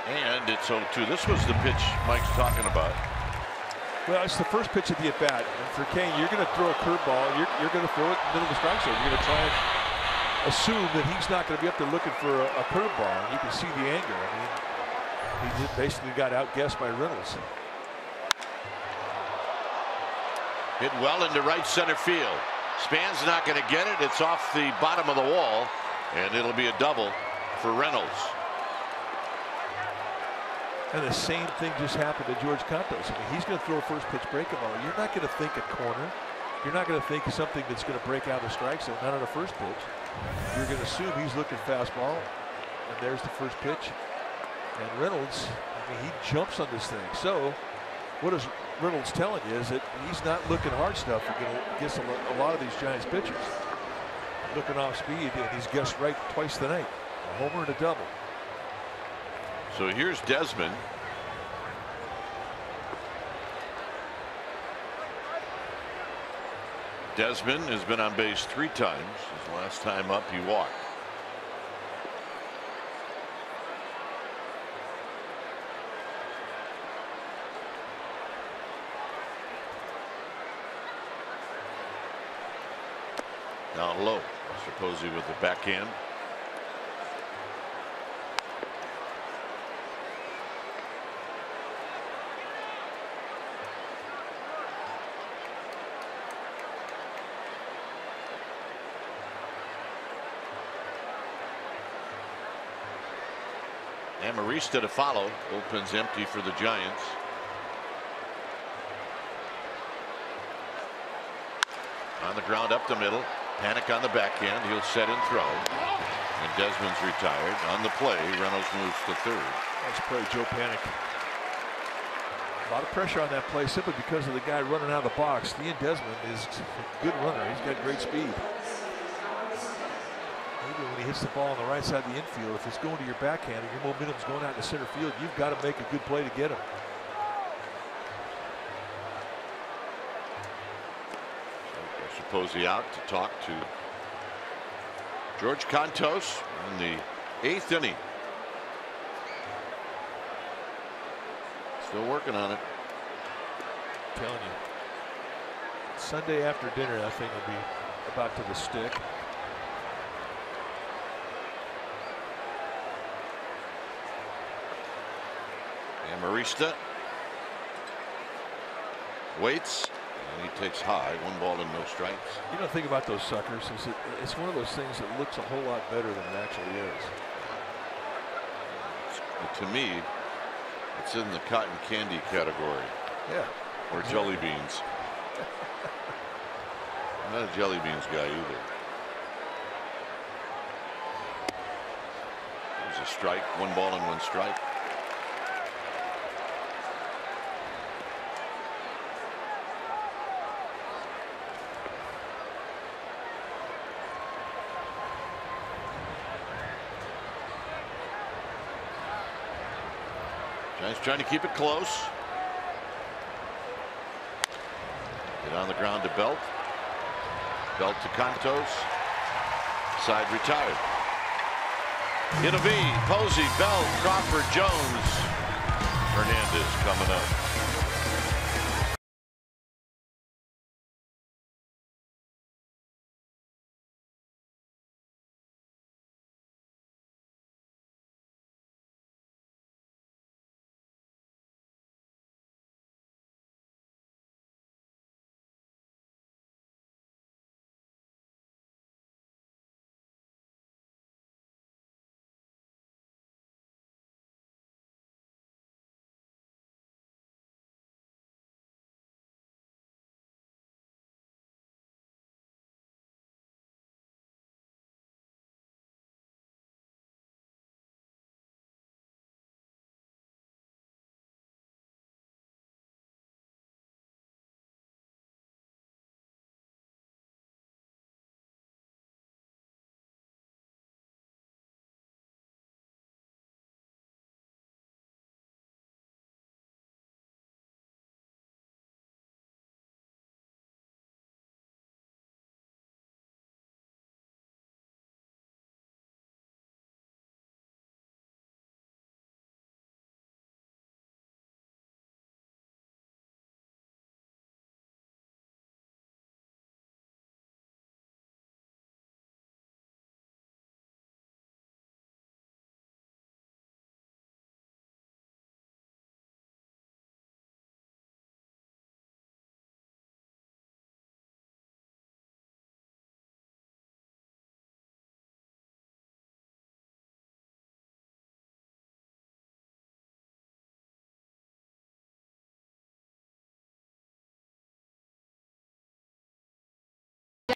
And it's 0-2. This was the pitch Mike's talking about. Well, it's the first pitch of the at-bat. And for Cain, you're going to throw a curveball. You're going to throw it in the middle of the strike zone. You're going to try and assume that he's not going to be up there looking for a curveball. And you can see the anger. I mean, he just basically got outguessed by Reynolds. Hit well into right center field. Span's not going to get it. It's off the bottom of the wall. And it'll be a double for Reynolds. And the same thing just happened to George Cantos. I mean, he's going to throw a first pitch breaking ball. You're not going to think a corner. You're not going to think of something that's going to break out of the strike zone, not on the first pitch. You're going to assume he's looking fastball. And there's the first pitch. And Reynolds, I mean, he jumps on this thing. So what is Reynolds telling you is that he's not looking hard stuff against a lot of these Giants pitchers. Looking off speed, and he's guessed right twice tonight. A homer and a double. So here's Desmond. Desmond has been on base 3 times. His last time up, he walked. Down low. Buster Posey with the backhand. Amarista to follow. Bullpen's empty for the Giants. On the ground up the middle. Panic on the backhand. He'll set and throw. And Desmond's retired. On the play, Reynolds moves to third. Nice play, Joe Panic. A lot of pressure on that play simply because of the guy running out of the box. Ian Desmond is a good runner. He's got great speed. Maybe when he hits the ball on the right side of the infield, if it's going to your backhand and your momentum's going out to center field, you've got to make a good play to get him. Posey out to talk to George Contos in the 8th inning. Still working on it. I'm telling you, Sunday after dinner, that thing will be about to the stick. Amarista waits. And he takes high. 1 ball and no strikes. You don't think about those suckers. It's one of those things that looks a whole lot better than it actually is. To me, it's in the cotton candy category. Yeah. Or jelly beans. I'm not a jelly beans guy either. There's a strike. 1 ball and 1 strike. Giants trying to keep it close. Get on the ground to Belt. Belt to Contos. Side retired. In a V. Posey, Belt, Crawford, Jones. Hernandez coming up.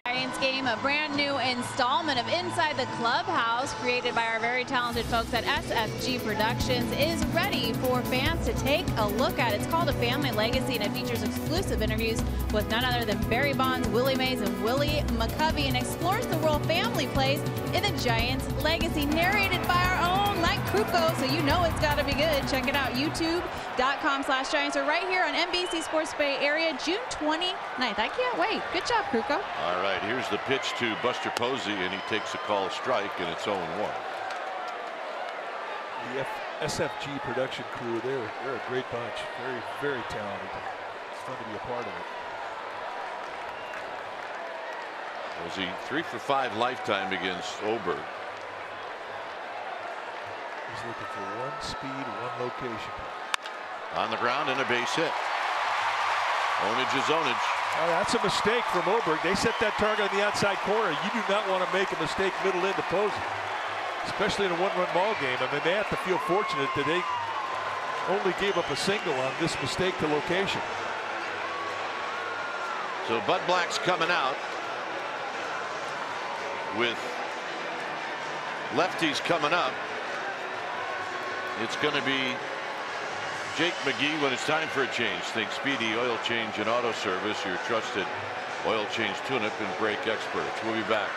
Giants game, a brand new installment of Inside the Clubhouse created by our very talented folks at SFG Productions is ready for fans to take a look at. It's called A Family Legacy, and it features exclusive interviews with none other than Barry Bonds, Willie Mays, and Willie McCovey, and explores the role family plays in the Giants' legacy, narrated by our own Mike Krukow, so you know it's got to be good. Check it out, youtube.com/Giants, or right here on NBC Sports Bay Area, June 29th. I can't wait. Good job, Krukow. All right, here's the pitch to Buster Posey, and he takes a call strike, and it's 0-1. The SFG production crew, they're a great bunch. Very, very talented. It's fun to be a part of it. Posey 3 for 5 lifetime against Oberg. He's looking for one speed, one location. On the ground and a base hit. Onage is Onage. Oh, that's a mistake from Oberg. They set that target on the outside corner. You do not want to make a mistake middle into Posey, especially in a one-run ball game. I mean, they have to feel fortunate that they only gave up a single on this mistake to location. So Bud Black's coming out with lefties coming up. It's going to be Jake McGee when it's time for a change. Think Speedy Oil Change and Auto Service, your trusted oil change tune-up and brake experts. We'll be back.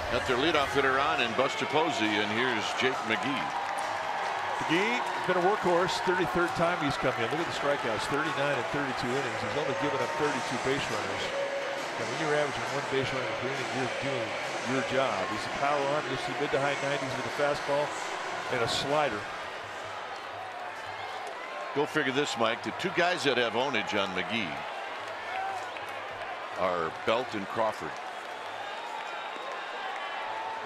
Got their leadoff hitter on and Buster Posey, and here's Jake McGee. McGee has been a workhorse. 33rd time he's come in. Look at the strikeouts, 39 and 32 innings. He's only given up 32 base runners. And when you're averaging one base runner per inning, you're doing your job. He's a power arm. You'll see mid to high 90s with a fastball and a slider. Go figure this, Mike. The two guys that have Onage on McGee are Belt and Crawford.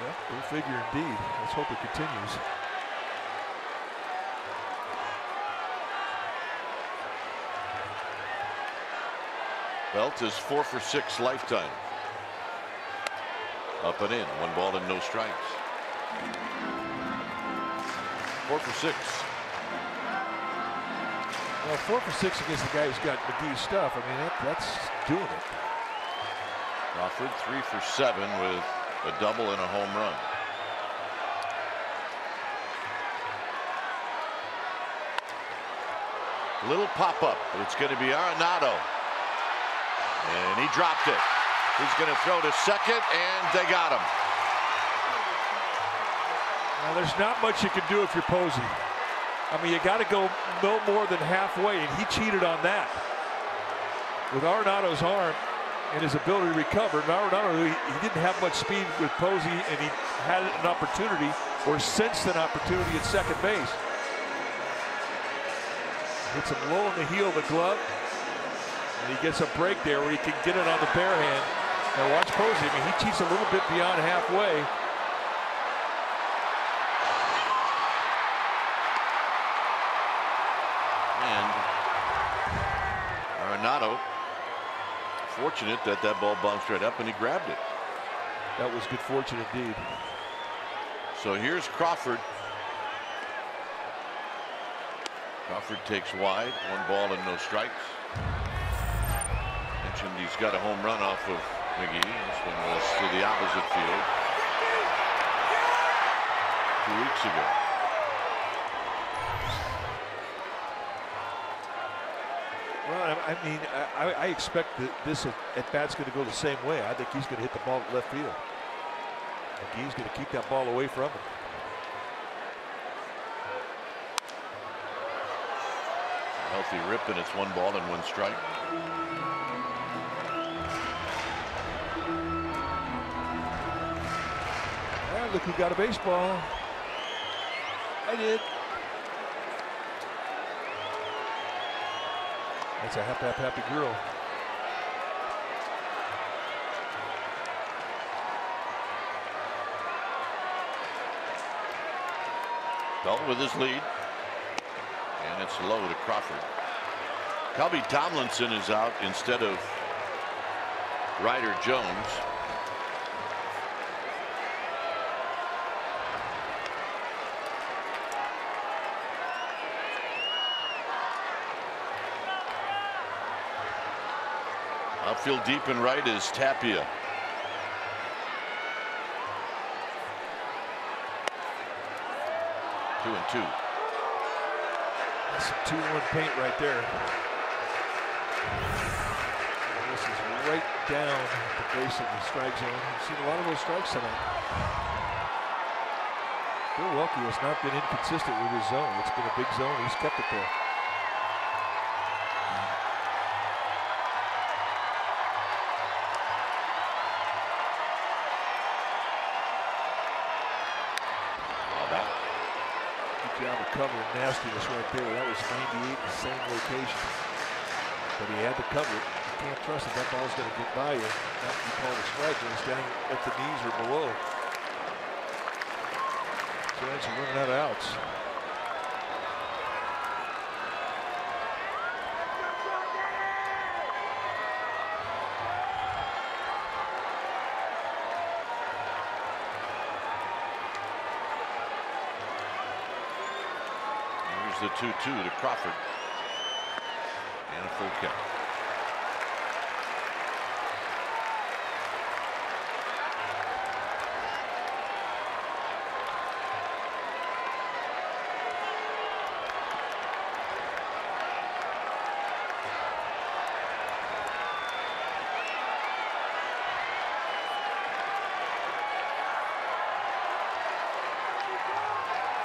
Yeah, go figure indeed. Let's hope it continues. Belt is 4 for 6 lifetime. Up and in, 1 ball and no strikes. 4 for 6. Well, 4 for 6 against the guy who's got McGee's stuff. I mean, that's doing it. Crawford 3 for 7 with a double and a home run. Little pop-up. It's going to be Arenado. And he dropped it. He's going to throw to second, and they got him. Now, there's not much you can do if you're Posey. I mean, you got to go no more than halfway, and he cheated on that. With Arenado's arm and his ability to recover, Arenado, he didn't have much speed with Posey, and he had an opportunity, or sensed an opportunity at second base. Hits him low in the heel of the glove, and he gets a break there where he can get it on the bare hand. Now watch Posey. I mean, he cheats a little bit beyond halfway. And Arenado, fortunate that that ball bounced right up and he grabbed it. That was good fortune indeed. So here's Crawford. Crawford takes wide, 1 ball and no strikes. Mentioned he's got a home run off of McGee. This one was to the opposite field 2 weeks ago. Well, I mean, I expect that this at bat's going to go the same way. I think he's going to hit the ball at left field. McGee's going to keep that ball away from him. Healthy rip, and it's 1 ball and 1 strike. Well, look who got a baseball. I did. That's a happy girl. Belt with his lead. And it's low to Crawford. Colby Tomlinson is out instead of Ryder Jones. Outfield deep and right is Tapia. Two and two. That's some 2-1 paint right there. And this is right down the base of the strike zone. We've seen a lot of those strikes tonight. Milwaukee has not been inconsistent with his zone. It's been a big zone. He's kept it there. Job of covering nastiness right there. That was 98 in the same location. But he had to cover it. You can't trust that ball's going to get by you. Not to be called a strike when it's down at the knees or below. So that's running out of outs. The 2-2 to Crawford. And a full count.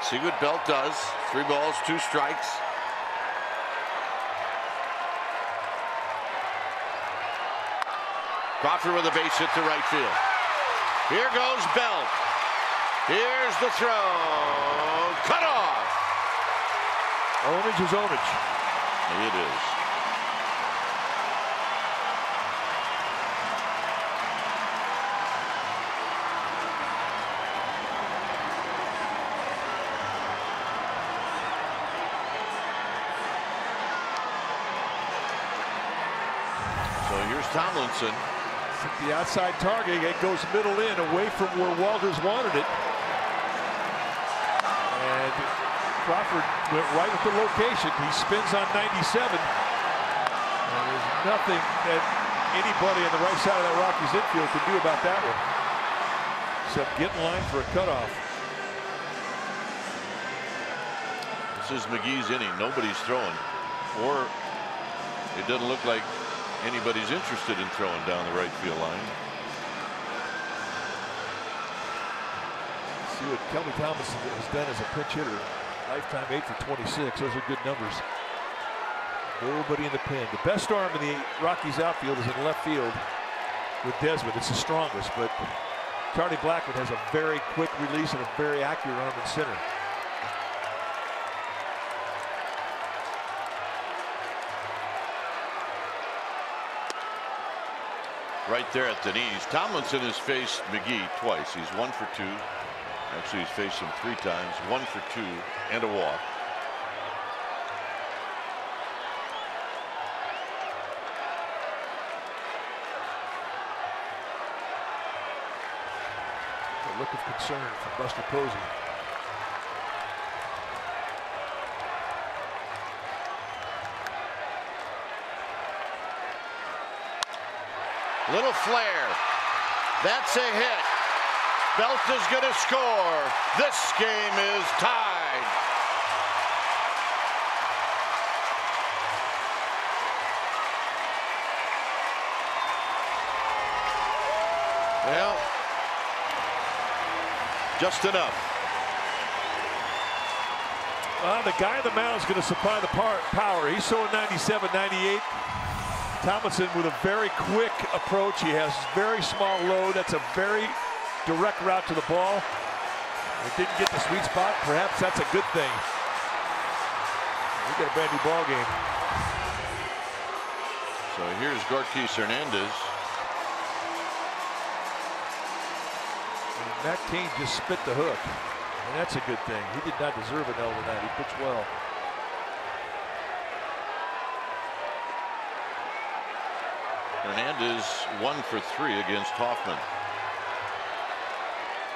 See what Belt does. 3 balls, 2 strikes. Crawford with a base hit to right field. Here goes Belt. Here's the throw. Cut off. Ownage is ownage. It is. Tomlinson. The outside target, it goes middle in, away from where Walters wanted it. And Crawford went right at the location. He spins on 97. And there's nothing that anybody on the right side of that Rockies infield can do about that one, except get in line for a cutoff. This is McGee's inning. Nobody's throwing, or it doesn't look like anybody's interested in throwing down the right field line. See what Kelby Thomas has done as a pinch hitter. Lifetime 8 for 26. Those are good numbers. Nobody in the pen. The best arm in the Rockies outfield is in left field with Desmond. It's the strongest, but Charlie Blackmon has a very quick release and a very accurate arm in center. Right there at the knees. Tomlinson has faced McGee twice. He's 1 for 2. Actually, he's faced him 3 times. 1 for 2 and a walk. A look of concern from Buster Posey. Little flare. That's a hit. Belt is going to score. This game is tied. Well, just enough. The guy on the mound is going to supply the power. He's throwing 97, 98. Tomlinson with a very quick approach. He has very small load. That's a very direct route to the ball. It didn't get the sweet spot. Perhaps that's a good thing. We got a brand new ball game. So here's Gorkis Hernandez. And Matt Cain just spit the hook. And that's a good thing. He did not deserve an L tonight. He pitched well. Hernandez 1 for 3 against Hoffman.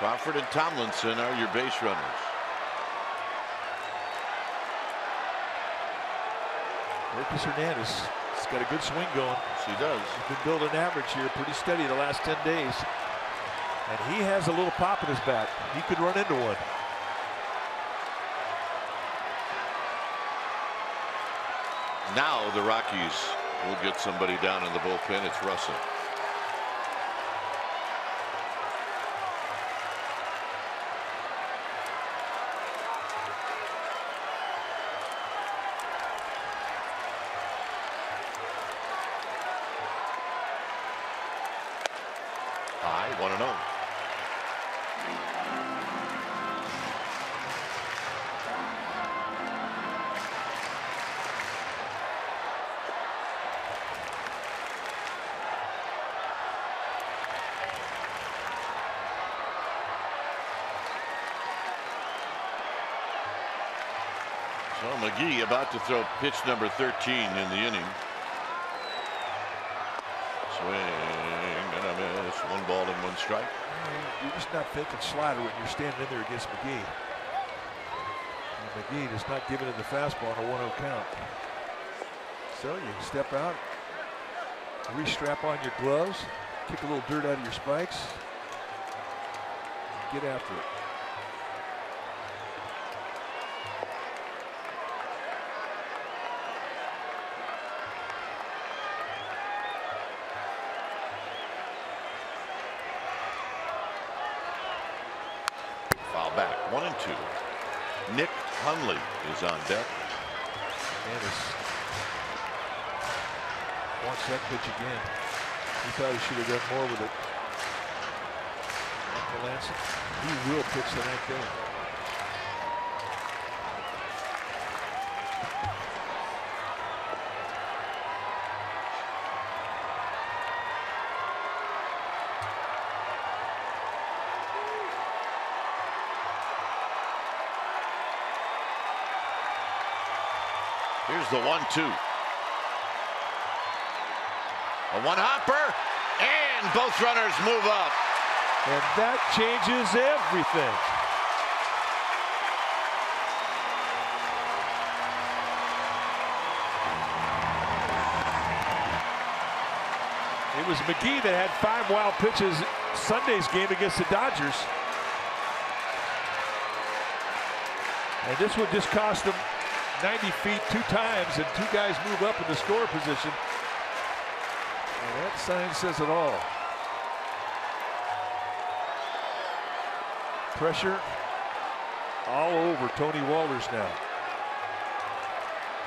Crawford and Tomlinson are your base runners. Marcus Hernandez has got a good swing going. Yes, he does. He's been building average here pretty steady the last 10 days. And he has a little pop in his bat. He could run into one. Now the Rockies will get somebody down in the bullpen. It's Russell. High, 1-0. So McGee about to throw pitch number 13 in the inning. Swing and a miss. 1 ball and 1 strike. You're just not thinking slider when you're standing in there against McGee. And McGee is not giving it the fastball on a 1-0 count. So you can step out, re-strap on your gloves, kick a little dirt out of your spikes, get after it. Foul back, 1-2. Nick Hundley is on deck. Dennis wants that pitch again. He thought he should have done more with it. Uncle Lansing, he will pitch the ninth inning. Here's the 1-2. A 1-hopper, and both runners move up. And that changes everything. It was McGee that had 5 wild pitches Sunday's game against the Dodgers. And this would just cost them 90 feet 2 times, and 2 guys move up in the score position. And that sign says it all. Pressure all over Tony Walters now.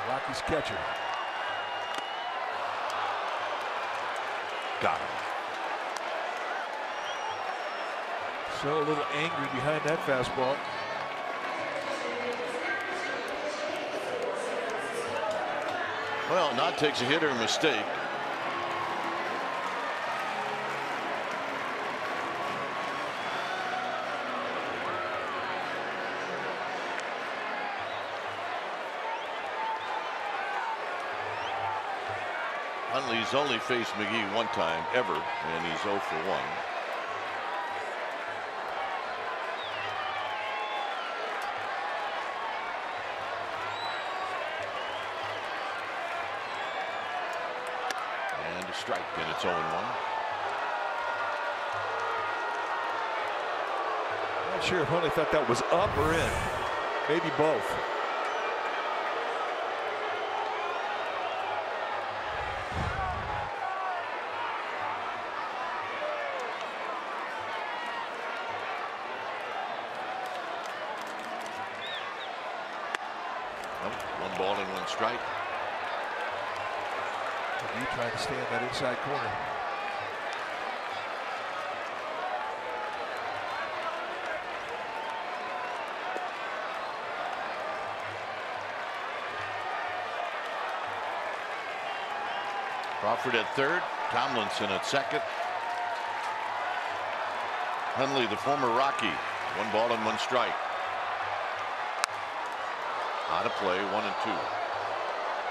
Rockies catcher. Got him. So a little angry behind that fastball. Well, Nod takes a hit or a mistake. Hundley's only faced McGee 1 time ever, and he's 0 for 1. And a strike, and it's 0-1. I'm not sure if Hundley thought that was up or in. Maybe both. ball and 1 strike. You trying to stay in that inside corner. Crawford at third, Tomlinson at second. Hundley, the former Rocky, 1 ball and 1 strike. Out of play, 1 and 2.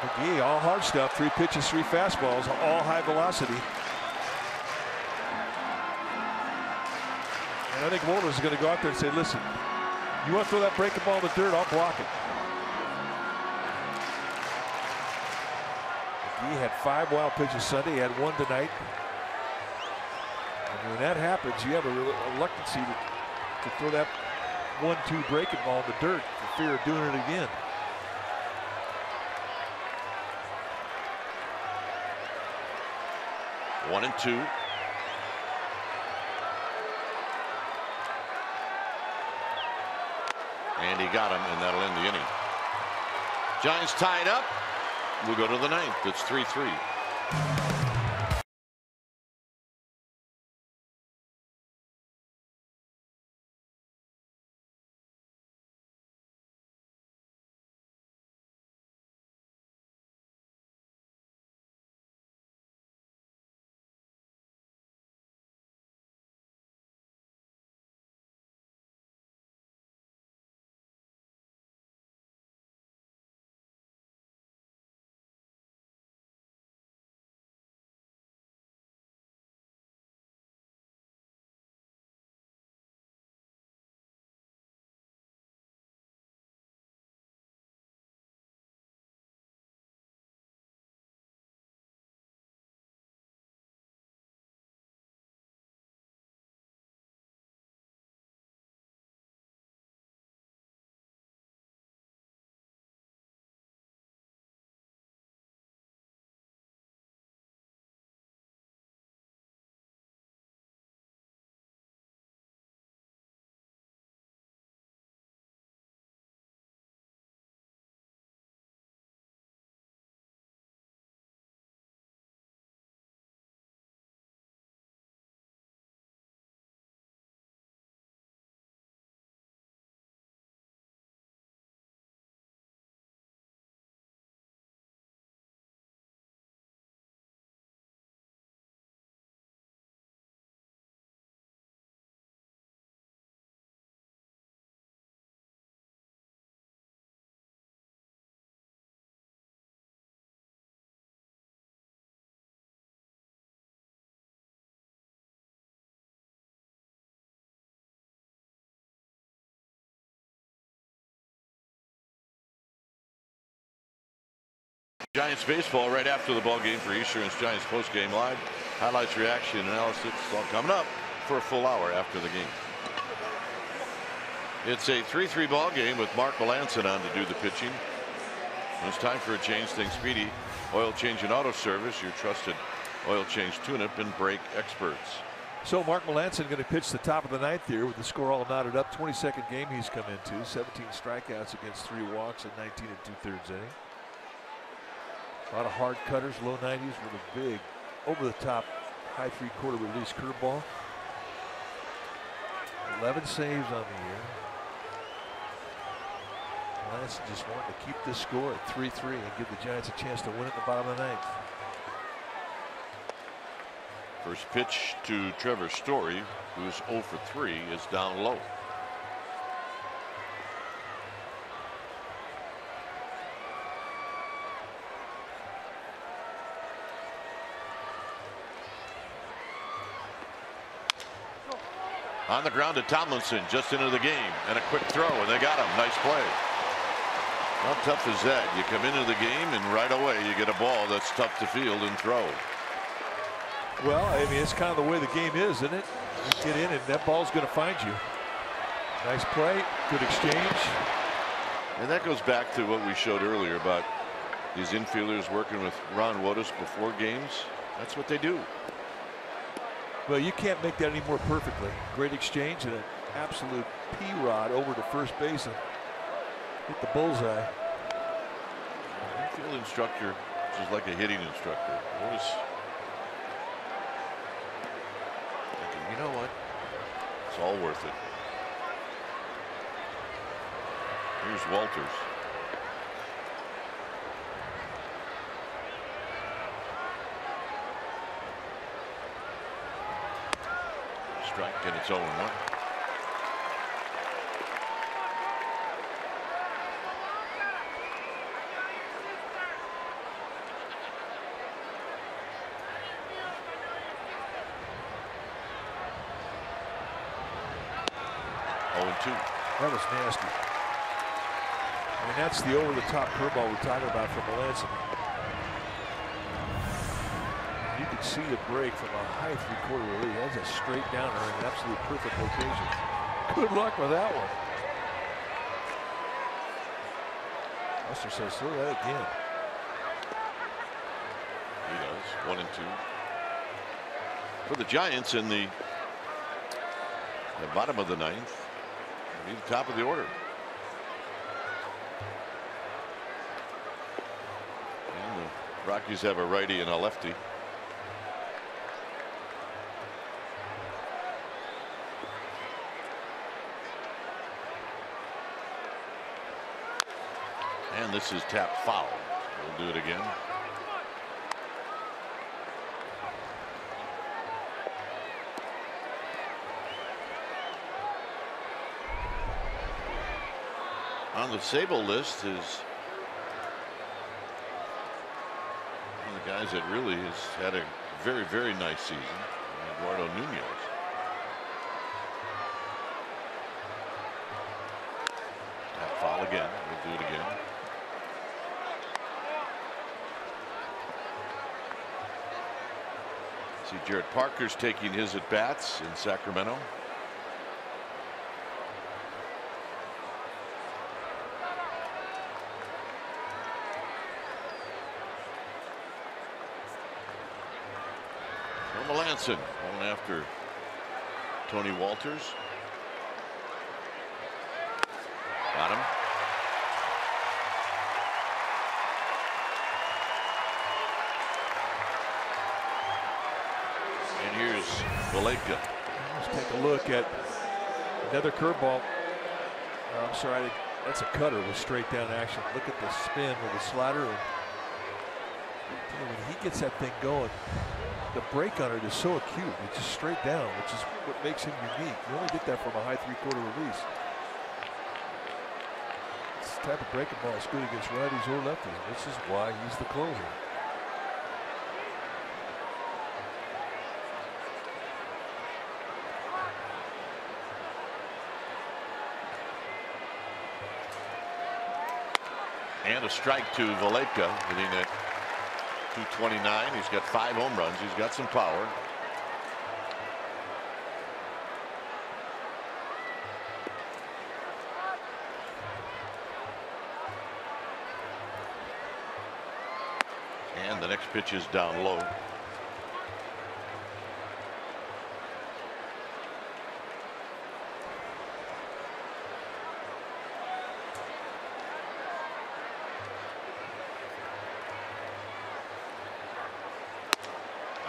McGee, all hard stuff, 3 pitches, 3 fastballs, all high velocity. And I think Wohlers is going to go out there and say, listen, you want to throw that breaking ball in the dirt, I'll block it. McGee had 5 wild pitches Sunday, he had 1 tonight. And when that happens, you have a reluctancy to throw that 1-2 breaking ball in the dirt for fear of doing it again. One and 2. And he got him, and that'll end the inning. Giants tied up. We'll go to the 9th. It's 3-3. Giants baseball right after the ball game for Eastern's Giants post game live. Highlights, reaction, analysis, all coming up for a full hour after the game. It's a 3-3 ball game with Mark Melanson on to do the pitching. It's time for a change. Things speedy. Oil change and auto service, your trusted oil change tune-up and brake experts. So Mark Melanson going to pitch the top of the 9th here with the score all knotted up. 22nd game he's come into. 17 strikeouts against 3 walks and 19 2/3 inning. A lot of hard cutters, low 90s with a big over-the-top high 3/4 release curveball. 11 saves on the year. Melanson just wanted to keep this score at 3-3 and give the Giants a chance to win at the bottom of the 9th. First pitch to Trevor Story, who's 0 for 3, is down low. On the ground to Tomlinson, just into the game, and a quick throw, and they got him. Nice play. How tough is that? You come into the game and right away you get a ball that's tough to field and throw. Well, I mean, it's kind of the way the game is, isn't it? You get in and that ball's going to find you. Nice play, good exchange. And that goes back to what we showed earlier about these infielders working with Ron Wotus before games. That's what they do. Well, you can't make that any more perfectly. Great exchange and an absolute P-rod over to first base and hit the bullseye. mental instructor, just like a hitting instructor. Always thinking, you know what? It's all worth it. Here's Walters. Strike, and it's 0-1. That was nasty. I mean, that's the over-the-top curveball we're talking about from Melanson. You could see it break from a high three-quarter relief. That's a straight downer in an absolute perfect location. Good luck with that one. Buster says, throw that again. He does. 1-2. For the Giants in the bottom of the ninth. Maybe the top of the order. And the Rockies have a righty and a lefty. And this is tapped foul. We'll do it again. On the Sable list is one of the guys that really has had a very, very nice season, Eduardo Nunez. That foul again. We'll do it again. See, Jared Parker's taking his at bats in Sacramento. Melanson going after Tony Walters. Got him. And here's Valleca. Let's take a look at another curveball. I'm sorry, that's a cutter with straight down action. Look at the spin with the slider. And when he gets that thing going, the break on it is so acute. It's just straight down, which is what makes him unique. You only get that from a high three-quarter release. This type of breaking ball is good against righties or lefties. This is why he's the closer. And a strike to Valleca, hitting at 229. He's got 5 home runs. He's got some power. And the next pitch is down low.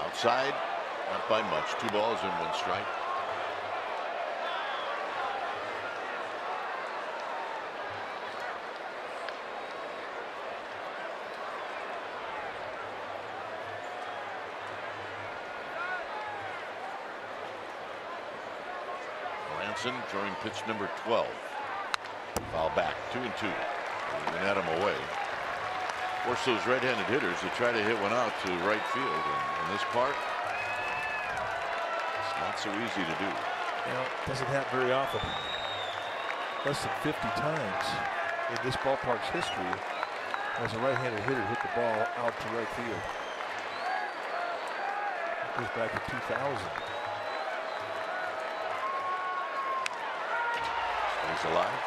Outside, not by much. 2 balls and 1 strike. Melanson throwing pitch number 12. Foul back, 2-2. And had him away. Of course, those right-handed hitters, they try to hit one out to right field. And in this park, it's not so easy to do. You know, it doesn't happen very often. Less than 50 times in this ballpark's history has a right-handed hitter hit the ball out to right field. It goes back to 2000. He's alive.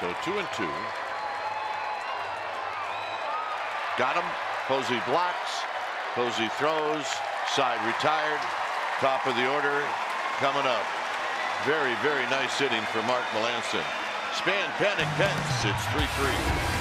So 2-2. Got him. Posey blocks. Posey throws. Side retired. Top of the order coming up. Very, very nice hitting for Mark Melancon. Span, Panic, Pence. It's 3-3.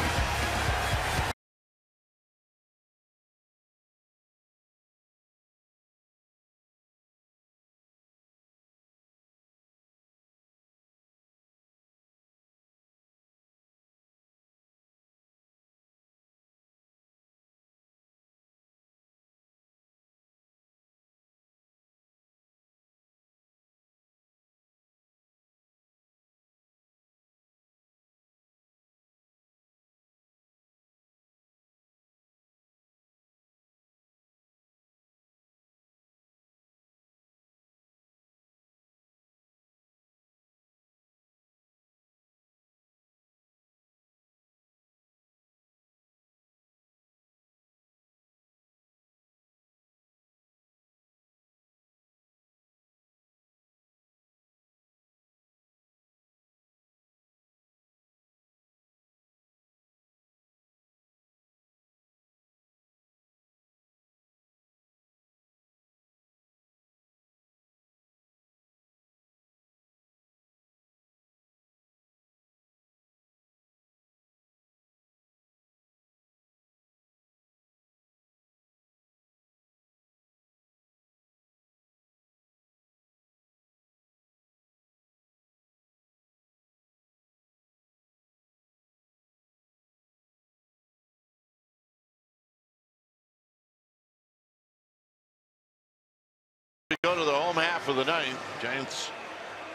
We go to the home half of the ninth. Giants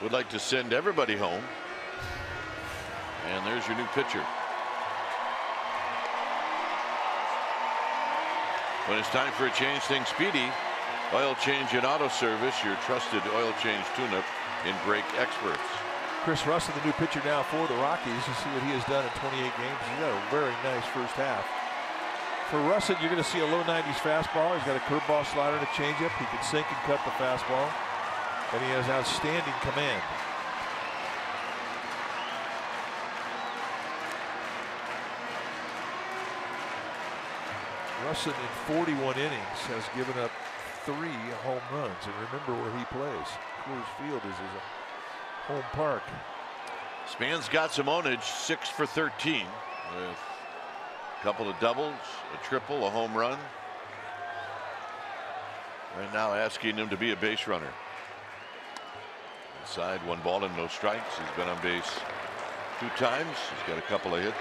would like to send everybody home. And there's your new pitcher. When it's time for a change, think Speedy. Oil change and auto service, your trusted oil change tune-up in brake experts. Chris Russell, the new pitcher now for the Rockies. You see what he has done in 28 games. He's got a very nice first half. For Russell, you're going to see a low 90s fastball. He's got a curveball, slider, and a changeup. He can sink and cut the fastball. And he has outstanding command. Russell in 41 innings has given up 3 home runs. And remember where he plays. Coors Field is his home park. Span's got some ownage, 6 for 13 with a couple of doubles, a triple, a home run. Right now asking him to be a base runner. Inside, 1 ball and no strikes. He's been on base 2 times. He's got a couple of hits.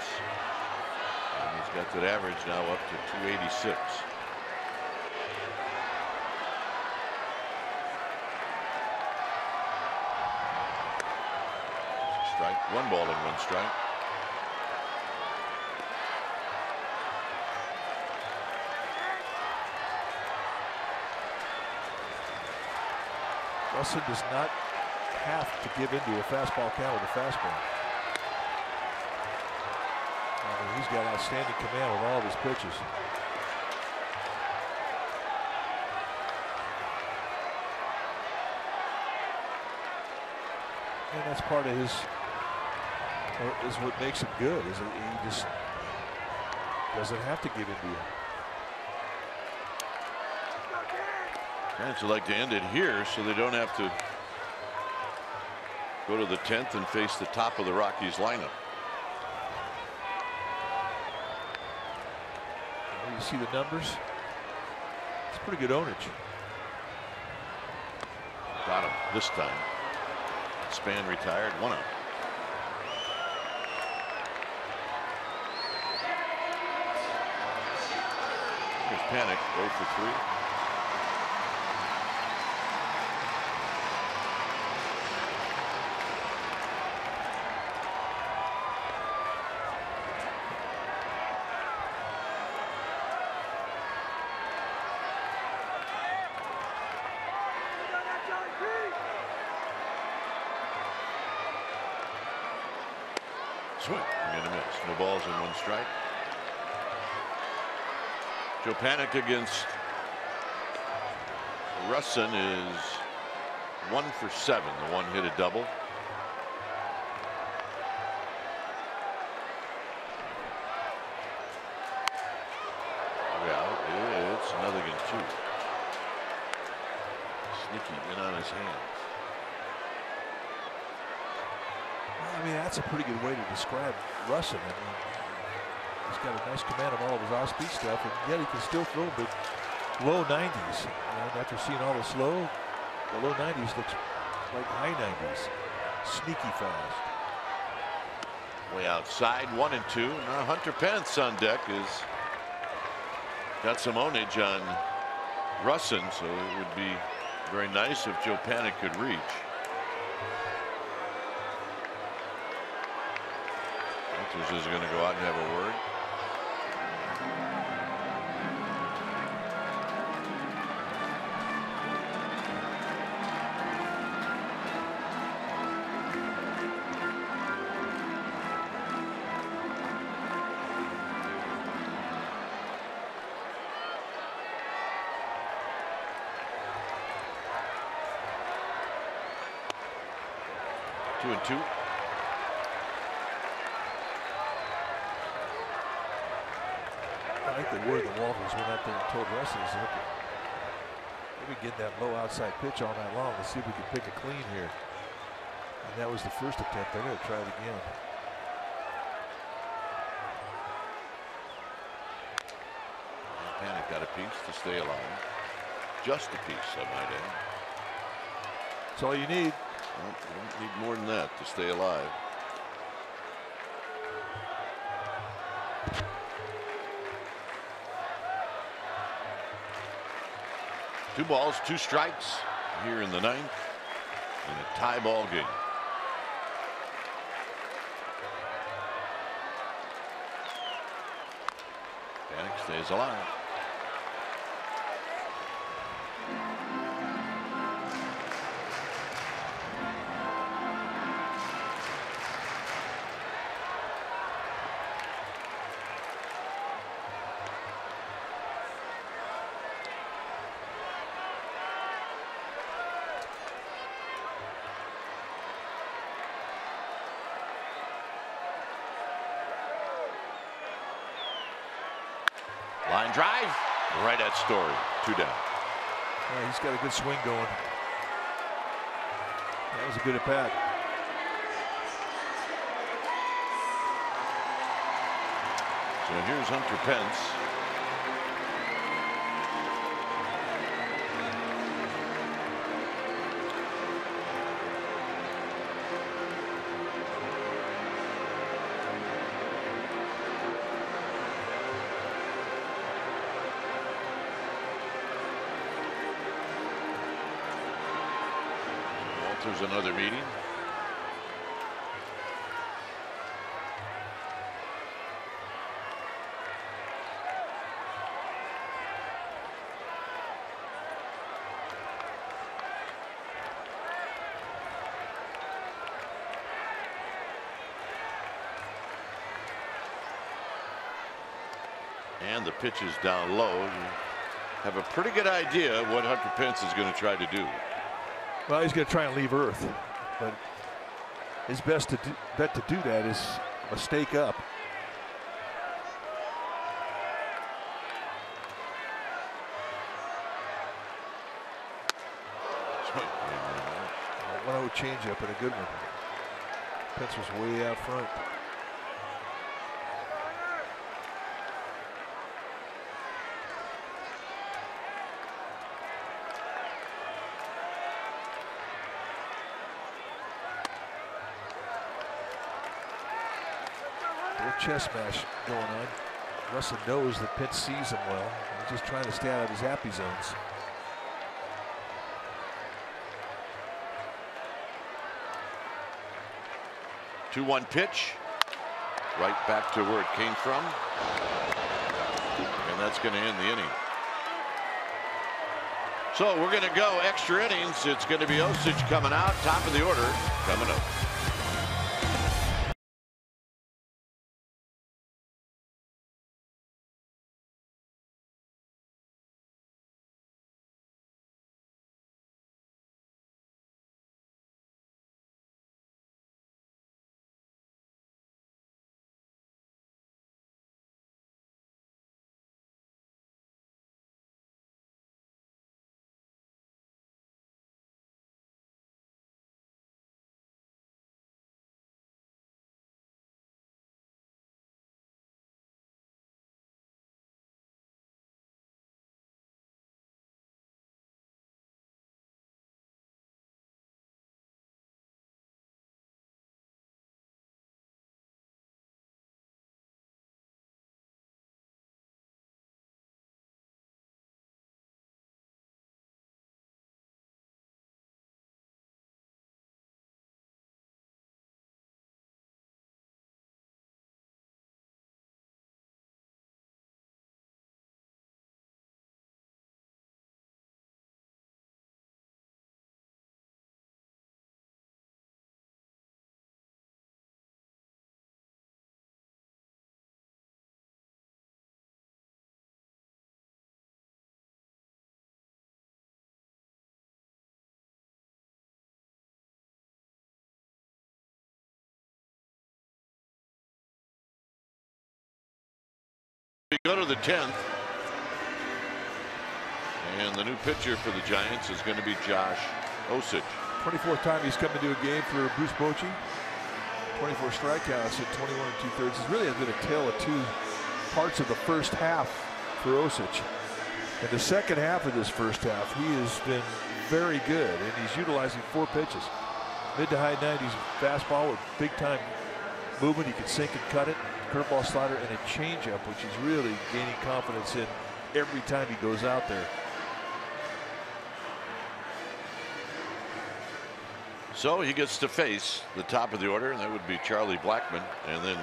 And he's got that average now up to 286. Strike, 1 ball and 1 strike. Russell does not have to give into a fastball count with a fastball. I mean, he's got outstanding command with all of his pitches. And that's part of his, or is what makes him good, is that he just doesn't have to give into it. Giants would like to end it here so they don't have to go to the 10th and face the top of the Rockies lineup. You see the numbers? It's pretty good ownage. Got him this time. Span retired, 1 out. Here's Panic, 0 for 3. Swing and a miss. No balls and 1 strike. Joe Panic against Russin is 1 for 7. The 1 hit a double. Sneaky in on his hands. Well, I mean, that's a pretty good way to describe Russin. I mean, he's got a nice command of all of his off-speed stuff, and yet he can still throw big low 90s. And after seeing all the slow, the low 90s looks like high 90s. Sneaky fast. Way outside, 1-2. Now Hunter Pence on deck is got some ownage on Russin, so it would be very nice if Joe Panic could reach. Hunter's is going to go out and have a word. Two and two. I think the word the Walters went out there and told Russin is look, maybe get that low outside pitch all night long. Let's see if we can pick a clean here. And that was the first attempt. They're going to try it again. Panic got a piece to stay alive. Just a piece, I might add. That's all you need. Well, you don't need more than that to stay alive. Two balls, two strikes here in the ninth in a tie ball game. Panic stays alive. Line drive, right at Story. Two down. Yeah, he's got a good swing going. That was a good at bat. So here's Hunter Pence. There's another meeting. And the pitch is down low. You have a pretty good idea what Hunter Pence is going to try to do. Well, he's going to try and leave Earth, but his best bet to do that is mistake up. A 1-0 changeup and a good one. Pence was way out front. Chess match going on. Russin knows that Pence sees him well. He's just trying to stay out of his happy zones. Two-one pitch. Right back to where it came from. And that's going to end the inning. So we're going to go extra innings. It's going to be Osage coming out. Top of the order coming up. Go to the 10th. And the new pitcher for the Giants is going to be Josh Osich. 24th time he's come into a game for Bruce Bochy. 24 strikeouts at 21 2/3. It really has been a tale of two parts of the first half for Osich. In the second half of this first half, he has been very good, and he's utilizing 4 pitches. Mid to high 90s fastball with big time movement. He can sink and cut it. Curveball, slider, and a changeup, which he's really gaining confidence in every time he goes out there. So he gets to face the top of the order, and that would be Charlie Blackmon, and then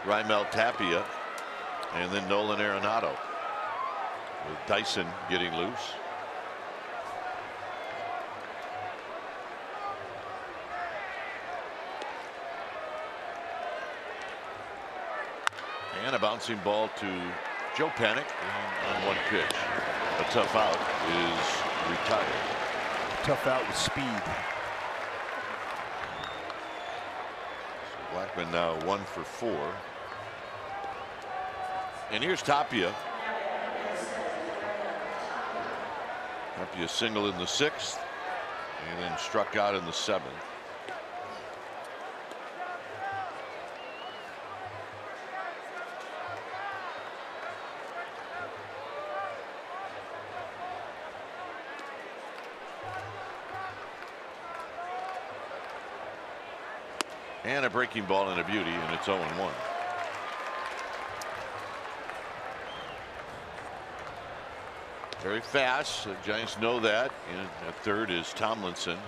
Raimel Tapia, and then Nolan Arenado, with Dyson getting loose. And a bouncing ball to Joe Panik on 1 pitch. A tough out is retired. Tough out with speed. So Blackmon now 1 for 4. And here's Tapia. Tapia single in the 6th, and then struck out in the 7th. And a breaking ball and a beauty, and it's 0-1. Very fast. The Giants know that. And at third is Tomlinson.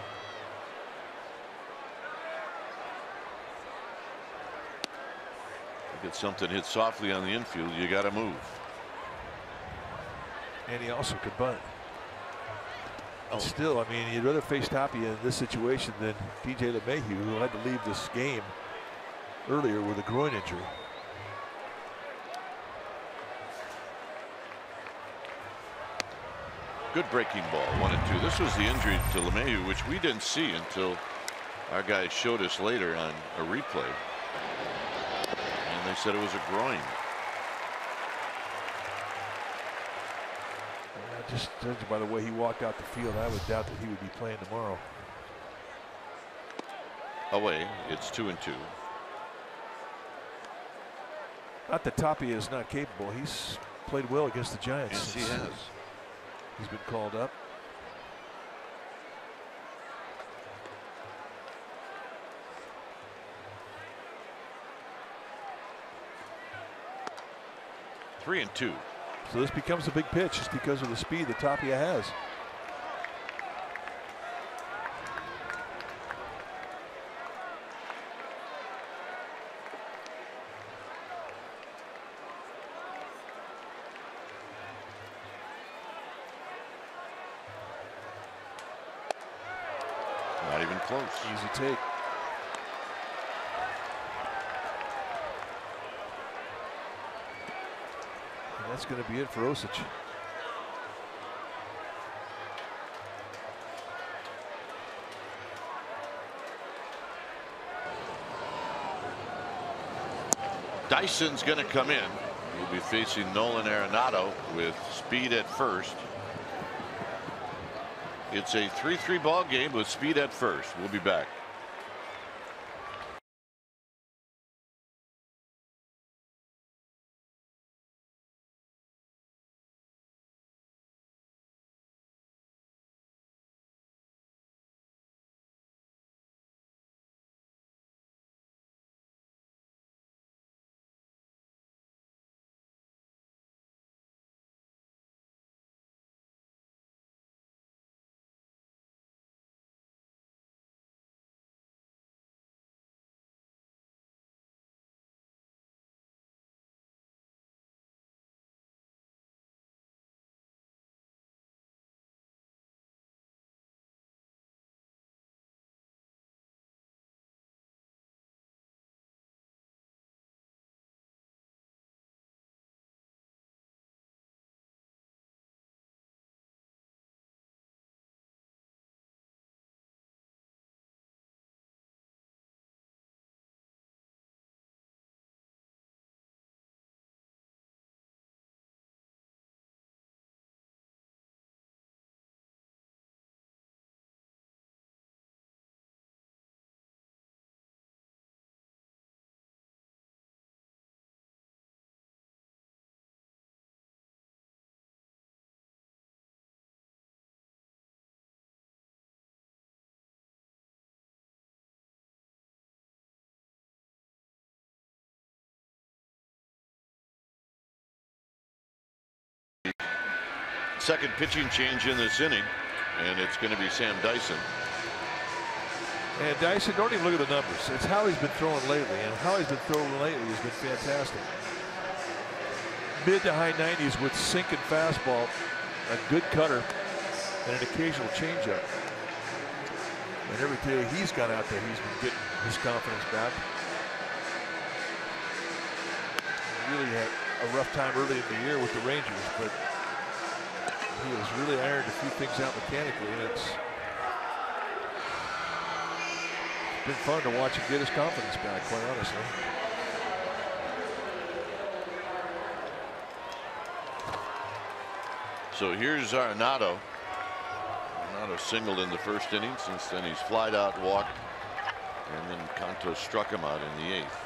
You get something hit softly on the infield, you got to move. And he also could bunt. Still, I mean, you'd rather face Tapia in this situation than DJ LeMahieu, who had to leave this game earlier with a groin injury. Good breaking ball, 1-2. This was the injury to LeMahieu, which we didn't see until our guys showed us later on a replay. And they said it was a groin. Just judging by the way he walked out the field, I would doubt that he would be playing tomorrow. Away, it's 2-2. Not that Tapia is not capable. He's played well against the Giants. Yes, he has. He's been called up. Three and 2. So this becomes a big pitch just because of the speed that Tapia has. Not even close. Easy take. And that's going to be it for Osich. Dyson's going to come in. He'll be facing Nolan Arenado with speed at first. It's a 3-3 ball game with speed at first. We'll be back. second pitching change in this inning, and it's going to be Sam Dyson. And Dyson, don't even look at the numbers. It's how he's been throwing lately, and how he's been throwing lately has been fantastic. Mid to high 90s with sinking fastball, a good cutter, and an occasional changeup. And every day he's gone out there, he's been getting his confidence back. He really had a rough time early in the year with the Rangers, but he has really ironed a few things out mechanically, and it's been fun to watch him get his confidence back, quite honestly. So here's Arenado. Arenado singled in the first inning. Since then he's flied out, walked, and then Canto struck him out in the 8th.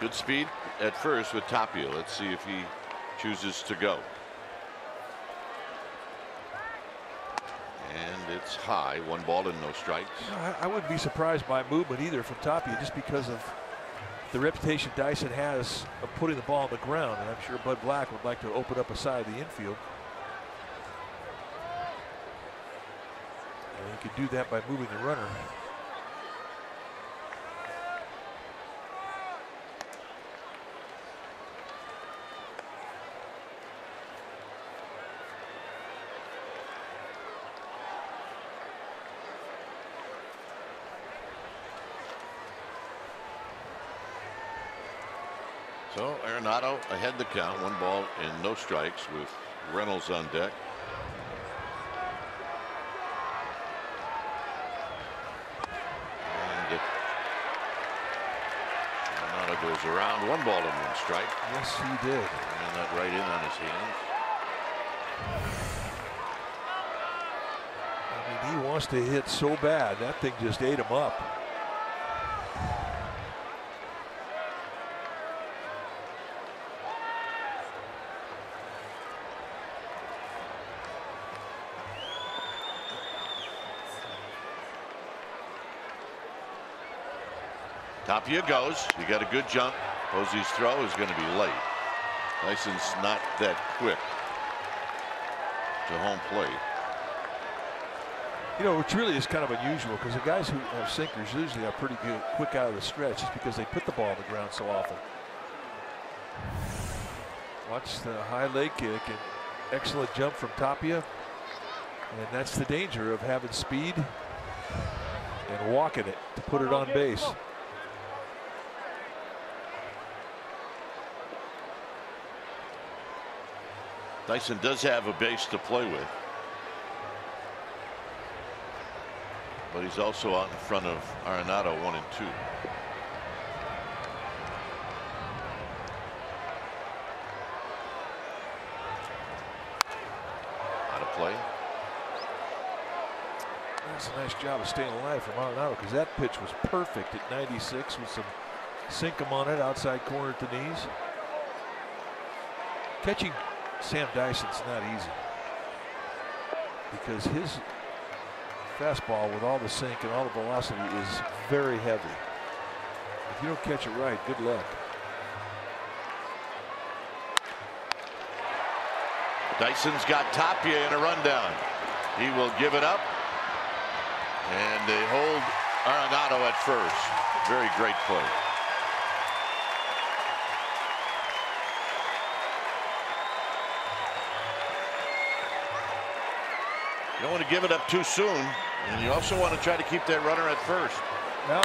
Good speed at first with Tapia. Let's see if he chooses to go. And it's high, 1 ball and no strikes. I wouldn't be surprised by movement either from Tapia, just because of the reputation Dyson has of putting the ball on the ground, and I'm sure Bud Black would like to open up a side of the infield. And he could do that by moving the runner. So Arenado ahead the count, 1 ball and no strikes with Reynolds on deck. And Arenado goes around, 1 ball and 1 strike. Yes, he did. And that right in on his hands. I mean, he wants to hit so bad. That thing just ate him up. Tapia goes. He got a good jump. Posey's throw is going to be late. Dyson's not that quick to home plate. You know, which really is kind of unusual, because the guys who have sinkers usually are pretty good quick out of the stretch, just because they put the ball on the ground so often. Watch the high leg kick and excellent jump from Tapia. And that's the danger of having speed and walking it to put it on base. Dyson does have a base to play with, but he's also out in front of Arenado 1 and 2. Out of play. That's a nice job of staying alive from Arenado, because that pitch was perfect at 96 with some sinkum on it, outside corner at the knees. Catching Sam Dyson's not easy, because his fastball with all the sink and all the velocity is very heavy. If you don't catch it right, good luck. Dyson's got Tapia in a rundown. He will give it up, and they hold Arenado at first. Very great play. You don't want to give it up too soon, and you also want to try to keep that runner at first. Now,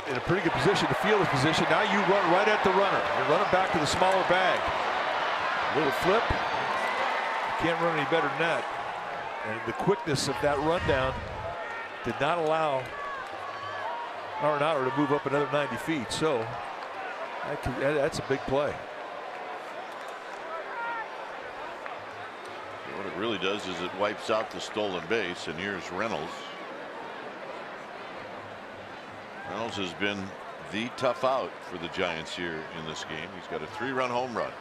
in a pretty good position to field his position. Now you run right at the runner. You run it back to the smaller bag. A little flip. You can't run any better than that. And the quickness of that rundown did not allow Arenado to move up another 90 feet. So that's a big play. What it really does is it wipes out the stolen base, and here's Reynolds. Reynolds has been the tough out for the Giants here in this game. He's got a 3-run home run.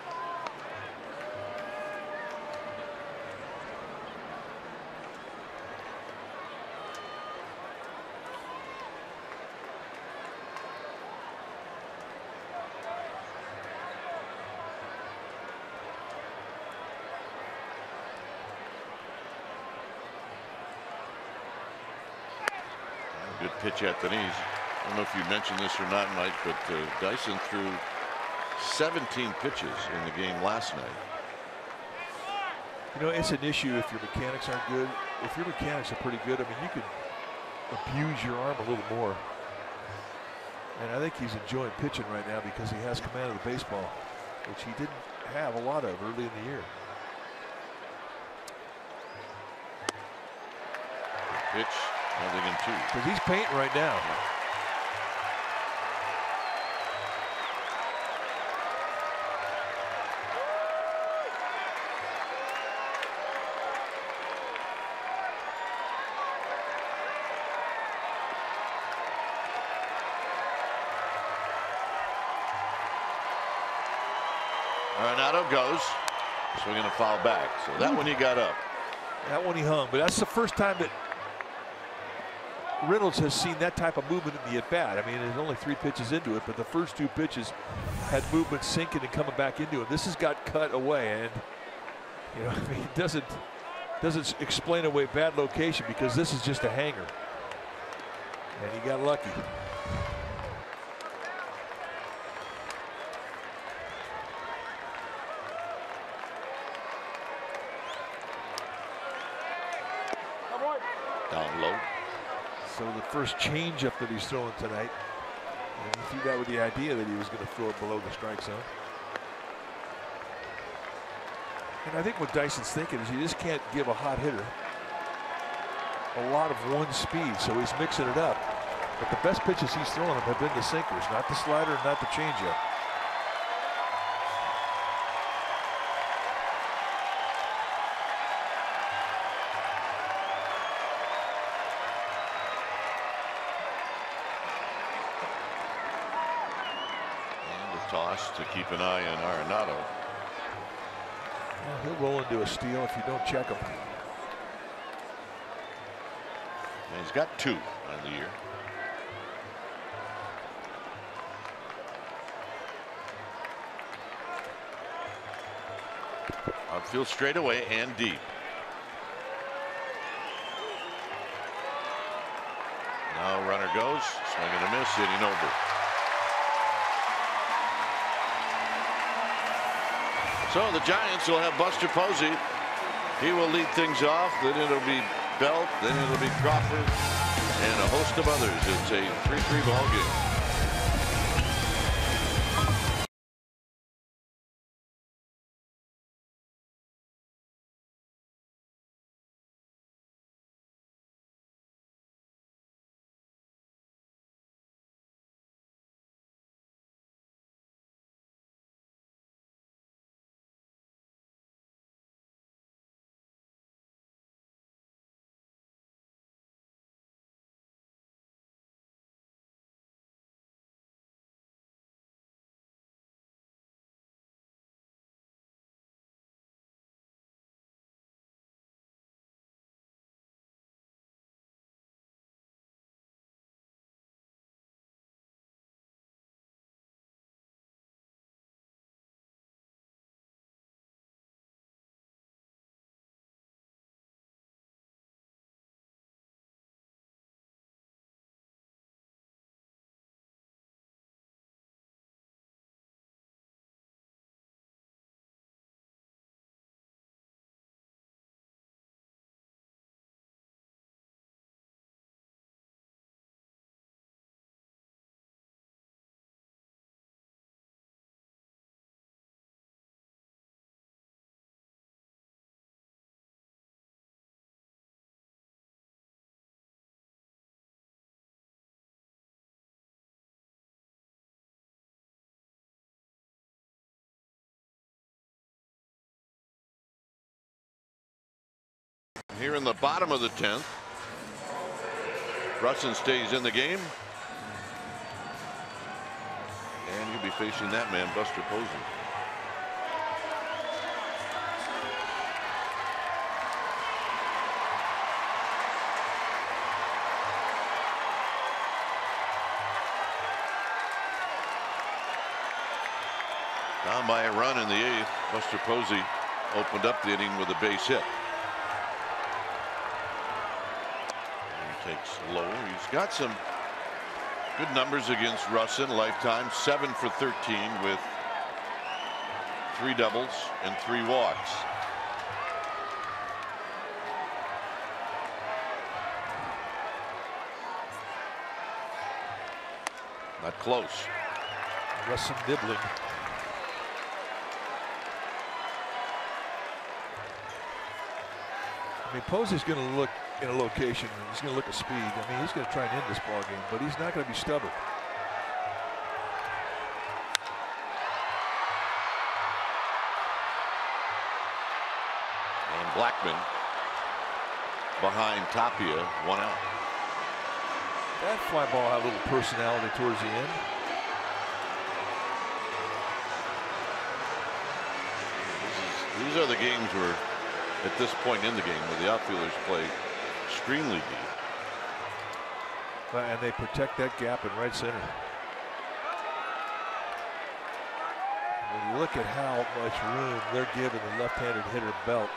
Good pitch at the knees. I don't know if you mentioned this or not, Mike, but Dyson threw 17 pitches in the game last night. You know, it's an issue if your mechanics aren't good. If your mechanics are pretty good, I mean, you can abuse your arm a little more. And I think he's enjoying pitching right now because he has command of the baseball, which he didn't have a lot of early in the year. Good pitch, 0-2. Because he's painting right now. Arenado goes, swinging a foul back. So that one he got up. That one he hung, but that's the first time that Reynolds has seen that type of movement in the at-bat. I mean, there's only 3 pitches into it, but the first 2 pitches had movement sinking and coming back into it. This has got cut away, and you know, I mean, it doesn't explain away bad location because this is just a hanger, and he got lucky. Down low. So the first changeup that he's throwing tonight, and he threw that with the idea that he was going to throw it below the strike zone. And I think what Dyson's thinking is you just can't give a hot hitter a lot of one speed, so he's mixing it up. But the best pitches he's throwing him have been the sinkers, not the slider, not the changeup. Toss to keep an eye on Arenado. Well, he'll roll into a steal if you don't check him. And he's got 2 on the year. Outfield straightaway and deep. Now runner goes, swing and a miss, hitting over. So the Giants will have Buster Posey. He will lead things off. Then it'll be Belt. Then it'll be Crawford and a host of others. It's a 3-3 ball game. Here in the bottom of the 10th, Brunson stays in the game, and he'll be facing that man, Buster Posey. Down by a run in the 8th, Buster Posey opened up the inning with a base hit. Takes low. He's got some good numbers against Russin. Lifetime 7 for 13 with 3 doubles and 3 walks. Not close. Russin nibbling. I mean, Posey's going to look in a location. He's going to look at speed. I mean, he's going to try and end this ball game, but he's not going to be stubborn. And Blackman behind Tapia, 1 out. That fly ball had a little personality towards the end. These are the games where, at this point in the game, where the outfielders play extremely deep. And they protect that gap in right center. When you look at how much room they're giving the left-handed hitter Belt.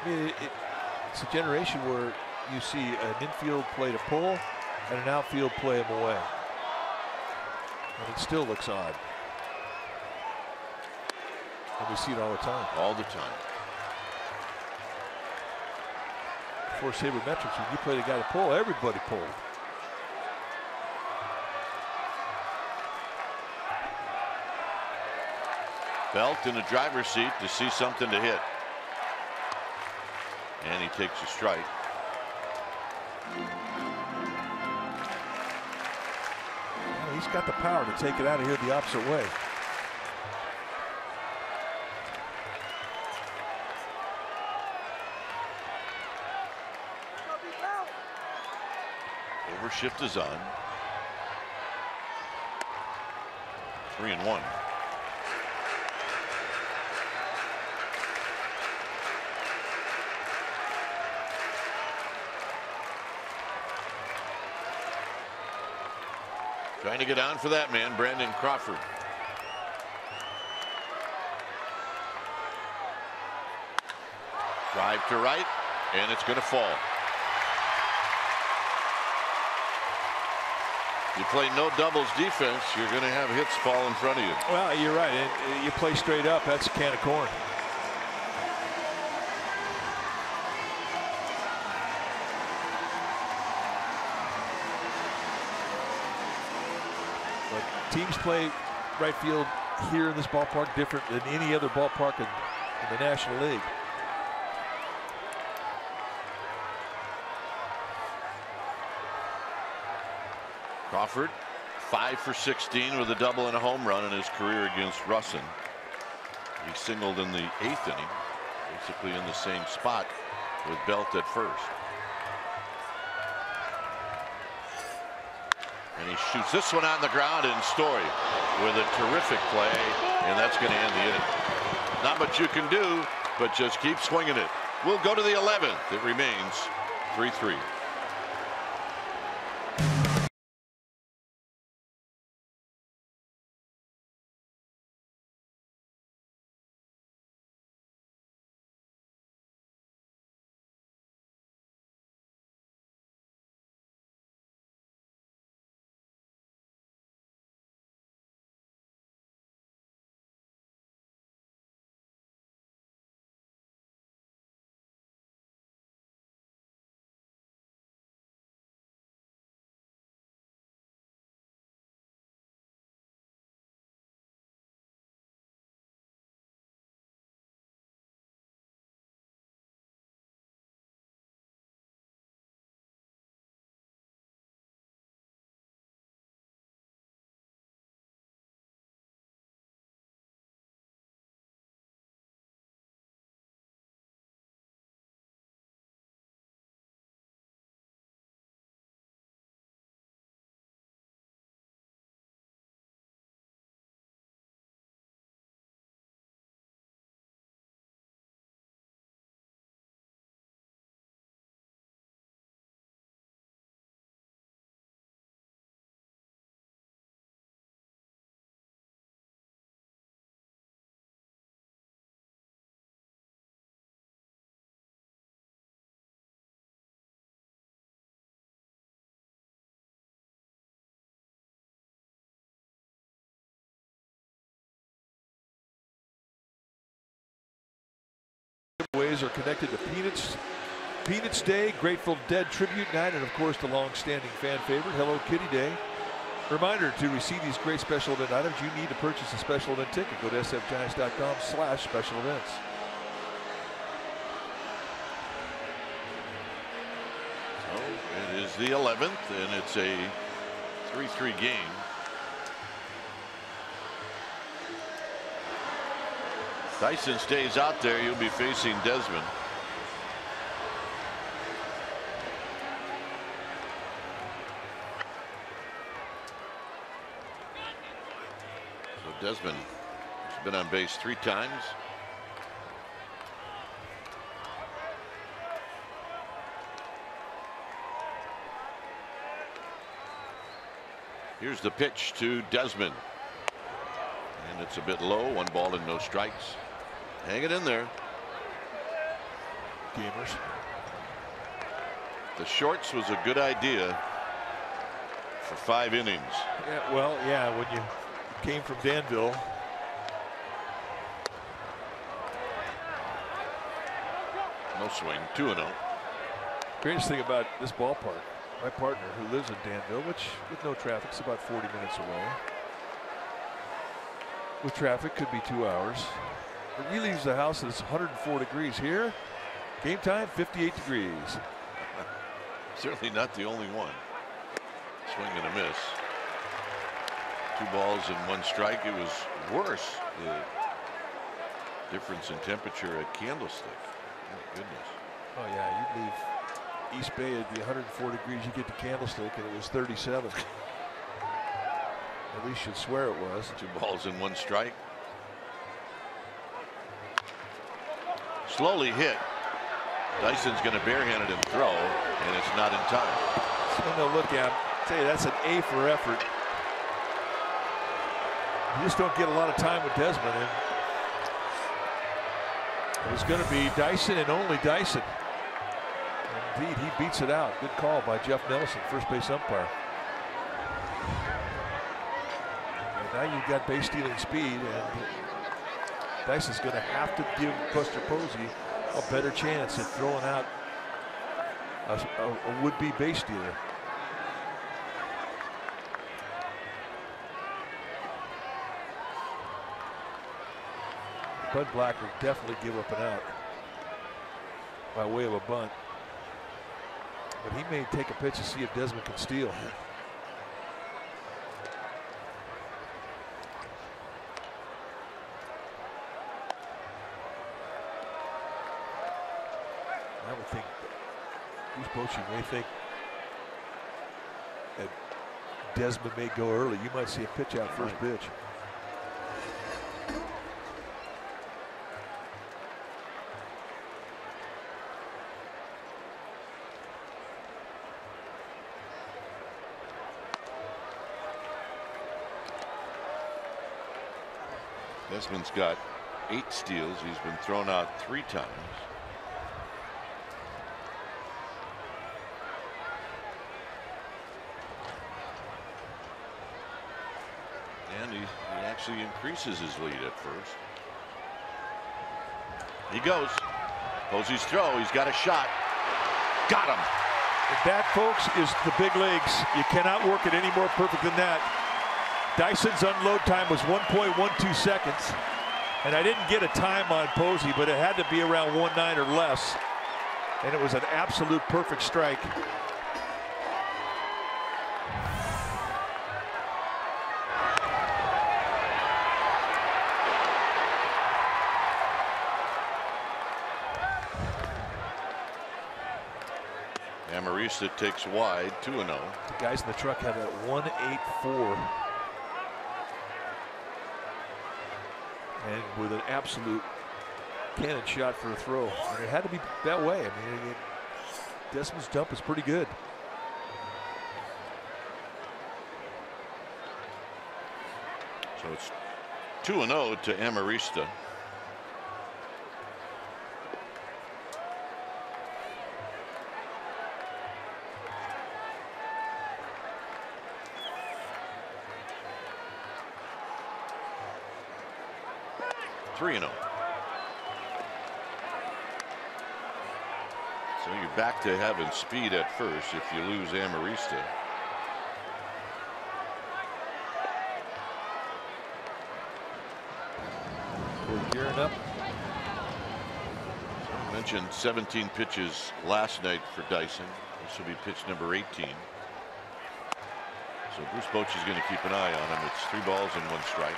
I mean, it's a generation where you see an infield play to pull and an outfield play him away. And it still looks odd. And we see it all the time. All the time. For sabermetrics, when you play the guy to pull, everybody pulled. Belt in the driver's seat to see something to hit. And he takes a strike. Well, he's got the power to take it out of here the opposite way. Overshift is on. 3-1. Trying to get on for that man, Brandon Crawford. Drive to right, and it's going to fall. You play no doubles defense, you're going to have hits fall in front of you. Well, you're right. You play straight up, that's a can of corn. Teams play right field here in this ballpark different than any other ballpark in the National League. Crawford 5 for 16 with a double and a home run in his career against Russin. He singled in the 8th inning, basically in the same spot with Belt at first. And he shoots this one on the ground, and Story with a terrific play, and that's going to end the inning. Not much you can do, but just keep swinging it. We'll go to the 11th. It remains 3-3. holidays are connected to Peanuts Day, Grateful Dead Tribute Night, and of course the long-standing fan favorite, Hello Kitty Day. Reminder, to receive these great special event items, you need to purchase a special event ticket. Go to sfgiants.com/special events. So it is the 11th, and it's a 3-3 game. Dyson stays out there. You'll be facing Desmond. So Desmond has been on base 3 times. Here's the pitch to Desmond. And it's a bit low. 1 ball and no strikes. Hang it in there. Gamers. The shorts was a good idea for 5 innings. Yeah, well, yeah, when you came from Danville. No swing. 2-0. Greatest thing about this ballpark, my partner who lives in Danville, which with no traffic is about 40 minutes away. With traffic could be 2 hours. But he leaves the house and it's 104 degrees here. Game time 58 degrees. Certainly not the only one. Swing and a miss. 2 balls and 1 strike. It was worse, the difference in temperature at Candlestick. Oh, goodness. Oh yeah, you'd leave East Bay, it'd be 104 degrees. You get to Candlestick and it was 37. At least you'd swear it was. 2 balls and 1 strike. Slowly hit. Dyson's going to barehand it and throw, and it's not in time. So no look at him. Tell you, that's an A for effort. You just don't get a lot of time with Desmond. And it was going to be Dyson and only Dyson. Indeed, he beats it out. Good call by Jeff Nelson, first base umpire. And now you've got base stealing speed, and Dyson's going to have to give Buster Posey a better chance at throwing out a would-be base stealer. Bud Black will definitely give up an out by way of a bunt. But he may take a pitch to see if Desmond can steal. I would think Bruce Bochy may think that Desmond may go early. You might see a pitch out first pitch. Desmond's got 8 steals. He's been thrown out 3 times. And he actually increases his lead at first. He goes. Posey's throw. He's got a shot. Got him. And that, folks, is the big leagues. You cannot work it any more perfect than that. Dyson's unload time was 1.12 seconds. And I didn't get a time on Posey, but it had to be around 1.9 or less. And it was an absolute perfect strike. Amarista takes wide, 2-0. The guys in the truck have that 1.84. And with an absolute cannon shot for a throw. And it had to be that way. I mean, Desmond's dump is pretty good. So it's 2-0 to Amarista. So you're back to having speed at first if you lose Amarista. We're gearing up. I mentioned 17 pitches last night for Dyson. This will be pitch number 18. So Bruce Bochy's going to keep an eye on him. It's 3 balls and 1 strike.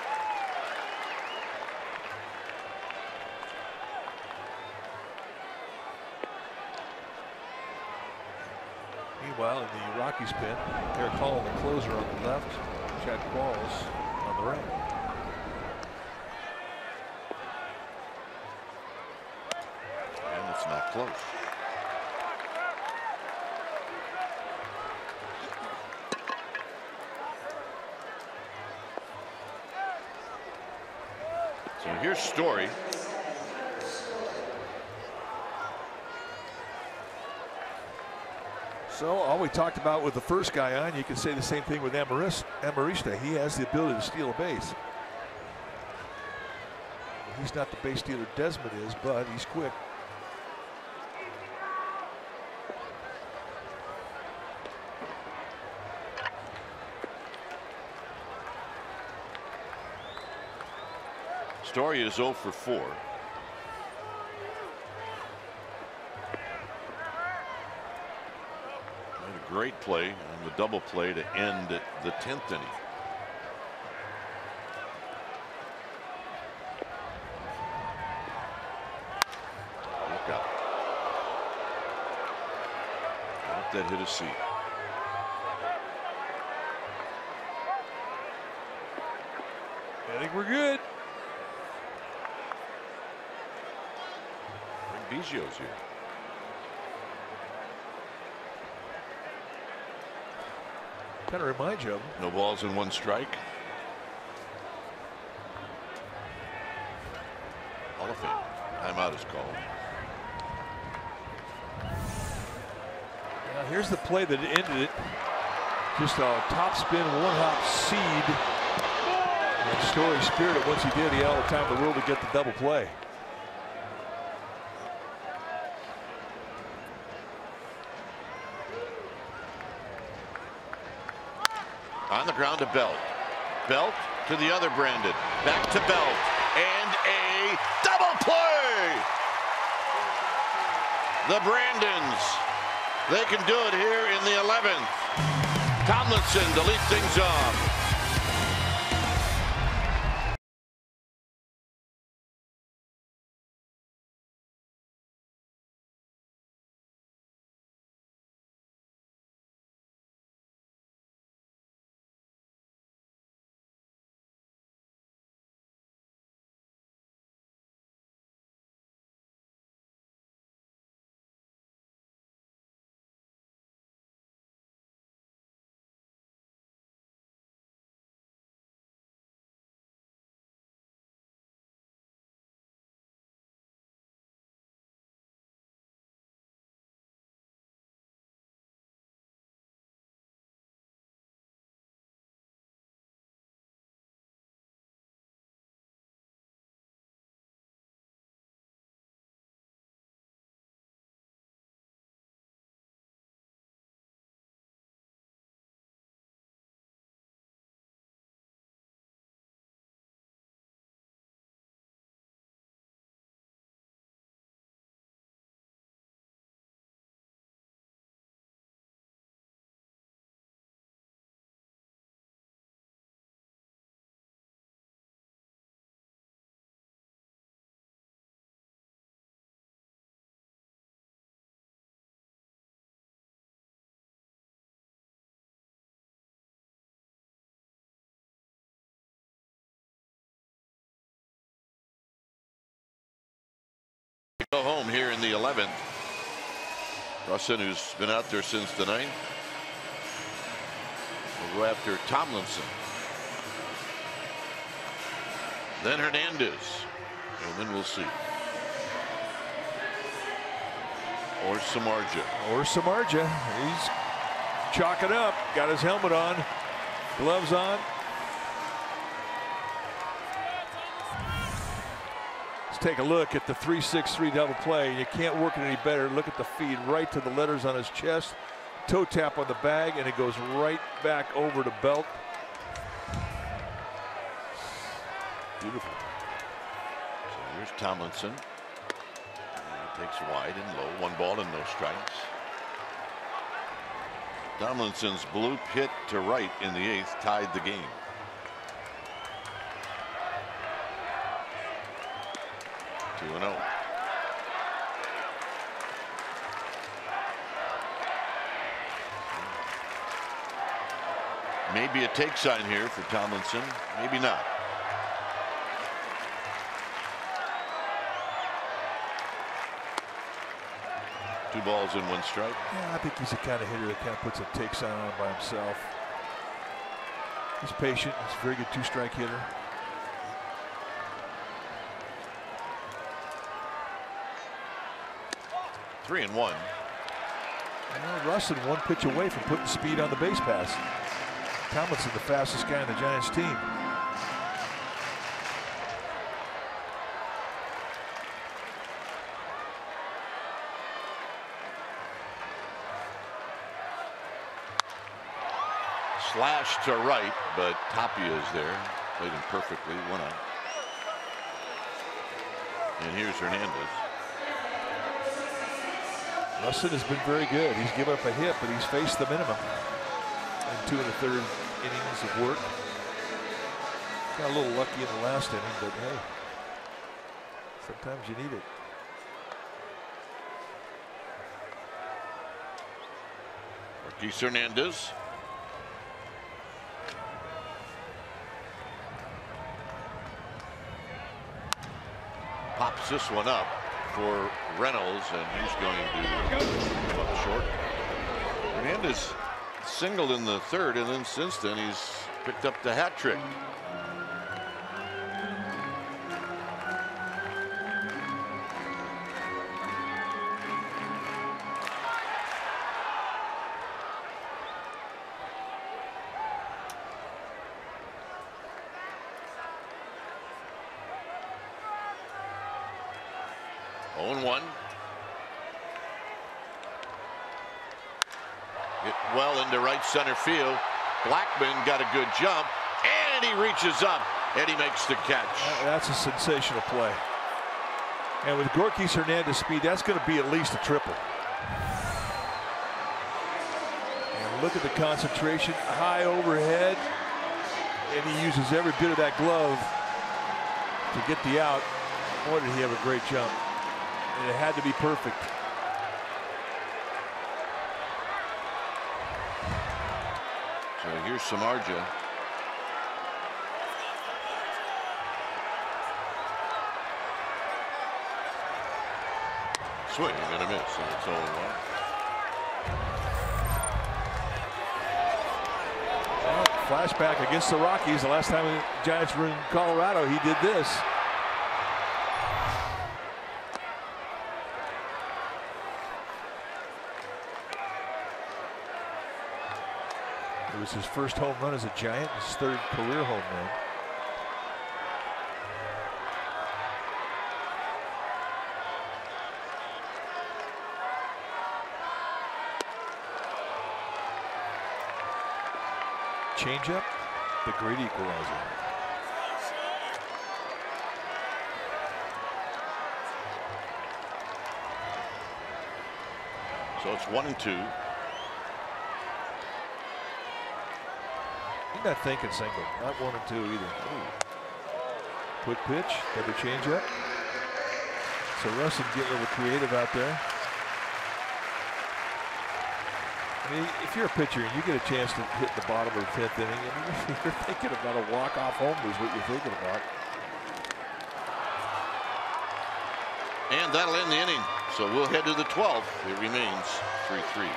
Meanwhile, in the Rockies pen, they're calling the closer on the left, Chad Qualls on the right. And it's not close. So here's Story. So all we talked about with the first guy on, you can say the same thing with Amarista. He has the ability to steal a base. He's not the base stealer Desmond is, but he's quick. Story is 0 for 4. Great play on the double play to end the 10th inning. Look out. Hope that hit a seat. I think we're good. And Biggio's here. Kind of reminds you of him. No balls and 1 strike. Hall of Fame. Timeout is called. Now here's the play that ended it. Just a top spin, 1-hop seed. And Story speared it. Once he did, he had all the time in the world to get the double play. On the ground to Belt. Belt to the other Brandon. Back to Belt. And a double play! The Brandons. They can do it here in the 11th. Tomlinson to lead things off. Go home here in the 11th. Russin, who's been out there since the 9th, will go after Tomlinson. Then Hernandez. And then we'll see. Or Samardzija. Or Samardzija. He's chalking up. Got his helmet on. Gloves on. It's Take a look at the 3-6-3 double play. You can't work it any better. Look at the feed right to the letters on his chest. Toe tap on the bag, and it goes right back over the belt. Beautiful. So here's Tomlinson. He takes wide and low. 1 ball and no strikes. Tomlinson's bloop hit to right in the 8th tied the game. Two and 0. Maybe a take sign here for Tomlinson. Maybe not. Two balls and 1 strike. Yeah, I think he's the kind of hitter that kind of puts a take sign on by himself. He's patient. He's a very good 2-strike hitter. Three and 1. Russin 1 pitch away from putting speed on the base pass. Tomlinson, the fastest guy on the Giants team. Slash to right, but Tapia is there. Played him perfectly. 1 out. And here's Hernandez. Russin has been very good. He's given up a hit, but he's faced the minimum in 2 1/3 innings of work. Got a little lucky in the last inning, but hey, sometimes you need it. Marquis Hernandez. Pops this one up for Reynolds, and he's going to come up short. Hernandez singled in the 3rd, and then since then he's picked up the hat trick. Well into right center field. Blackman got a good jump, and he reaches up and he makes the catch. That's a sensational play. And with Gorkis Hernandez speed, that's going to be at least a triple. And look at the concentration, high overhead, and he uses every bit of that glove to get the out. Boy, did he have a great jump. And it had to be perfect. So here's Samardzija. Swing and a miss, and it's 0-1. Flashback against the Rockies. The last time the Giants were in Colorado, he did this. It was his first home run as a Giant, his 3rd career home run. Changeup, the great equalizer. So it's 1-2. He's not thinking single, not 1 and 2 either. Ooh. Quick pitch, double changeup. So Russin getting a little creative out there. I mean, if you're a pitcher and you get a chance to hit the bottom of the 10th inning, I mean, you're thinking about a walk-off homer is what you're thinking about. And that'll end the inning. So we'll head to the 12th. It remains 3-3.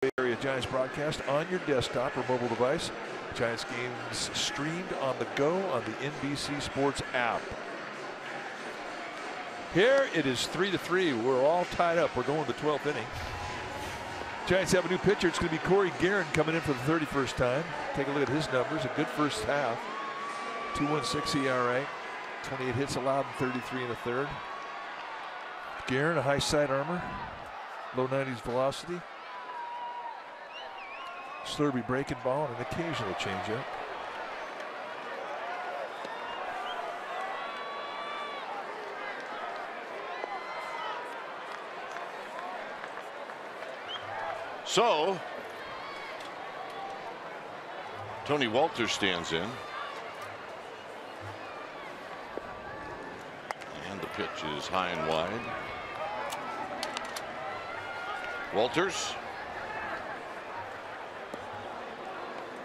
Bay Area Giants broadcast on your desktop or mobile device. Giants games streamed on the go on the NBC Sports app. Here it is 3-3. We're all tied up. We're going to the 12th inning. Giants have a new pitcher. It's going to be Corey Guerin coming in for the 31st time. Take a look at his numbers. A good first half. 2.16 ERA. 28 hits allowed and 33 in the third. Guerin, a high side armor. Low 90s velocity. Slurby breaking ball and an occasional changeup. So, Tony Walters stands in. And the pitch is high and wide. Walters.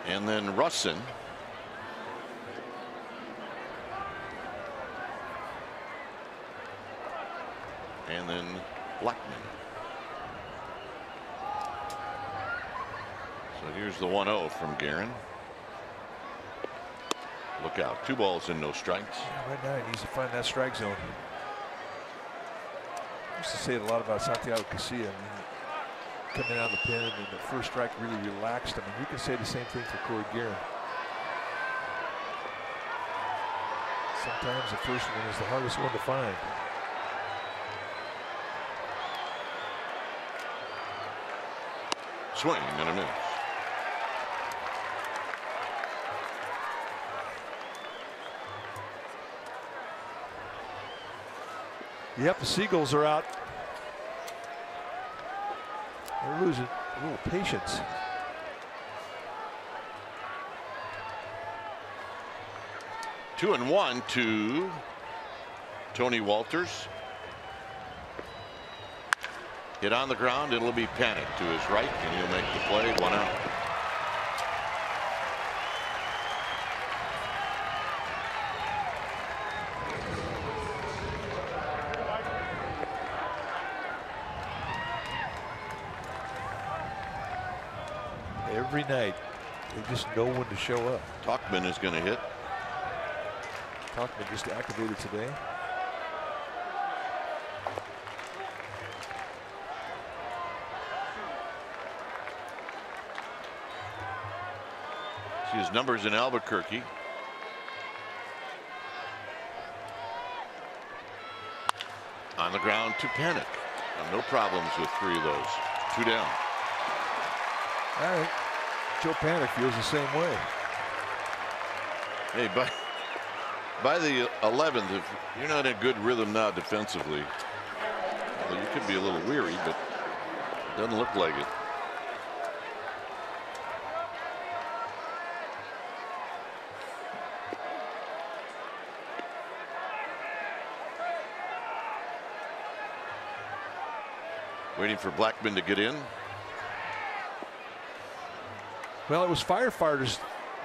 And then Russin. And then Blackman. So here's the 1-0 from Guerin. Look out. 2 balls and no strikes. Yeah, right now he needs to find that strike zone. I used to say it a lot about Santiago Casilla. I mean, coming out of the pen and the first strike really relaxed. I mean, you can say the same thing for Corey Guerin. Sometimes the first one is the hardest one to find. Swing and a miss. Yep, the Seagulls are out. They're losing a little patience. Two and one to Tony Walters. Hit on the ground. It'll be Panic to his right, and he'll make the play. 1 out. Every night, they just know when to show up. Talkman is going to hit. Talkman just activated today. See his numbers in Albuquerque. On the ground to Panic. No problems with 3 of those. 2 down. All right. Joe Panic feels the same way. Hey, by the 11th, if you're not in a good rhythm now defensively, well, you could be a little weary, but it doesn't look like it. Waiting for Blackman to get in. Well, it was firefighters'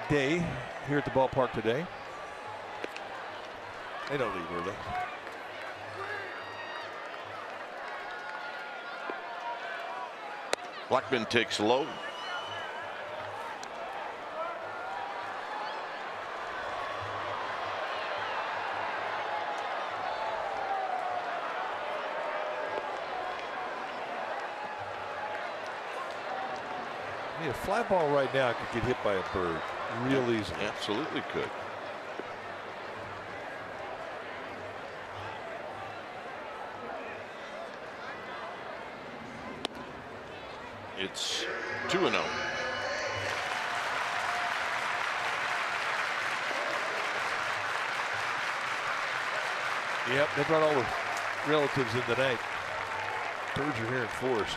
day here at the ballpark today. They don't leave early. Blackman takes low. A fly ball right now could get hit by a bird real easily. Absolutely could. It's 2-0. Yep, they brought all the relatives in tonight. Birds are here in force.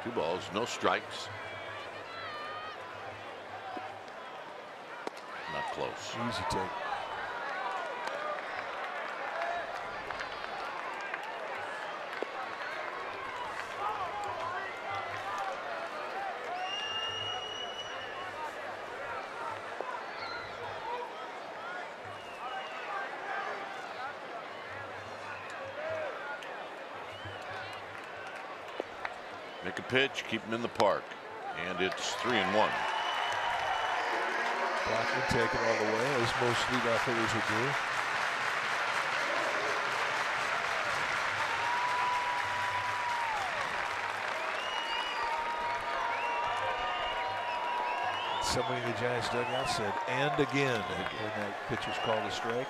Two balls, no strikes. Not close. Easy take. Make a pitch, keep him in the park, and it's 3-1. Blackman taking all the way, as most leadoff hitters would do. Somebody in the Giants dugout said, "and again," when that pitch was called a strike.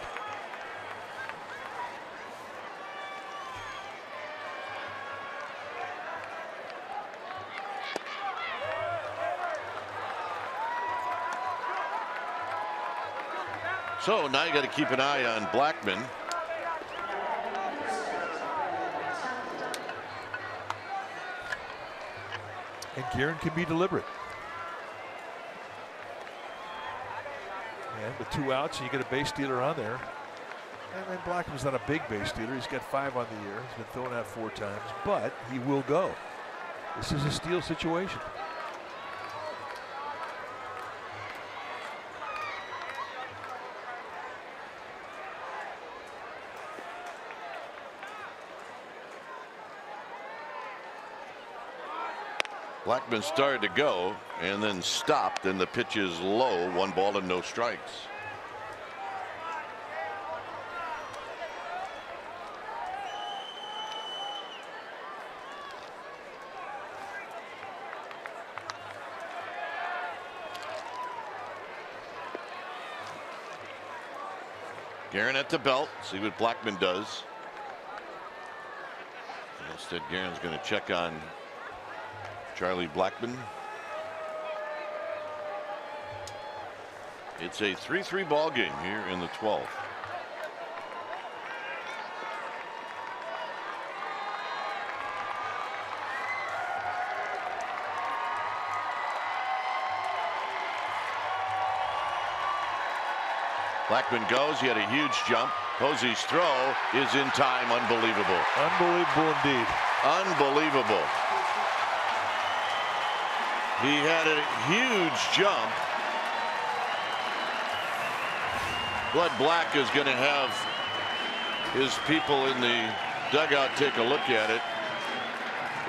So now you got to keep an eye on Blackman. And Guerin can be deliberate. And with 2 outs, and you get a base stealer on there. And Blackman's not a big base stealer. He's got 5 on the year. He's been thrown out 4 times, but he will go. This is a steal situation. Blackman started to go and then stopped, and the pitch is low. 1 ball and no strikes. Guerin at the belt. See what Blackman does. Instead, Guerin's going to check on Charlie Blackman. It's a 3-3 ball game here in the 12th. Blackman goes. He had a huge jump. Posey's throw is in time. Unbelievable. Unbelievable indeed. Unbelievable. He had a huge jump. Bud Black is going to have his people in the dugout take a look at it.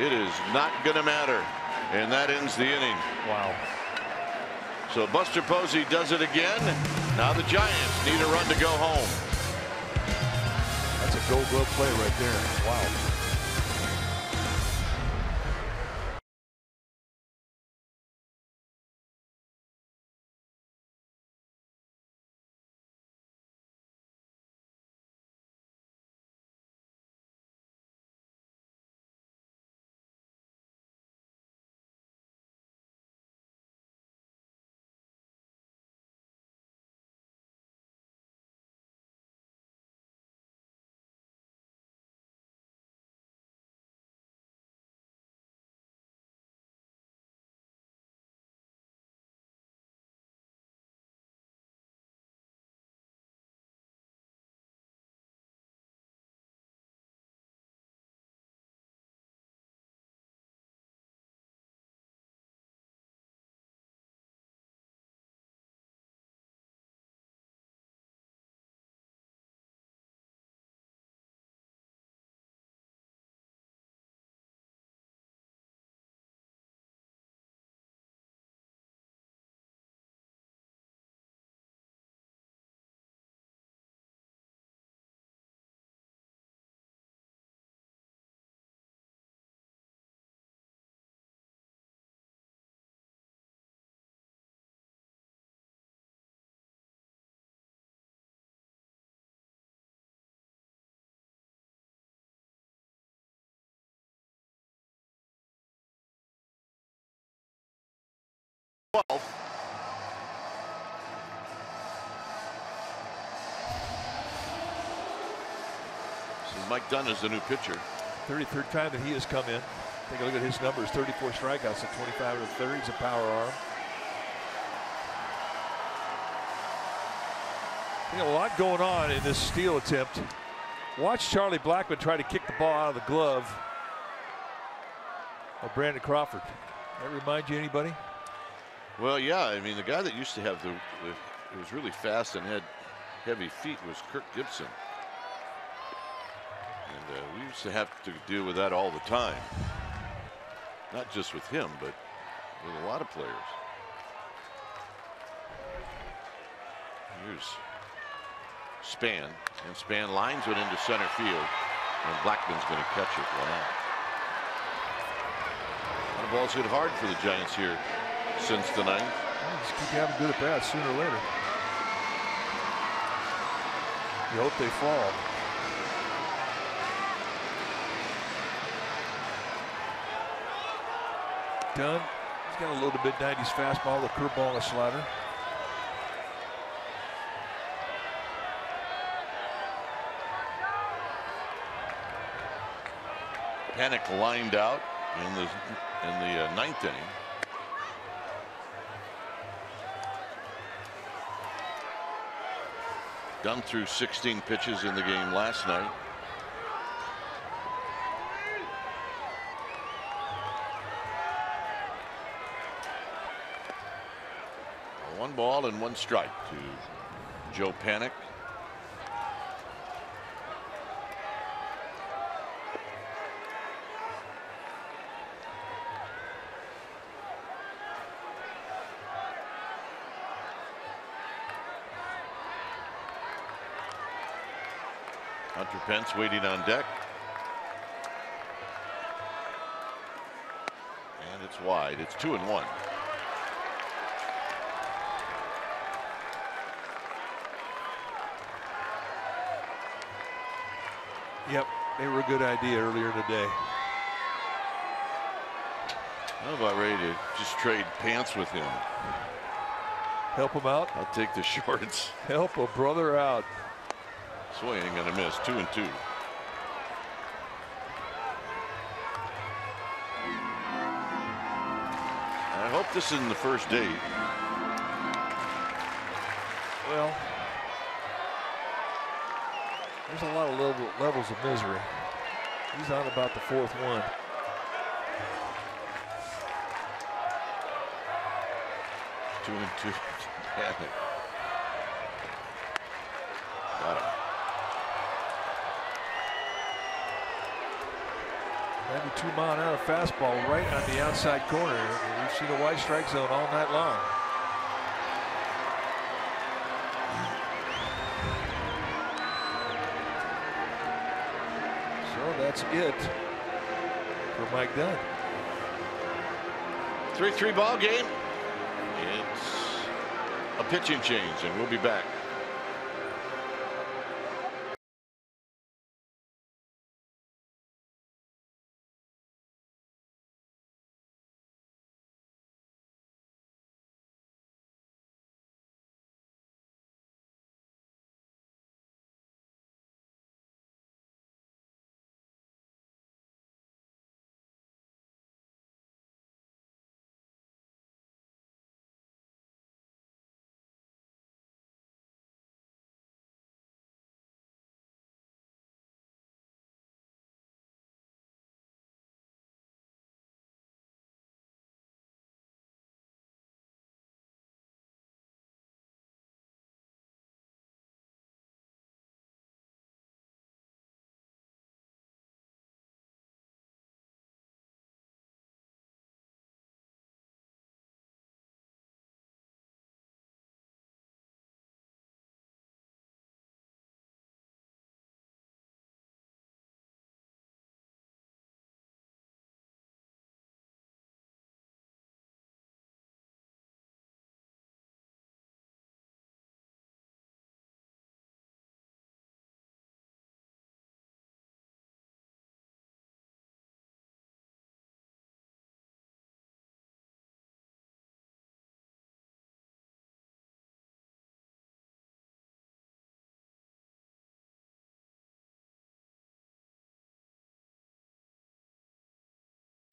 It is not going to matter. And that ends the inning. Wow. So Buster Posey does it again. Now the Giants need a run to go home. That's a Gold Glove play right there. Wow. So Mike Dunn is the new pitcher. 33rd time that he has come in. Take a look at his numbers. 34 strikeouts at 25 to 30. He's a power arm. You know, a lot going on in this steal attempt. Watch Charlie Blackman try to kick the ball out of the glove of Brandon Crawford. That remind you anybody? Well, yeah. I mean, the guy that used to have it was really fast and had heavy feet was Kirk Gibson. And we used to have to deal with that all the time. Not just with him, but with a lot of players. Here's Span, and Span lines it into center field, and Blackman's going to catch it. One out. A lot of balls hit hard for the Giants here since the ninth. Just keep having good at bats sooner or later. You hope they fall. Dunn, he's got a little bit 90s fastball, the curveball, and a slider. Panic lined out in the ninth inning. Dunn threw 16 pitches in the game last night. One ball and one strike to Joe Panic. Hunter Pence waiting on deck. And it's wide. It's 2-1. Yep, they were a good idea earlier in the day. I'm about ready to just trade pants with him. Help him out. I'll take the shorts. Help a brother out. Swing ain't gonna miss. 2-2. I hope this isn't the first date. Well, there's a lot of levels of misery. He's on about the fourth one. Two and two. Got him. 92-mile-an-hour fastball right on the outside corner. We've seen a wide strike zone all night long. So that's it for Mike Dunn. 3-3 ball game. It's a pitching change, and we'll be back.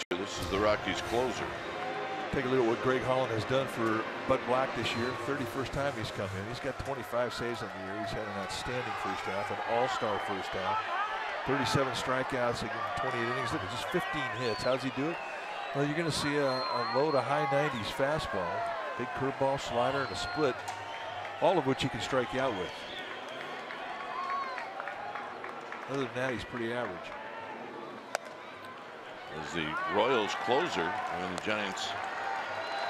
This is the Rockies closer. Take a look at what Greg Holland has done for Bud Black this year. 31st time he's come in. He's got 25 saves on the year. He's had an outstanding first half, an all-star first half. 37 strikeouts in 28 innings. Look, just 15 hits. How's he do it? Well, you're going to see a low to high 90s fastball, big curveball, slider, and a split, all of which he can strike you out with. Other than that, he's pretty average. as the Royals closer when the Giants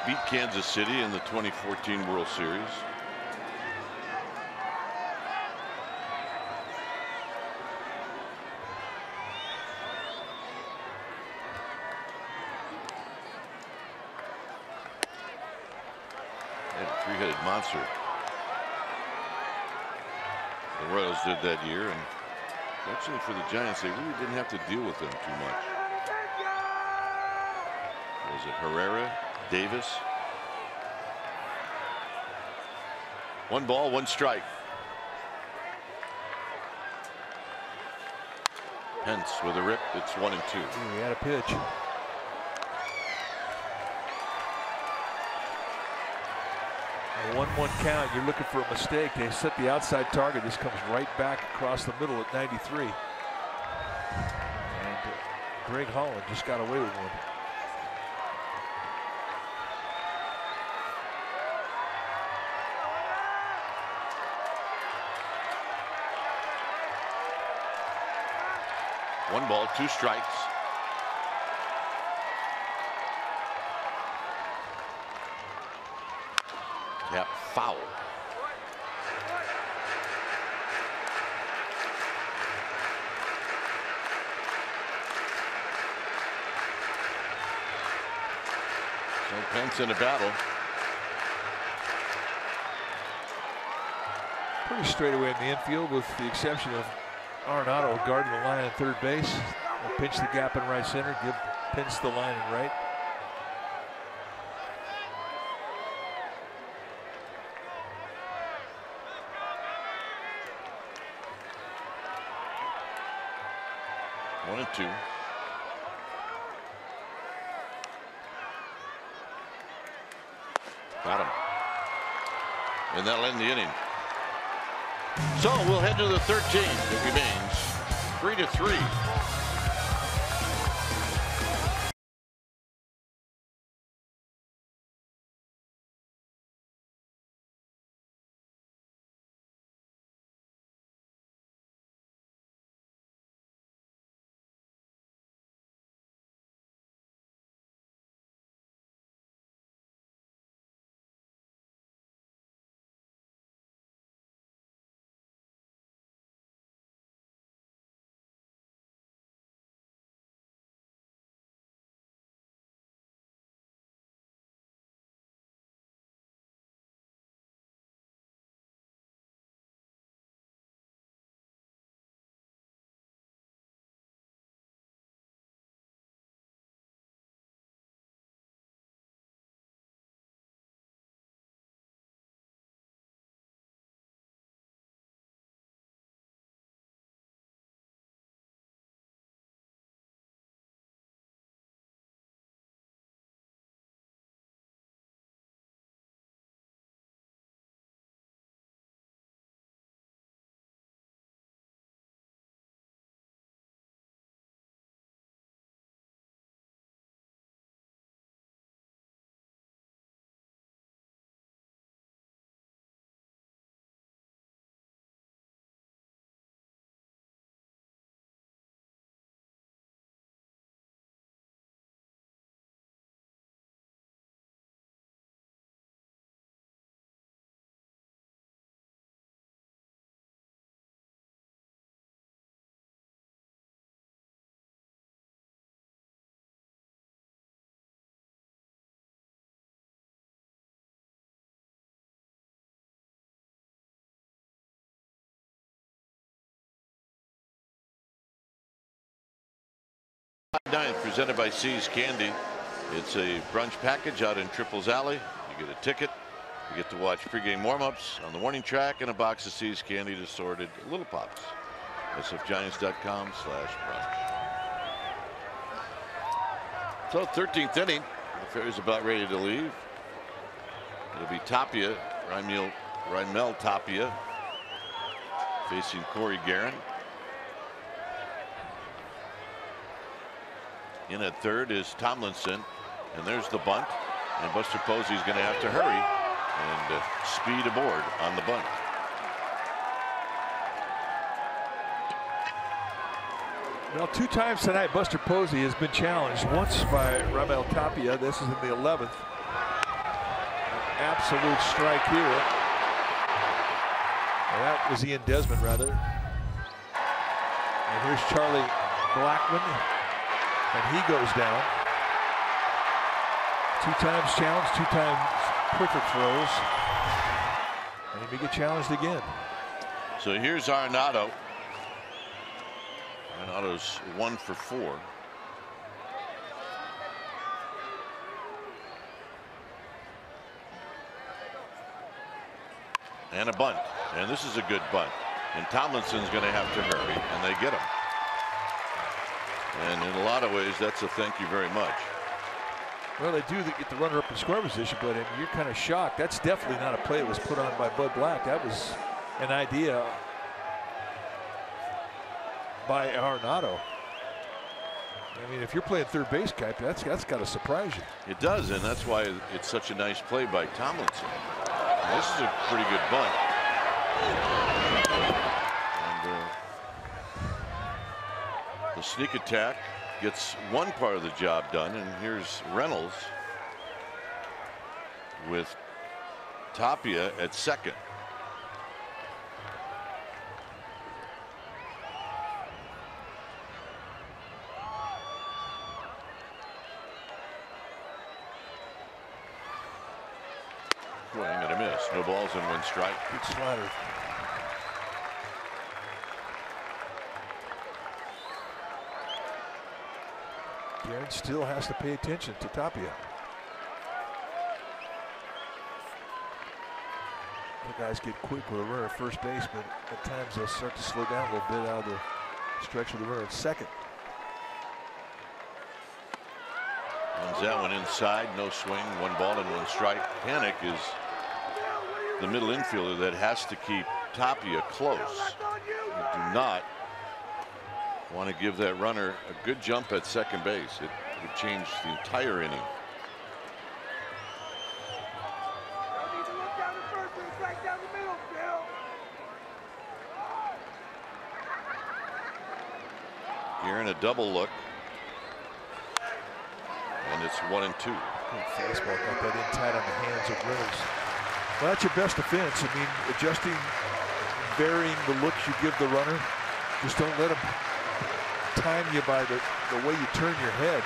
beat Kansas City in the 2014 World Series. They had a three-headed monster. The Royals did that year, and fortunately for the Giants, they really didn't have to deal with them too much. Was it Herrera, Davis? 1 ball, 1 strike. Pence with a rip. It's 1-2. He had a pitch. A 1-1 count. You're looking for a mistake. They set the outside target. This comes right back across the middle at 93. And Greg Holland just got away with one. One ball, 2 strikes. Tap foul. So Pence in a battle. Pretty straight away in the infield, with the exception of Arenado guarding the line at third base. They'll pinch the gap in right center, give Pence the line in right. One and 2. Got him. And that'll end the inning. So we'll head to the 13th. It remains 3-3. Ninth, presented by See's Candy. It's a brunch package out in Triples Alley. You get a ticket. You get to watch pregame warm-ups on the warning track and a box of See's Candy assorted Little Pops. sfgiants.com/brunch. So 13th inning. The Phillies about ready to leave. It'll be Tapia, Raimel Tapia, facing Corey Guerin. In at third is Tomlinson, and there's the bunt, and Buster Posey's going to have to hurry and speed aboard on the bunt. Well, 2 times tonight, Buster Posey has been challenged. Once by Raimel Tapia. This is in the 11th. An absolute strike here. Well, that was Ian Desmond, rather. And here's Charlie Blackmon, and he goes down. 2 times challenged, 2 times perfect throws. And he may get challenged again. So here's Arenado. Arenado's 1 for 4. And a bunt. And this is a good bunt. And Tomlinson's going to have to hurry, and they get him. And in a lot of ways, that's a thank you very much. Well, they do get the runner up in score position, but I mean, you're kind of shocked. That's definitely not a play that was put on by Bud Black. That was an idea by Arenado. I mean, if you're playing third base, Kipe, that's got to surprise you. It does, and that's why it's such a nice play by Tomlinson. And this is a pretty good bunt. And the sneak attack gets one part of the job done, and here's Reynolds with Tapia at second. Swing and a miss. No balls and 1 strike. Good slider. Garen still has to pay attention to Tapia. The guys get quick with a runner at first base, but at times they'll start to slow down a little bit out of the stretch with the runner at second. Runs that one inside, no swing, 1 ball and 1 strike. Panic is the middle infielder that has to keep Tapia close. You do not want to give that runner a good jump at second base. It would change the entire inning. Here in a double look. And it's 1 and 2. Fastball got that in tight on the hands of Reynolds. Well, that's your best defense. I mean, adjusting, varying the looks you give the runner. Just don't let him time you by the way you turn your head.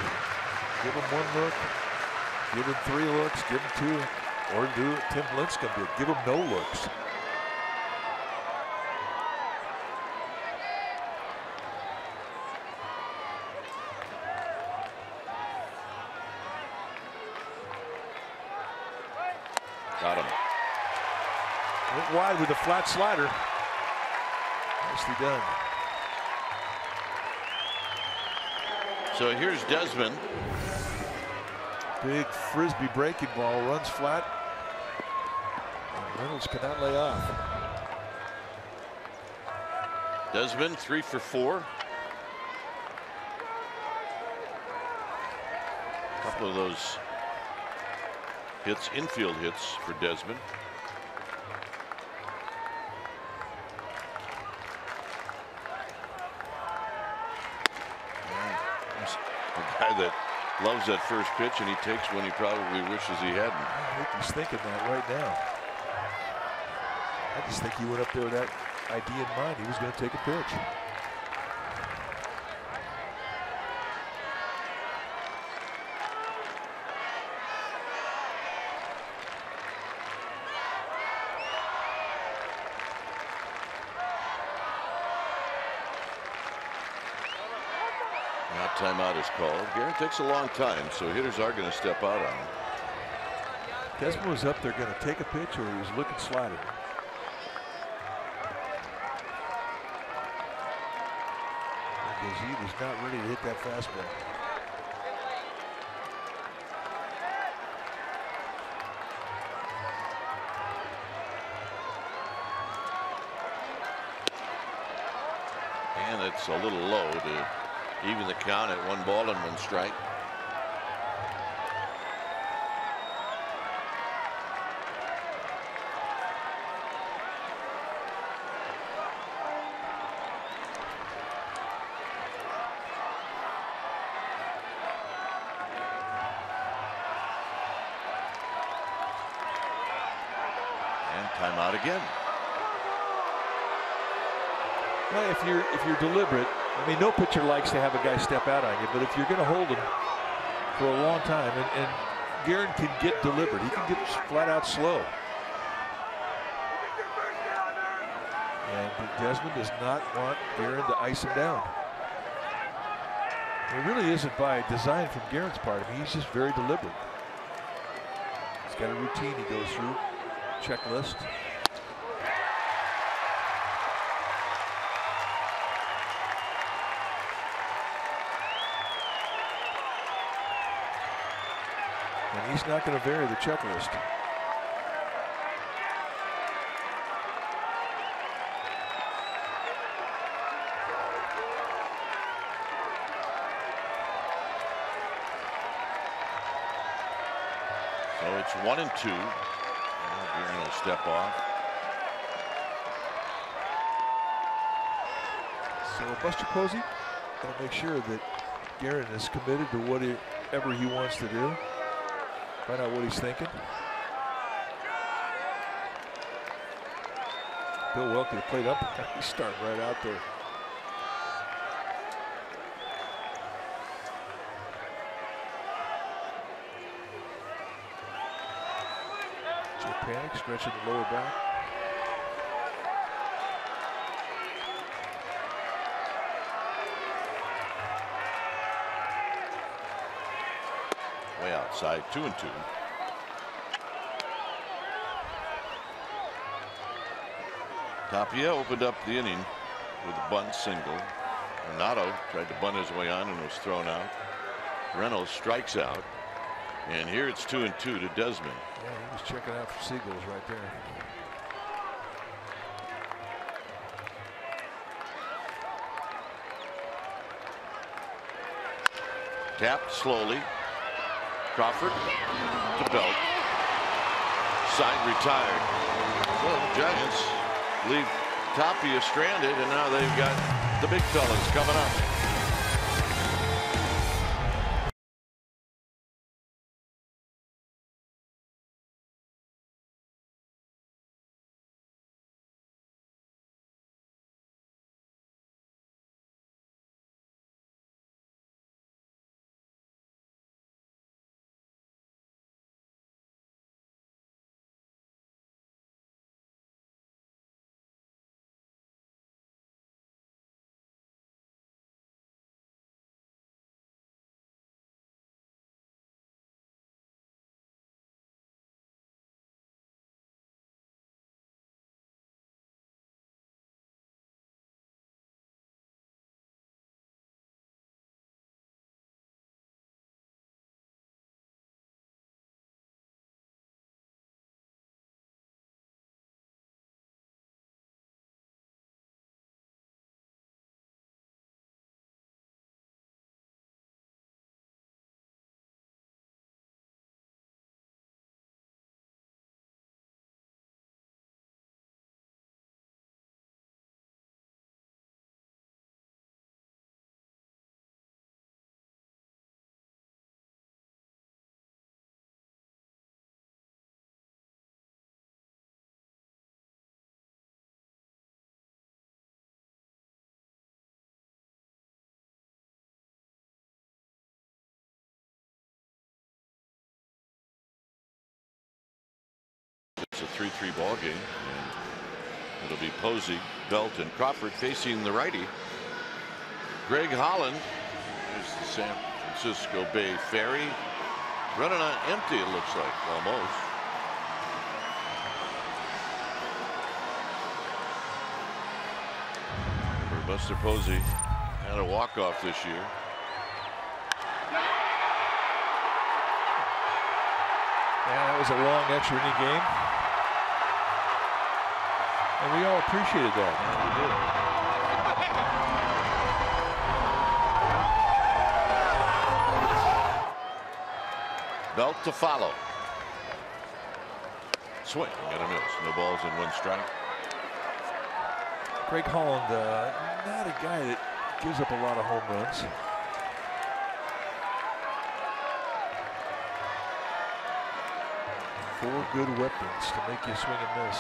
Give him 1 look, give him 3 looks, give him 2, or do what Tim Lincecum did. Give him no looks. Got him. Went wide with a flat slider. Nicely done. So here's Desmond. Big frisbee breaking ball, runs flat. And Reynolds cannot lay off. Desmond 3 for 4. A couple of those hits, infield hits for Desmond. A guy that loves that first pitch, and he takes when he probably wishes he hadn't. I think he's thinking that right now. I just think he went up there with that idea in mind. He was going to take a pitch. Now timeout is called. Garen takes a long time, so hitters are going to step out on him. Desmond was up there going to take a pitch, or he was looking slider. Because he was not ready to hit that fastball. And it's a little low to even the count at 1 ball and 1 strike. out again. Well, if you're deliberate, I mean, no pitcher likes to have a guy step out on you, but if you're going to hold him for a long time, and Guerin can get deliberate, he can get flat out slow. And Desmond does not want Guerin to ice him down. It really isn't by design from Guerin's part. I mean, he's just very deliberate. He's got a routine he goes through, checklist. And he's not going to vary the checklist. So it's 1-2. Guerin will step off. So Buster Posey going to make sure that Guerin is committed to whatever he wants to do. Find out what he's thinking. Bill Welke played up. He's starting right out there. Joe Panic stretching the lower back. Way outside, 2-2. Tapia opened up the inning with a bunt single. Renato tried to bunt his way on and was thrown out. Reynolds strikes out. And here it's 2-2 to Desmond. Yeah, he was checking out for Seagulls right there. Tapped slowly. Crawford to Belt. Side retired. So the Giants leave Tapia stranded, and now they've got the big fellas coming up. It's a 3-3 ball game. And it'll be Posey, Belt, and Crawford facing the righty. Greg Holland. There's the San Francisco Bay Ferry. Running on empty, it looks like, almost. For Buster Posey had a walk-off this year. Yeah, that was a long extra inning game. And we all appreciated that. We did. Belt to follow. Swing and a miss. No balls and one strike. Greg Holland, not a guy that gives up a lot of home runs. Four good weapons to make you swing and miss.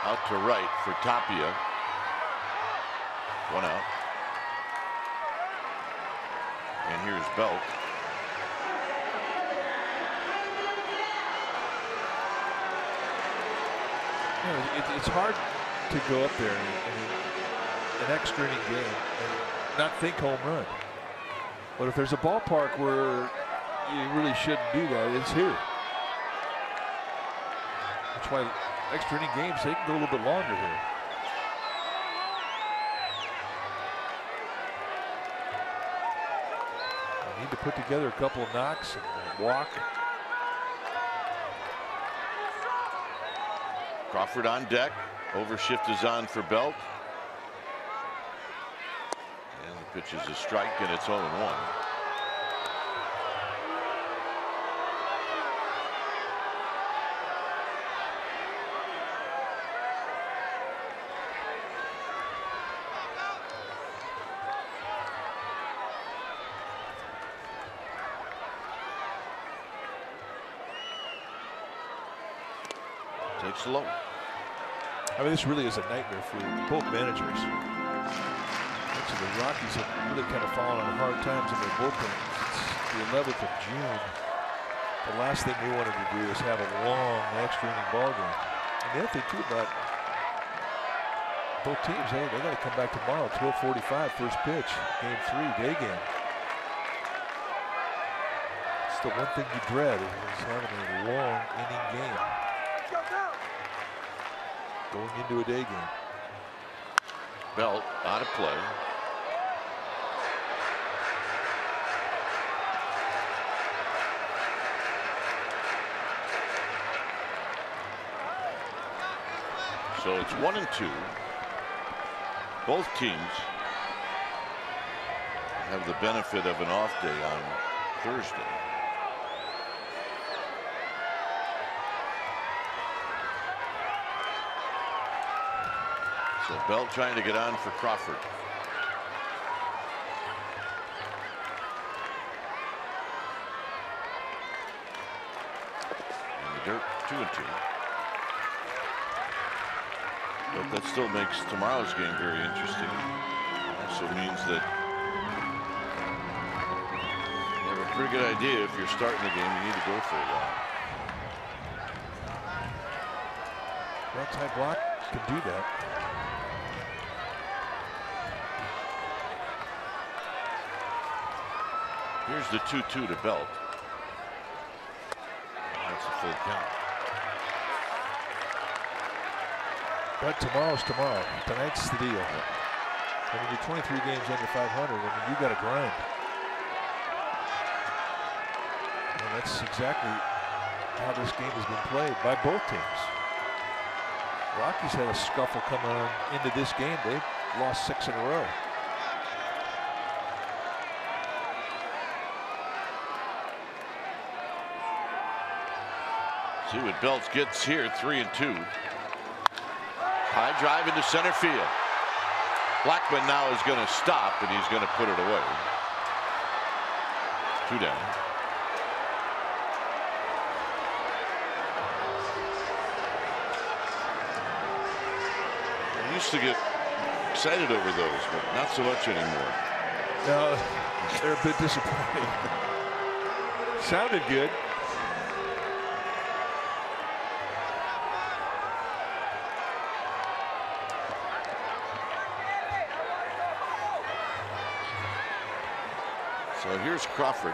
Out to right for Tapia. 1 out. And here's Belt. You know, it's hard to go up there in an extra inning game and not think home run. But if there's a ballpark where you really shouldn't do that, it's here. That's why extra inning games, they can go a little bit longer here. They need to put together a couple of knocks and walk. Crawford on deck. Overshift is on for Belt. And the pitch is a strike, and it's 0-1. Takes low. I mean, this really is a nightmare for both managers. Actually, the Rockies have really kind of fallen on hard times in their bullpen since the 11th of June. The last thing they wanted to do is have a long extra inning ball game. And the other thing too about both teams, they got to come back tomorrow, 12:45, first pitch, game 3, day game. It's the one thing you dread is having a long inning game. Going into a day game. Belt out of play. So it's 1-2. Both teams have the benefit of an off day on Thursday. So Belt trying to get on for Crawford. In the dirt, 2-2. But that still makes tomorrow's game very interesting. Also means that you have a pretty good idea if you're starting the game, you need to go for a while. Well, Ty Block can do that. Here's the 2-2 to Belt. That's a full count. But tomorrow's tomorrow. Tonight's the deal. When you do 23 games under 500, I mean, you got to grind. And that's exactly how this game has been played by both teams. Rockies had a scuffle coming on into this game. They've lost 6 in a row. See what Belts gets here, 3-2. High drive into center field. Blackman now is going to stop, and he's going to put it away. 2 down. I used to get excited over those, but not so much anymore. No, they're a bit disappointing. Sounded good. So here's Crawford.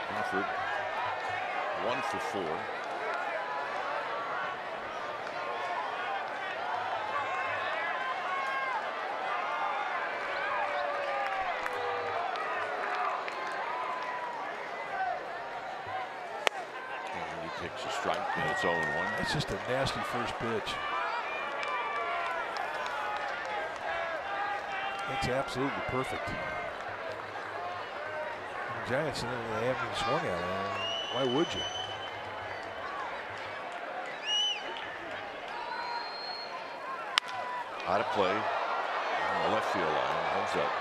Crawford, 1 for 4. Takes a strike, and it's 0-1. That's just a nasty first pitch. That's absolutely perfect. The Giants, they haven't even swung at it. Why would you? Out of play on the left field line. Heads up.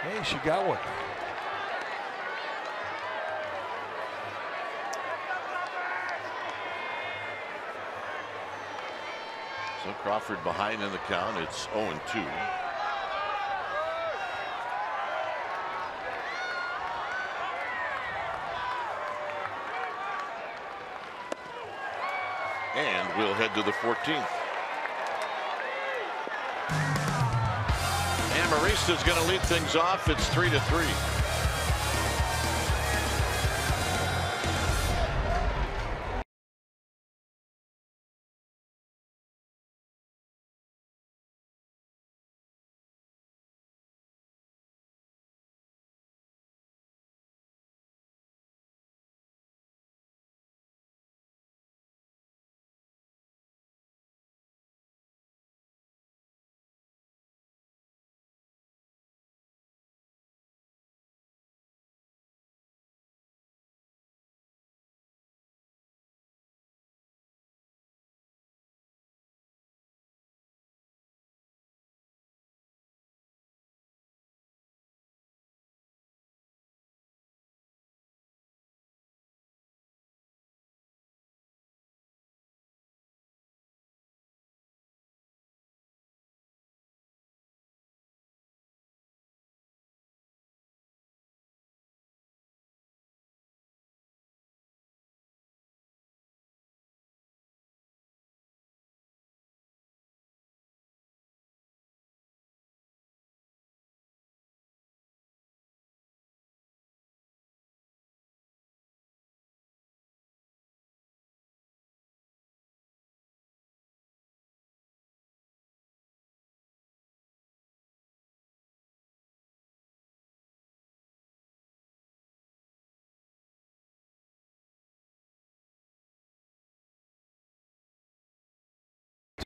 Hey, she got one. So Crawford behind in the count. It's 0-2. And we'll head to the 14th. And Marista's going to lead things off. It's 3-3.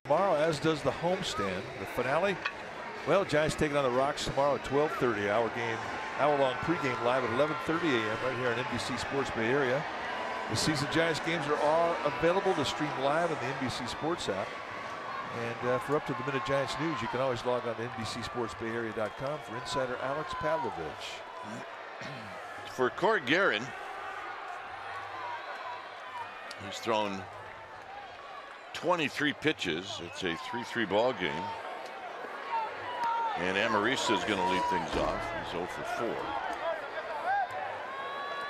Tomorrow, as does the homestand, the finale. Well, Giants taking on the Rocks tomorrow at 12:30. Hour-long pregame live at 11:30 a.m. right here on NBC Sports Bay Area. The season Giants games are all available to stream live on the NBC Sports app. And for up-to-the-minute Giants news, you can always log on to NBCSportsBayArea.com for insider Alex Pavlovich. For Corey Guerin, he's thrown 23 pitches. It's a 3-3 ball game. And Amarista is going to lead things off. He's 0 for 4.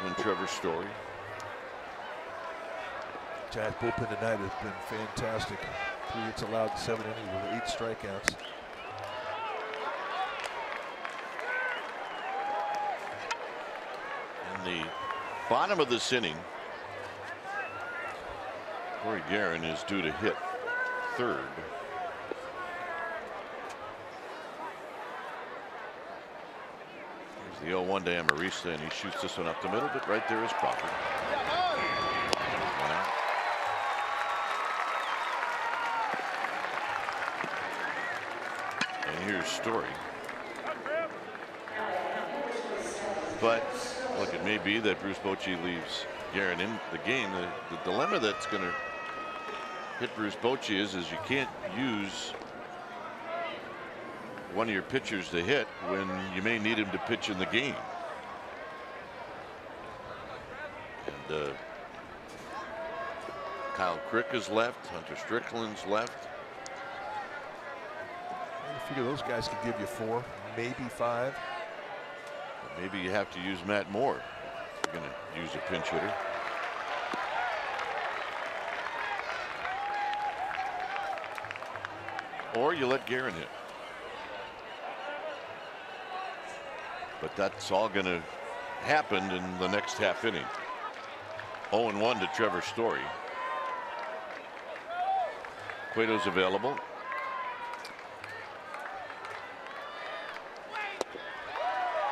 And Trevor Story. Giants bullpen tonight has been fantastic. 3 hits allowed, 7 innings with 8 strikeouts. In the bottom of this inning, Corey Guerin is due to hit third. Here's the 0-1 to Amarista, and he shoots this one up the middle, but right there is Crawford. And here's Story. But look, it may be that Bruce Bochy leaves Guerin in the game. The dilemma that's going to hit Bruce Bochy is you can't use one of your pitchers to hit when you may need him to pitch in the game. And Kyle Crick is left. Hunter Strickland's left. I figure those guys can give you 4, maybe 5. But maybe you have to use Matt Moore if you're going to use a pinch hitter. Or you let Guerin hit. But that's all going to happen in the next half inning. 0-1 to Trevor Story. Cueto's available.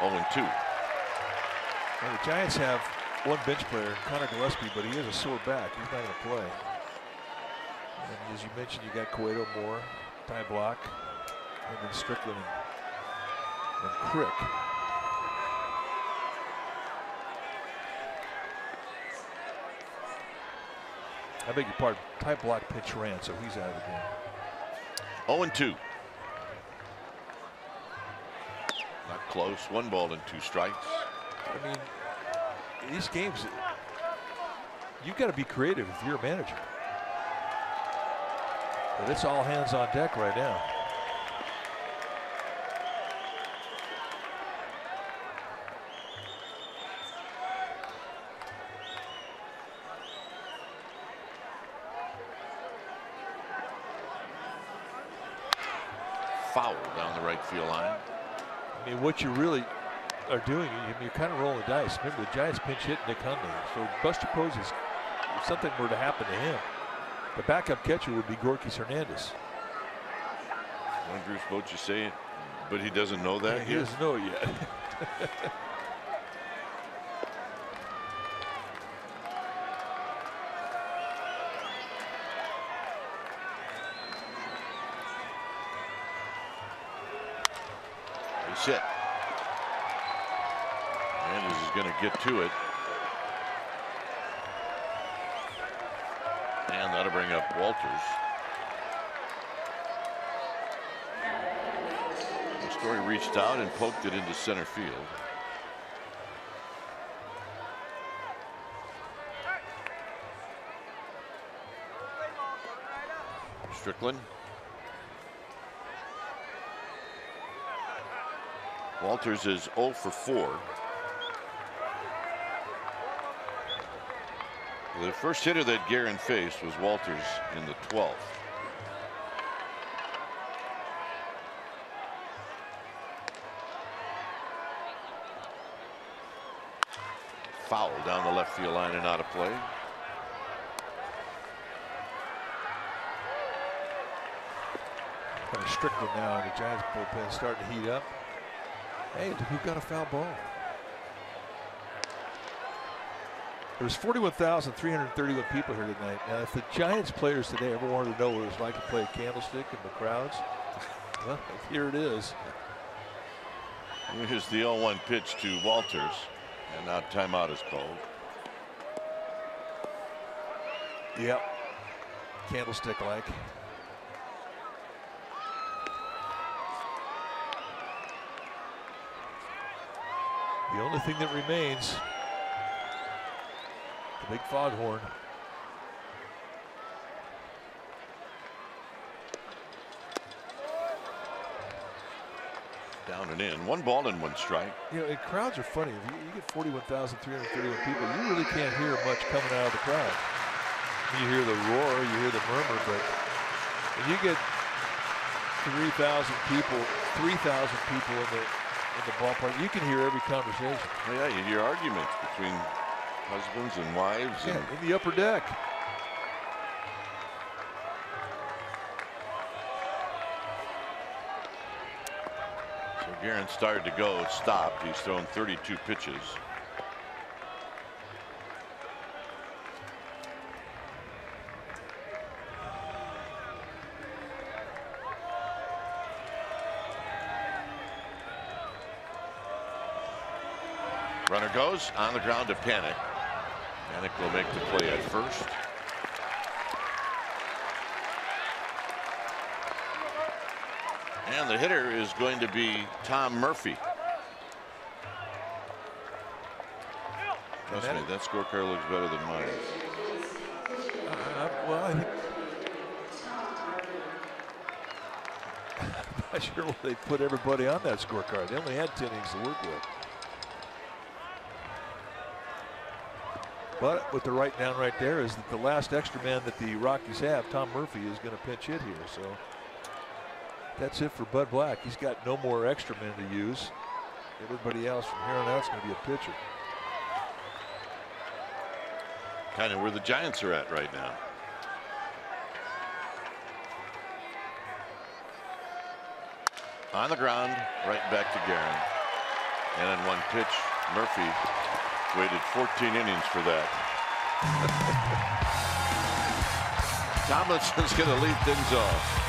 And 2. Well, the Giants have one bench player, Connor Gillespie, but he is a sore back. He's not going to play. And as you mentioned, you got Cueto, Moore, Ty Block, and then Strickland and Crick. I beg your pardon. Ty Block pitch ran, so he's out of the game. 0-2. Not close. 1 ball and 2 strikes. I mean, these games, you've got to be creative if you're a manager. But it's all hands on deck right now. Foul down the right field line. I mean, what you really are doing, you're kind of rolling the dice. Remember, the Giants pinch hit Nick Hundley. So Buster Posey's, if something were to happen to him, the backup catcher would be Gorkis Hernandez. When Bruce Bochy say it, but he doesn't know that yet. He doesn't know it yet. He's hit. Hernandez is going to get to it. And that'll bring up Walters. Story reached out and poked it into center field. Strickland. Walters is 0 for 4. The first hitter that Guerin faced was Walters in the 12th. Foul down the left field line and out of play. Strickland now in the Giants bullpen starting to heat up. Hey, who got a foul ball? There was 41,331 people here tonight. Now, if the Giants players today ever wanted to know what it was like to play a candlestick in the crowds, well, here it is. Here's the 0-1 pitch to Walters, and now timeout is called. Yep, candlestick-like. The only thing that remains, the big foghorn. Down and in. 1 ball and 1 strike. You know, and crowds are funny. If you get 41,331 people, you really can't hear much coming out of the crowd. You hear the roar, you hear the murmur, but when you get 3,000 people in the ballpark, you can hear every conversation. Yeah, you hear arguments between husbands and wives. Yeah, in the upper deck. So Guerin started to go, it stopped. He's thrown 32 pitches. Runner goes on the ground to Panic. Panic will make the play at first. And the hitter is going to be Tom Murphy. Trust me, that scorecard looks better than mine. Well, I think I'm not sure why they put everybody on that scorecard. They only had 10 innings to work with. But what they're writing down right there is that the last extra man that the Rockies have, Tom Murphy, is going to pinch hit here. So that's it for Bud Black. He's got no more extra men to use. Everybody else from here on out is going to be a pitcher. Kind of where the Giants are at right now. On the ground, right back to Guerin. And in 1 pitch, Murphy waited 14 innings for that. Tomlinson's going to lead things off.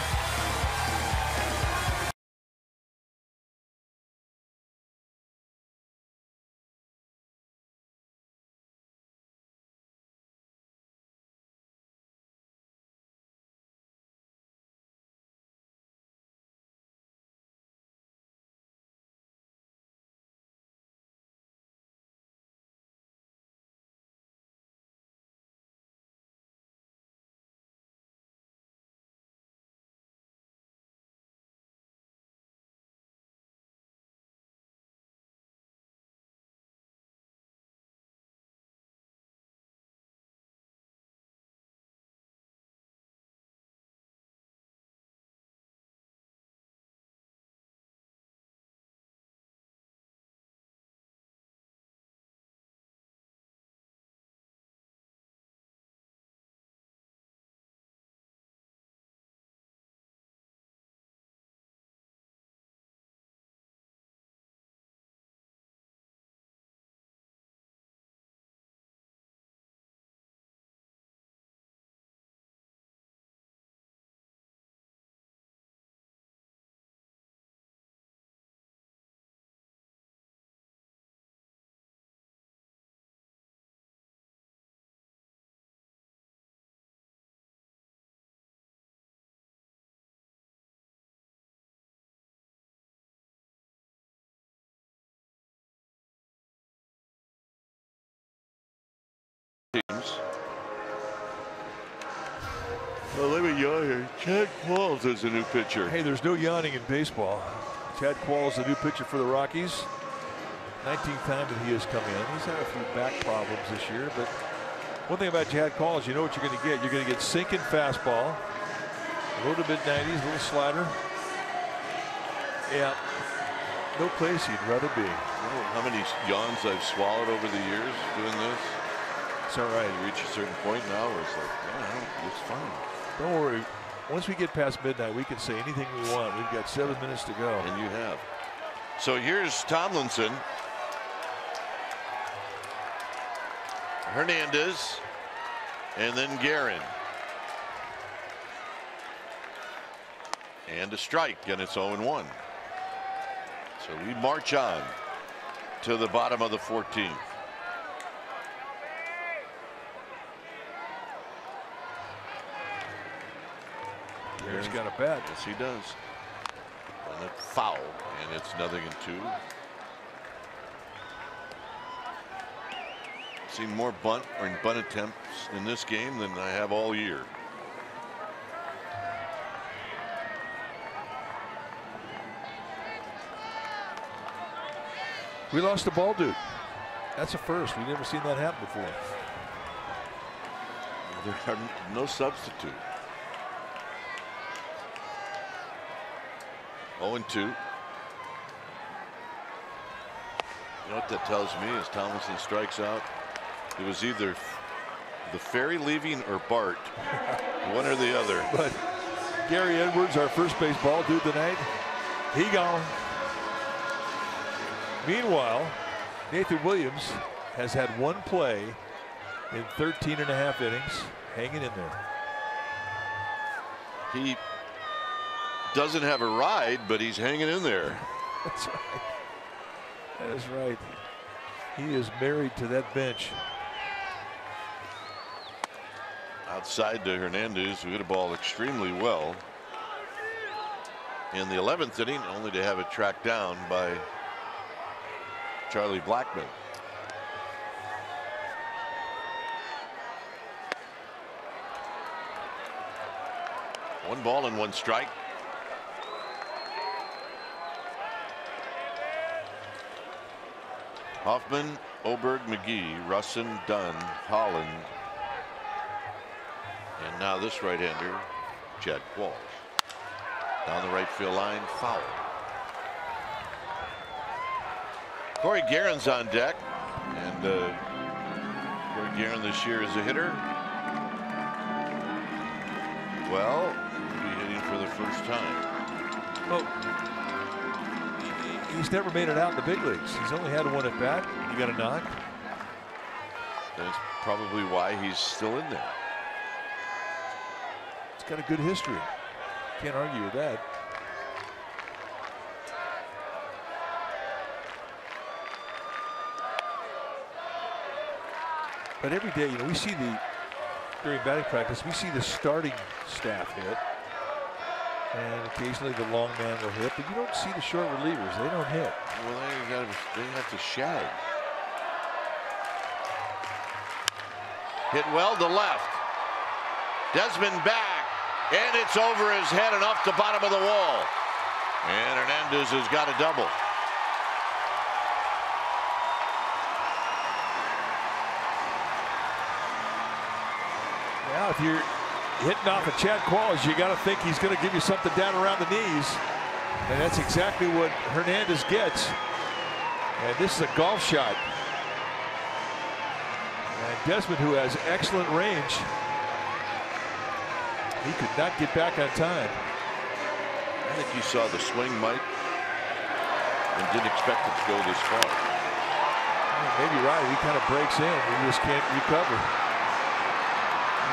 teams. Well, let me yawn here. Chad Qualls is a new pitcher. Hey, there's no yawning in baseball. Chad Qualls, the new pitcher for the Rockies. 19th time that he has come in. He's had a few back problems this year, but one thing about Chad Qualls, you know what you're going to get. You're going to get sinking fastball, low to mid-90s, little slider. Yeah, no place he'd rather be. You know how many yawns I've swallowed over the years doing this? It's all right. You reach a certain point now where it's like, yeah, it's fine. Don't worry. Once we get past midnight, we can say anything we want. We've got 7 minutes to go. And you have. So here's Tomlinson. Hernandez. And then Guerin. And a strike, and it's 0-1. So we march on to the bottom of the 14th. He's got a bat. Yes, he does. And it's foul, and it's 0-2. Seen more bunt attempts in this game than I have all year. We lost the ball dude. That's a first. We've never seen that happen before. There are no substitute. 0-2. You know what that tells me is Tomlinson strikes out. It was either the ferry leaving or Bart. One or the other. But Gary Edwards, our first base ball dude tonight, he gone. Meanwhile, Nathan Williams has had one play in 13.5 innings, hanging in there. He doesn't have a ride, but he's hanging in there. That's right. That is right. He is married to that bench. Outside to Hernandez, who hit a ball extremely well in the 11th inning, only to have it tracked down by Charlie Blackmon. One ball and one strike. Hoffman, Oberg, McGee, Russin, Dunn, Holland, and now this right-hander, Chad Qualls. Down the right field line, foul. Corey Guerin's on deck, and Corey Guerin this year is a hitter. Well, he'll be hitting for the first time. Well, he's never made it out in the big leagues. He's only had one at bat. He got a knock. That's probably why he's still in there. It's got a good history. Can't argue with that. But every day, you know, we see during batting practice, we see the starting staff hit. And occasionally the long man will hit, but you don't see the short relievers. They don't hit. Well, they have to shag. Hit well to left. Desmond back, and it's over his head and off the bottom of the wall. And Hernandez has got a double. Now, if you're hitting off of Chad Qualls, you got to think he's going to give you something down around the knees. And that's exactly what Hernandez gets. And this is a golf shot. And Desmond, who has excellent range, he could not get back on time. I think you saw the swing, Mike, and didn't expect it to go this far. Maybe right. He kind of breaks in. He just can't recover.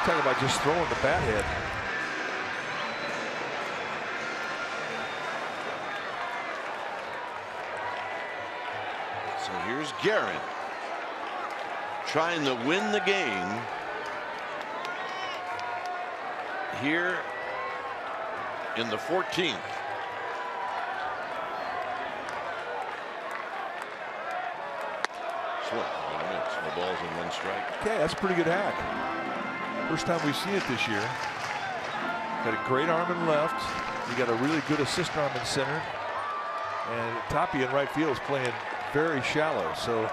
Talk about just throwing the bat head. So here's Guerin trying to win the game here in the 14th. Swing, No balls and 1 strike. Okay, that's a pretty good hack. First time we've seen it this year. Got a great arm in left. You got a really good assist arm in center. And Tapia in right field is playing very shallow. So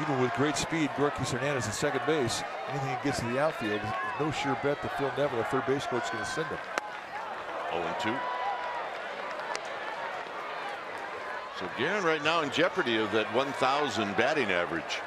even with great speed, Rockies Hernandez at second base, anything that gets to the outfield, there's no sure bet that Phil Neville, the third base coach, is going to send him. 0-2. So Guerin right now in jeopardy of that 1,000 batting average.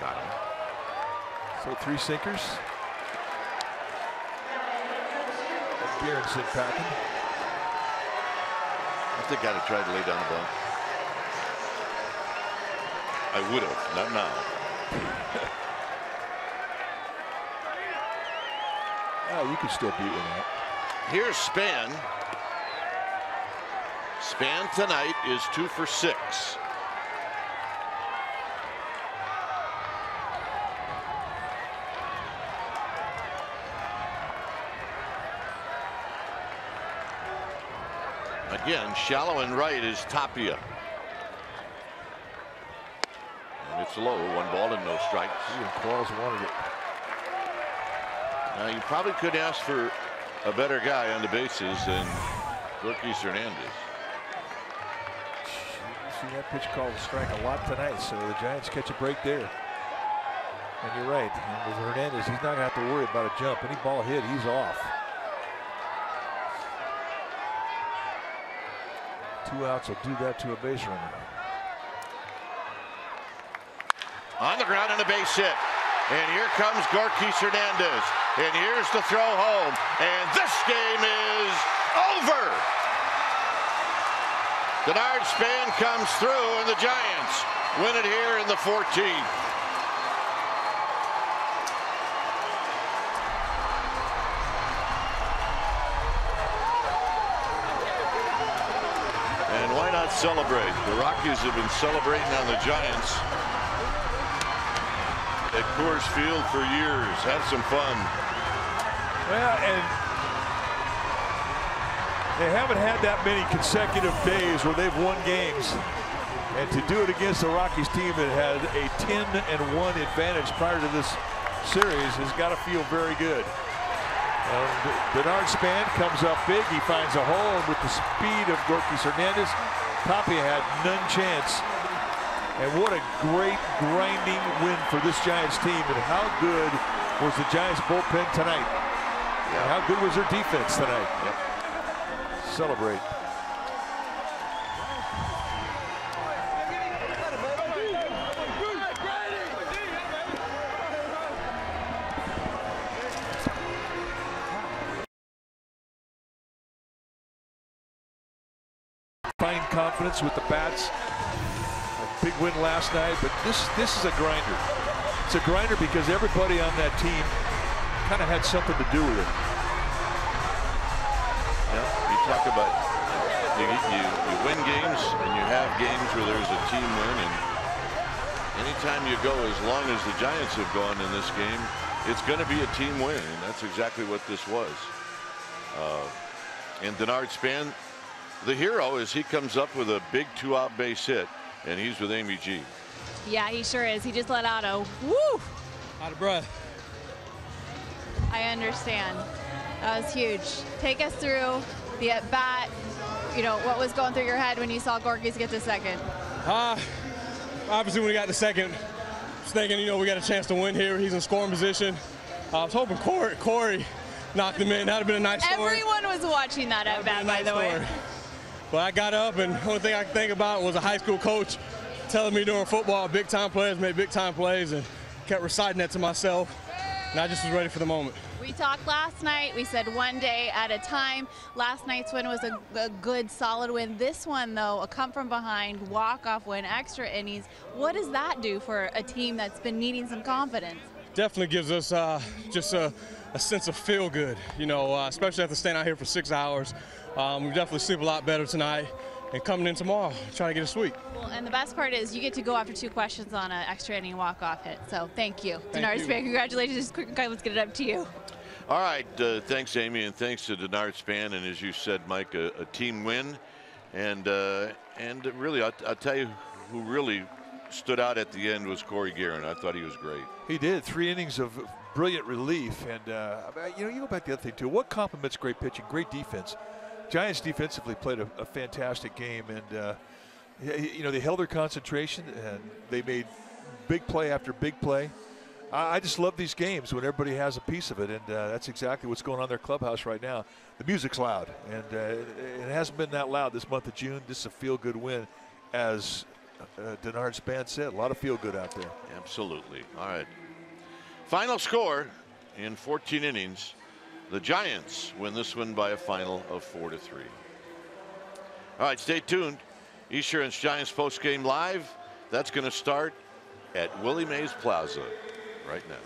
Got him. So 3 sinkers. Guerin sent packing. I think I'd have tried to lay down the ball. I would have, not now. Oh, you could still beat with that. Here's Span. Span tonight is 2 for 6. Again, shallow and right is Tapia. And it's low, 1 ball and no strikes. Claus wanted it. Now you probably could ask for a better guy on the bases than Rockies Hernandez. See that pitch called a strike a lot tonight, so the Giants catch a break there. And you're right, and with Hernandez, he's not going to have to worry about a jump. Any ball hit, he's off. 2 outs will do that to a base runner. On the ground and a base hit. And here comes Rockies Hernandez. And here's the throw home. And this game is over. Denard Span comes through, and the Giants win it here in the 14th. And why not celebrate? The Rockies have been celebrating on the Giants at Coors Field for years. Have some fun. Well, and they haven't had that many consecutive days where they've won games. And to do it against the Rockies team that had a 10-1 advantage prior to this series has got to feel very good. And Denard Span comes up big. He finds a hole, and with the speed of Rockies Hernandez, Tapia had none chance. And what a great grinding win for this Giants team. And how good was the Giants bullpen tonight? And how good was their defense tonight? Yep. Celebrate. Find confidence with the bats. A big win last night, but this is a grinder. It's a grinder because everybody on that team kind of had something to do with it. Yeah, you talk about you win games, and you have games where there's a team win, and anytime you go, as long as the Giants have gone in this game, it's going to be a team win, and that's exactly what this was. And Denard Span, the hero, as he comes up with a big 2-out base hit, and he's with Amy G. Yeah, he sure is. He just let out a woo. Out of breath. I understand. That was huge. Take us through the at bat. You know, what was going through your head when you saw Gorky's get to second? Obviously, when we got to second, I was thinking, you know, we got a chance to win here. He's in scoring position. I was hoping Corey knocked him in. That would have been a nice score. Everyone was watching that at bat, by the way. But I got up, and the only thing I could think about was a high school coach telling me during football, big-time players make big-time plays, and kept reciting that to myself, and I just was ready for the moment. We talked last night. We said one day at a time. Last night's win was a good, solid win. This one, though, a come-from-behind, walk-off win, extra innings. What does that do for a team that's been needing some confidence? Definitely gives us just a sense of feel-good, you know, especially after staying out here for 6 hours. We definitely sleep a lot better tonight. and coming in tomorrow, trying to get a sweep. Well, and the best part is you get to go after 2 questions on an extra inning walk-off hit. So thank you. Denard Span, congratulations. Quick, let's get it up to you. All right, thanks, Amy, and thanks to Denard Span. And as you said, Mike, a team win. And really, I'll tell you who really stood out at the end was Corey Guerin. I thought he was great. He did. 3 innings of brilliant relief. And, you go back to the other thing, too. What complements great pitching? Great defense. Giants defensively played a fantastic game. And, they held their concentration, and they made big play after big play. I just love these games when everybody has a piece of it, and that's exactly what's going on in their clubhouse right now. The music's loud, and it hasn't been that loud this month of June. This is a feel-good win, as Denard Span said. A lot of feel-good out there. Absolutely. All right. Final score in 14 innings. The Giants win this one by a final of 4-3. All right, stay tuned. Esurance Giants postgame live. That's going to start at Willie Mays Plaza right now.